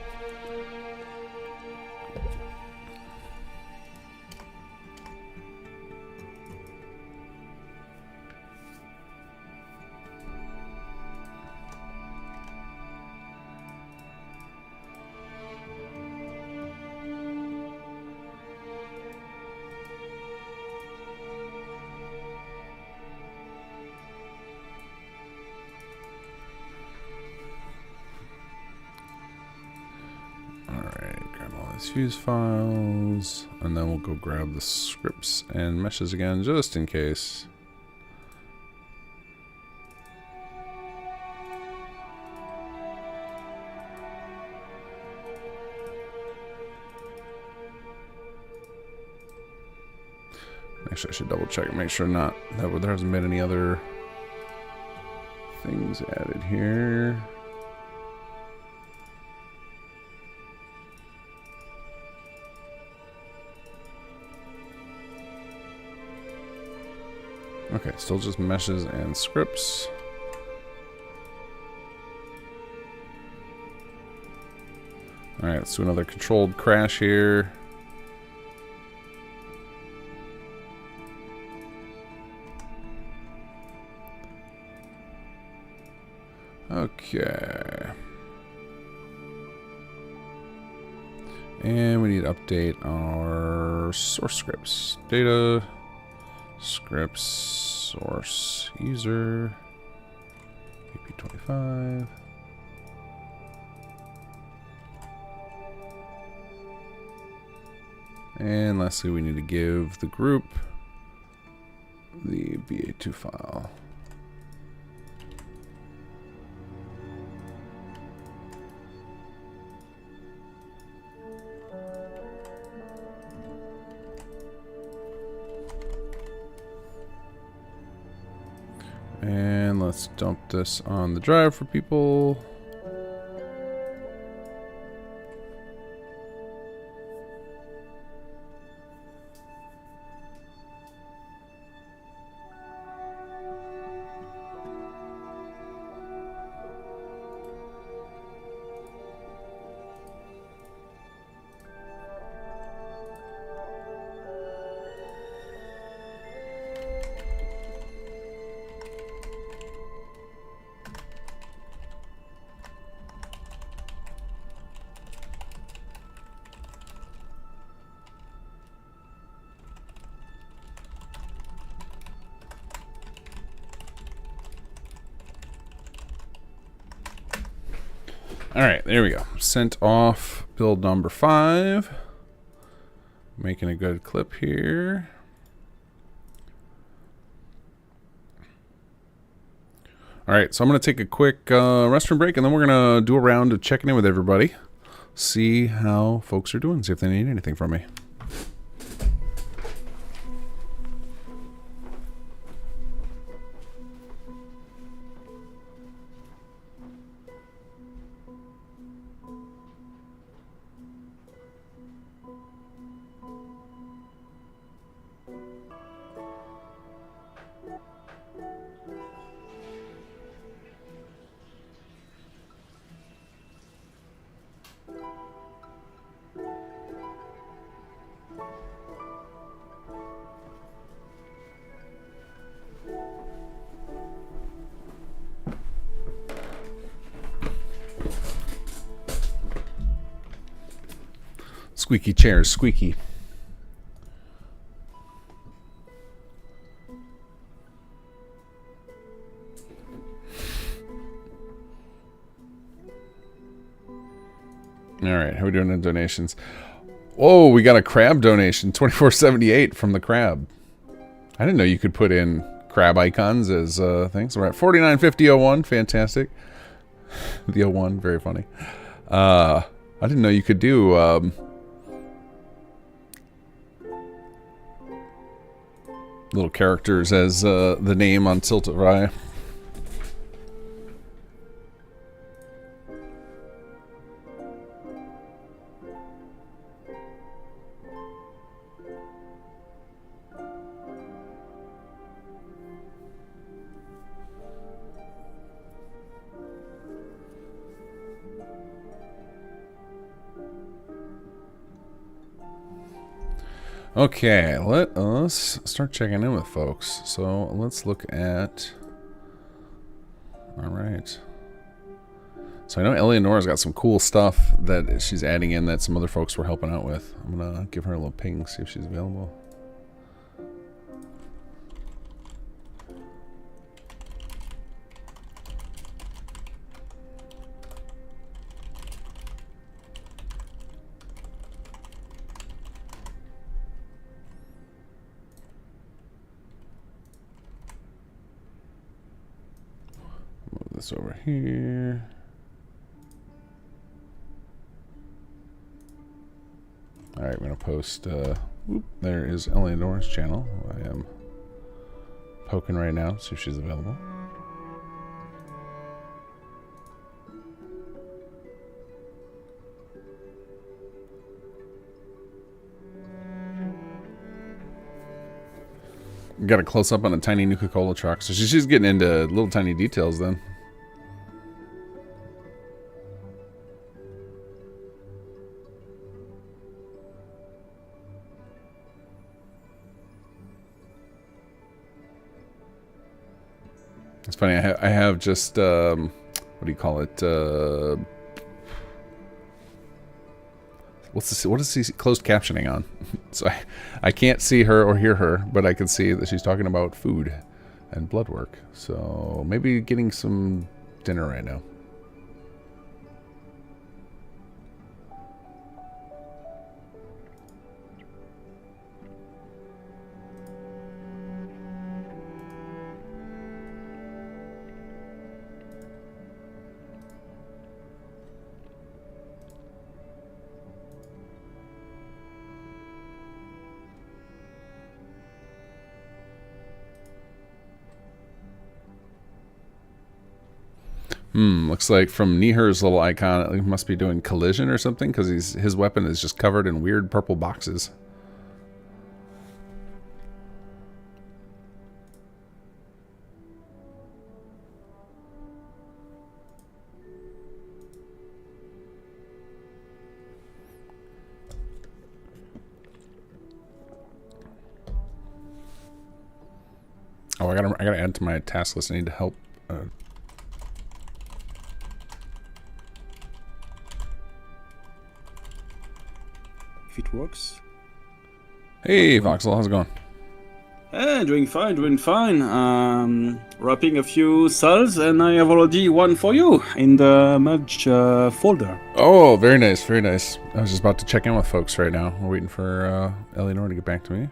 These fuse files, and then we'll go grab the scripts and meshes again, just in case. Actually, I should double check and make sure not that there hasn't been any other things added here. Okay, still just meshes and scripts. Alright, let's do another controlled crash here. Okay. And we need to update our source scripts. Data, scripts, source, user, AP25. And lastly, we need to give the group the BA2 file. And let's dump this on the drive for people. Alright, there we go. Sent off build number 5. Making a good clip here. Alright, so I'm going to take a quick restroom break, and then we're going to do a round of checking in with everybody. See how folks are doing, see if they need anything from me. Squeaky chairs, squeaky. All right, how are we doing in donations? Whoa, we got a crab donation, 24.78 from the crab. I didn't know you could put in crab icons as things. We're at 49.50.01, fantastic. The 01, very funny. I didn't know you could do little characters as the name on Tiltify. Okay, let us start checking in with folks. So let's look at... Alright. So I know Eleonora's got some cool stuff that she's adding in that some other folks were helping out with. I'm going to give her a little ping, see if she's available. this over here. All right, I'm gonna post. There is Eleanor's channel. I am poking right now, see if she's available. Got a close up on a tiny Nuka-Cola truck, so she's getting into little tiny details then. It's funny. I have just what do you call it? What is he closed captioning on? So I can't see her or hear her, but I can see that she's talking about food and blood work. So maybe getting some dinner right now. Looks like from Nihur's little icon, it must be doing collision or something, because his weapon is just covered in weird purple boxes. Oh, I gotta add to my task list. I need to help. If it works. Hey, Voxel, how's it going? Doing fine. Wrapping a few cells, and I have already one for you in the merge folder. Oh, very nice, very nice. I was just about to check in with folks right now. We're waiting for Eleanor to get back to me.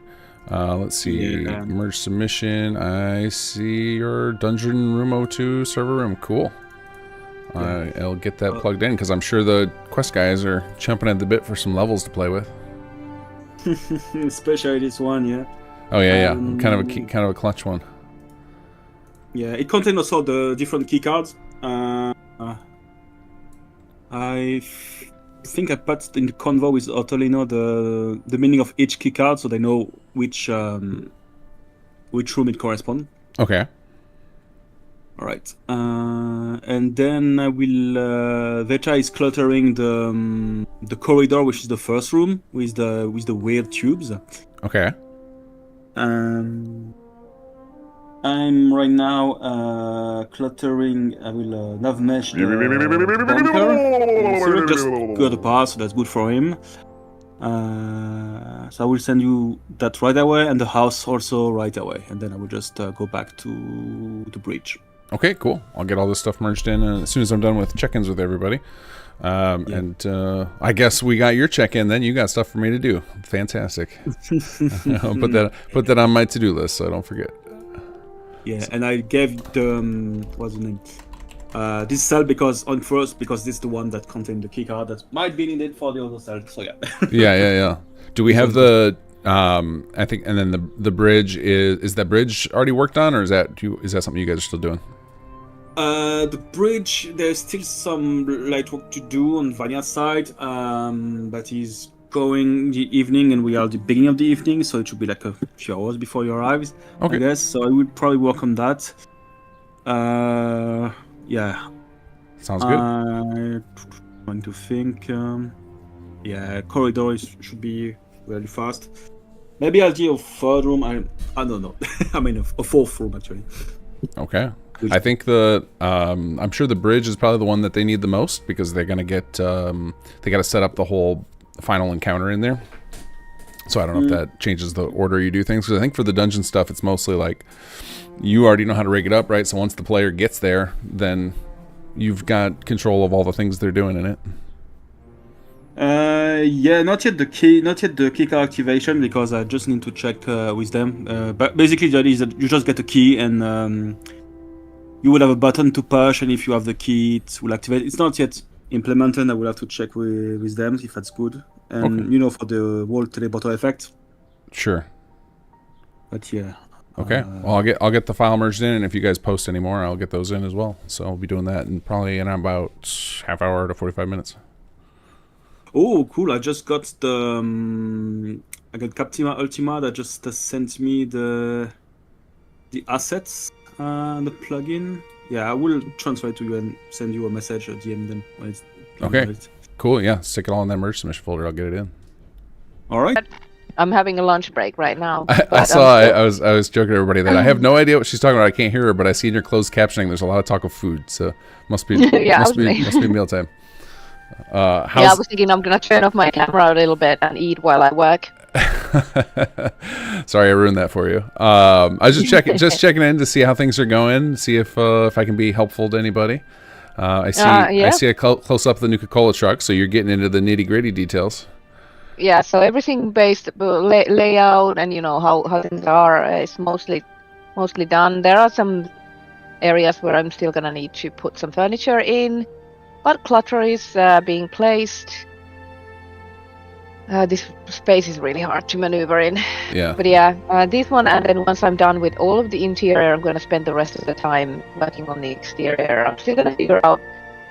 Let's see, merge submission. I see your Dungeon Room 02 server room. Cool. I'll get that plugged in because I'm sure the quest guys are chomping at the bit for some levels to play with. Especially this one, yeah. Oh yeah. Kind of a clutch one. Yeah, it contains also the different key cards. I think I put in the convo with Otolino the meaning of each key card, so they know which room it corresponds. Okay. All right. And then I will. Vecha is cluttering the corridor, which is the first room with the weird tubes. Okay. I'm right now cluttering. I will nav mesh the bunker. Cyril just got a pass, so that's good for him. So I will send you that right away, and the house also right away, and then I will just go back to the bridge. Okay, cool. I'll get all this stuff merged in as soon as I'm done with check-ins with everybody. And I guess we got your check-in. Then you got stuff for me to do. Fantastic. I'll put that on my to-do list so I don't forget. Yeah, and I gave the what's the name? This cell because this is the one that contained the keycard that might be needed for the other cell. So yeah. yeah. Do we have the? I think, and then the bridge is that bridge already worked on, or is that something you guys are still doing? The bridge, there's still some light work to do on Vanya's side, but he's going the evening, and we are the beginning of the evening, so it should be like a few hours before he arrives. Okay. I guess so. I would probably work on that. Yeah. Sounds good. Trying to think. Yeah, corridor should be really fast. Maybe I'll do a third room. I don't know. I mean a fourth room actually. Okay. I think I'm sure the bridge is probably the one that they need the most because they're gonna get they got to set up the whole final encounter in there. So I don't know if that changes the order you do things. Because I think for the dungeon stuff, it's mostly like you already know how to rig it up, right? So once the player gets there, then you've got control of all the things they're doing in it. Yeah, not yet the key card activation because I just need to check with them. But basically, that is that you just get a key and you will have a button to push, and if you have the key, it will activate. It's not yet implemented. I will have to check with them if that's good. And Okay. you know, for the wall teleporter effect. Sure. But yeah. Okay. Well, I'll get the file merged in, and if you guys post any more, I'll get those in as well. So I'll be doing that in probably in about half hour to 45 minutes. Oh, cool! I just got the I got Captiva Ultima that just sent me the assets, the plugin. Yeah, I will transfer it to you and send you a message or DM them when it's Okay. Cool. Yeah. Stick it all in that merge submission folder. I'll get it in. All right. I'm having a lunch break right now. I but saw. I'm still- I was joking to everybody that I have no idea what she's talking about. I can't hear her, but I see in your closed captioning there's a lot of talk of food, so must be Yeah, must be mealtime. Yeah, I was thinking I'm gonna turn off my camera a little bit and eat while I work. Sorry, I ruined that for you. I was just checking in to see how things are going, see if I can be helpful to anybody. I see a close up of the Nuka-Cola truck, so you're getting into the nitty gritty details. Yeah, so everything based layout and how things are is mostly done. There are some areas where I'm still gonna need to put some furniture in, but clutter is being placed. This space is really hard to maneuver in. Yeah. But yeah, this one, and then once I'm done with all of the interior, I'm gonna spend the rest of the time working on the exterior. I'm still gonna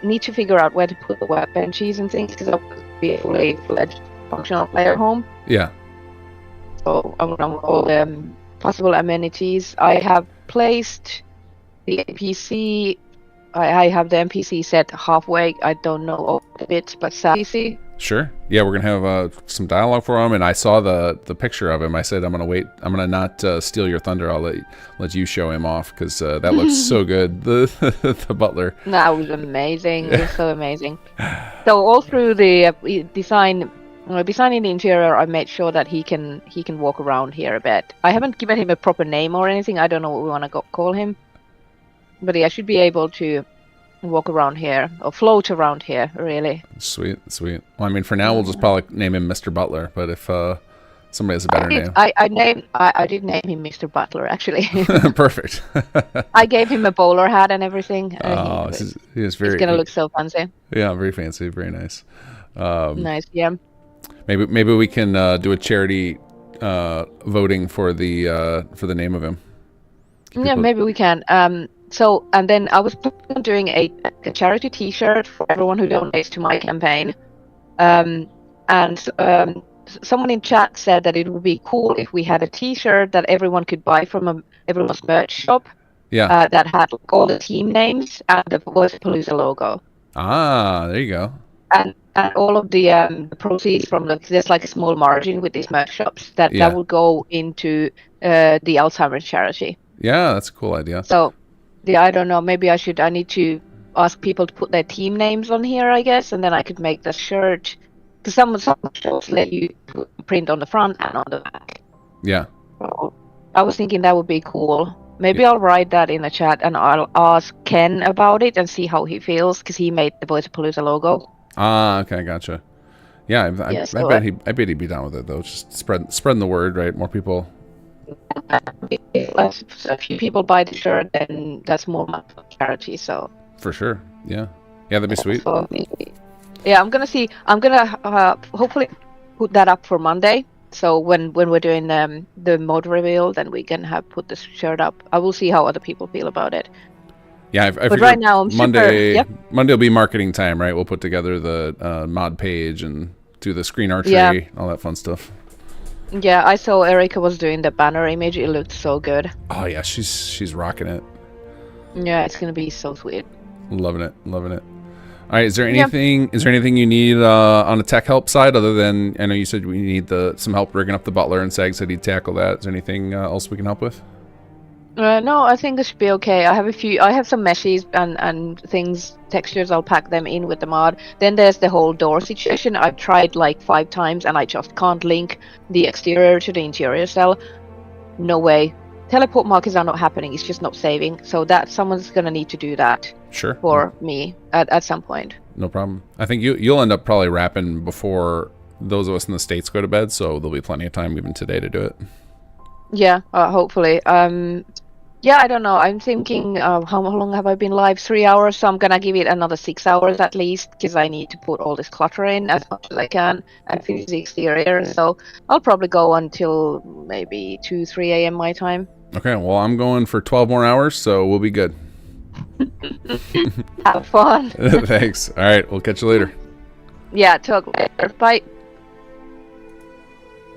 need to figure out where to put the workbenches and things because I want to be a fully fledged functional player home. Yeah. So I want all the possible amenities. I have placed the NPC. I have the NPC set halfway. I don't know all the bits, but NPC. Sure. Yeah, we're gonna have some dialogue for him, and I saw the picture of him. I said I'm gonna wait. I'm gonna not steal your thunder. I'll let you show him off because that looks so good. The butler. That was amazing. It was so amazing. So all through the designing the interior, I made sure that he can walk around here a bit. I haven't given him a proper name or anything. I don't know what we want to call him, but I should be able to walk around here or float around here. Really. Sweet. Well, I mean, for now we'll just probably name him Mr. Butler. But if somebody has a better name, I did name him Mr. Butler actually. Perfect. I gave him a bowler hat and everything. Oh, he is very. He's gonna look so fancy. Yeah, very fancy, very nice. Nice, yeah. Maybe we can do a charity voting for the name of him. Yeah, maybe we can. So, and then I was planning on doing a charity T-shirt for everyone who donates to my campaign. And someone in chat said that it would be cool if we had a T-shirt that everyone could buy from everyone's merch shop. Yeah. That had all the team names and the Voicepalooza logo. Ah, there you go. And all of the proceeds from there's like a small margin with these merch shops that will go into the Alzheimer charity. Yeah, that's a cool idea. So, yeah, I don't know. Maybe I need to ask people to put their team names on here, I guess, and then I could make the shirt. Because some shops let you print on the front and on the back. Yeah. So I was thinking that would be cool. Maybe I'll write that in the chat and I'll ask Ken about it and see how he feels because he made the Voicepalooza logo. Ah, okay, gotcha. Yeah, I bet he'd be down with it though. Just spreading the word, right? More people. If a few people buy the shirt, then that's more money for charity. So for sure, yeah, that'd be sweet. So, yeah, I'm gonna hopefully put that up for Monday. So when we're doing the mod reveal, then we can put this shirt up. I will see how other people feel about it. Yeah, but right now I'm Monday will be marketing time, right? We'll put together the mod page and do the screen archery, all that fun stuff. Yeah, I saw Erica was doing the banner image. It looked so good. Oh yeah, she's rocking it. Yeah, it's gonna be so sweet. Loving it. All right, is there anything you need on the tech help side other than I know you said we need some help rigging up the butler and Sag said he'd tackle that. Is there anything else we can help with? No, I think it should be okay. I have some meshes and things, textures. I'll pack them in with the mod. Then there's the whole door situation. I've tried like 5 times and I just can't link the exterior to the interior cell. No way. Teleport markers are not happening. It's just not saving. So that someone's gonna need to do that. Sure. For me at some point. No problem. I think you'll end up probably wrapping before those of us in the States go to bed, so there'll be plenty of time even today to do it. Yeah, hopefully. Yeah, I don't know. I'm thinking, how long have I been live? 3 hours, so I'm gonna give it another 6 hours at least, because I need to put all this clutter in as much as I can and finish the exterior. So I'll probably go until maybe 2, 3 a.m. my time. Okay, well, I'm going for 12 more hours, so we'll be good. Have fun. Thanks. All right, we'll catch you later. Yeah, talk later. Bye.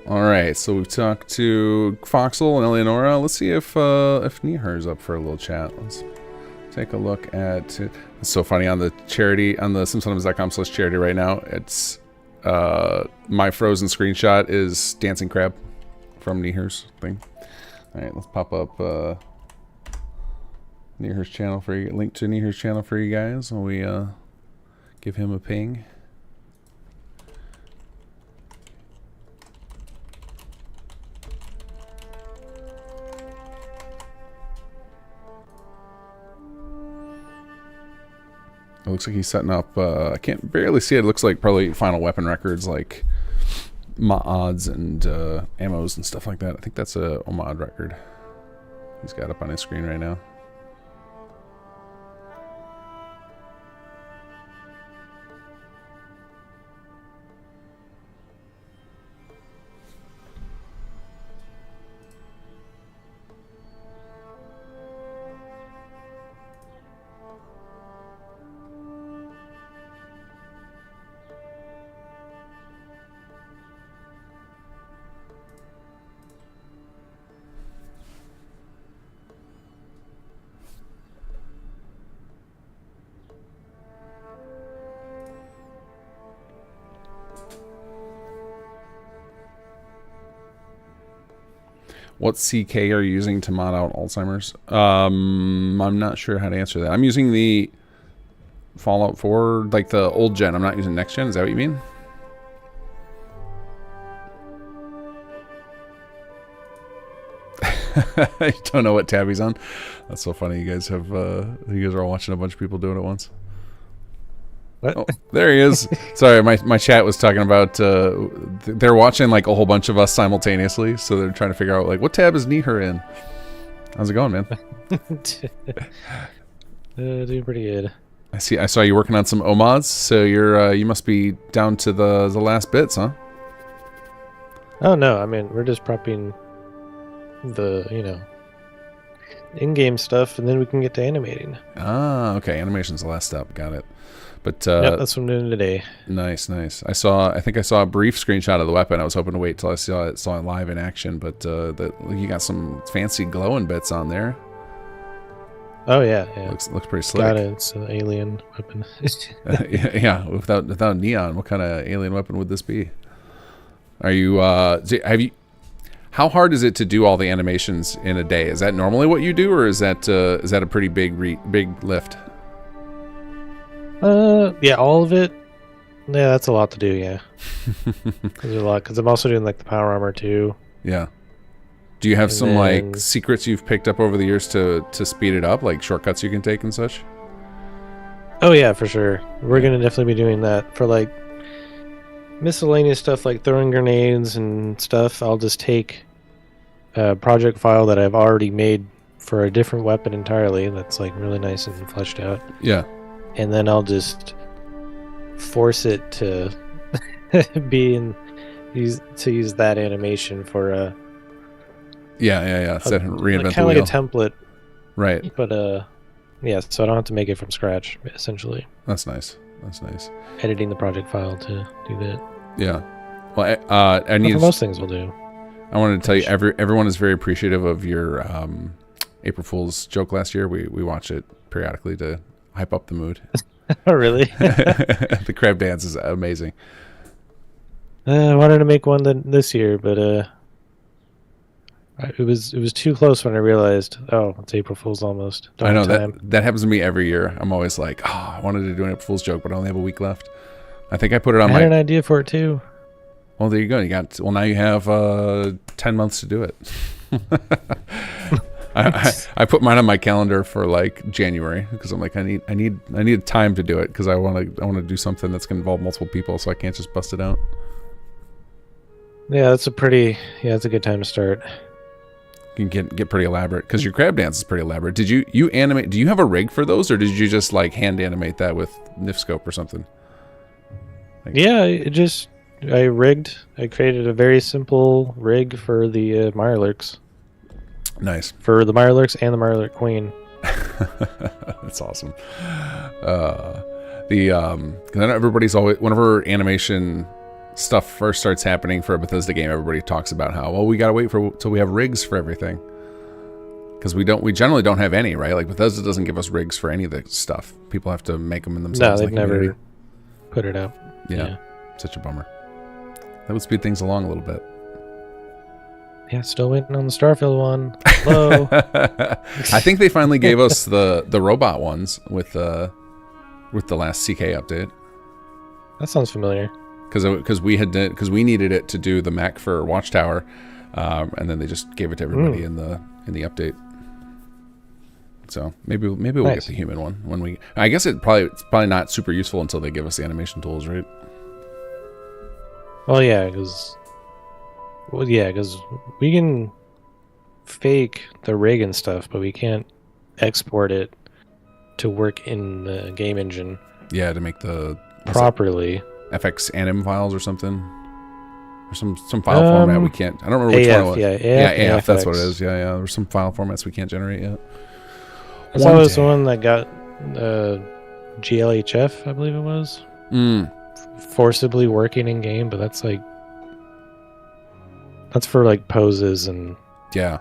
All right, so we've talked to Foxel and Eleonora. Let's see if Niher's up for a little chat. Let's take a look at it. It's so funny on the charity, on the simpsons.com/charity right now. It's my frozen screenshot is Dancing Crab from Niher's thing. All right, let's pop up Niher's channel for you. Link to Niher's channel for you guys when we give him a ping. It looks like he's setting up, I can't barely see it. It looks like probably Final Weapon records, like mods and ammos and stuff like that. I think that's a mod record he's got up on his screen right now. What CK are you using to mod out Alzheimer's? I'm not sure how to answer that. I'm using the Fallout 4, like the old gen. I'm not using next gen. Is that what you mean? I don't know what tab he's on. That's so funny. You guys are all watching a bunch of people do it at once. What? Oh, there he is. Sorry, my chat was talking about they're watching like a whole bunch of us simultaneously, so they're trying to figure out like what tab is Niher in. How's it going, man? Doing pretty good. I saw you working on some OMODs, so you must be down to the last bits, huh? Oh no, I mean we're just prepping the in-game stuff, and then we can get to animating. Ah, okay. Animation's the last step. Got it. But yep, that's what I'm doing today. Nice. I think I saw a brief screenshot of the weapon. I was hoping to wait till I saw it live in action, but you got some fancy glowing bits on there. Oh yeah. Looks pretty slick. Got it. It's an alien weapon. yeah. Without neon, what kind of alien weapon would this be? Are you? Have you? How hard is it to do all the animations in a day? Is that normally what you do, or is that a pretty big lift? Yeah, all of it. Yeah, that's a lot to do. Yeah, there's a lot because I'm also doing like the power armor too. Yeah. Do you have some like secrets you've picked up over the years to speed it up, like shortcuts you can take and such? Oh yeah, for sure. We're gonna definitely be doing that for like miscellaneous stuff like throwing grenades and stuff. I'll just take a project file that I've already made for a different weapon entirely that's like really nice and fleshed out. Yeah. And then I'll just force it to use that animation for Set reinvent kind the of like wheel. a template, right? But yeah, so I don't have to make it from scratch. Essentially, that's nice. Editing the project file to do that. Yeah. Well, I need most things will do. I wanted to tell you, everyone is very appreciative of your April Fool's joke last year. We watch it periodically to hype up the mood. Oh, really? The crab dance is amazing. I wanted to make one this year, but it was too close when I realized, oh, it's April Fool's almost. I know that happens to me every year. I'm always like, oh, I wanted to do an April Fool's joke, but I only have a week left. I think I put it on I had an idea for it too. Well, there you go. Now you have 10 months to do it. I put mine on my calendar for like January because I'm like I need time to do it because I want to do something that's gonna involve multiple people, so I can't just bust it out. Yeah, that's a good time to start. can get pretty elaborate because your crab dance is pretty elaborate. Did you animate? Do you have a rig for those, or did you just like hand animate that with Nifscope or something? Yeah, I created a very simple rig for the Mirelurks. Nice. For the Mirelurks and the Mirelurk Queen. That's awesome. Cause I know everybody's always, whenever animation stuff first starts happening for a Bethesda game, everybody talks about how, well, we gotta wait till we have rigs for everything. Because we generally don't have any, right? Like Bethesda doesn't give us rigs for any of the stuff. People have to make them in themselves. No, they've never put it out. Yeah, such a bummer. That would speed things along a little bit. Yeah, still waiting on the Starfield one. Hello. I think they finally gave us the robot ones with the last CK update. That sounds familiar. Because we needed it to do the Mac for Watchtower, and then they just gave it to everybody in the update. So maybe we'll get the human one when we. I guess it's probably not super useful until they give us the animation tools, right? Well, yeah, because we can fake the rig and stuff, but we can't export it to work in the game engine. Yeah, to make the properly FX anim files or something, or some file format we can't. I don't remember which AF, one. AF, that's what it is. Yeah. There's some file formats we can't generate yet. I thought it was the one that got GLHF, I believe it was. Forcibly working in game, but that's for like poses and yeah.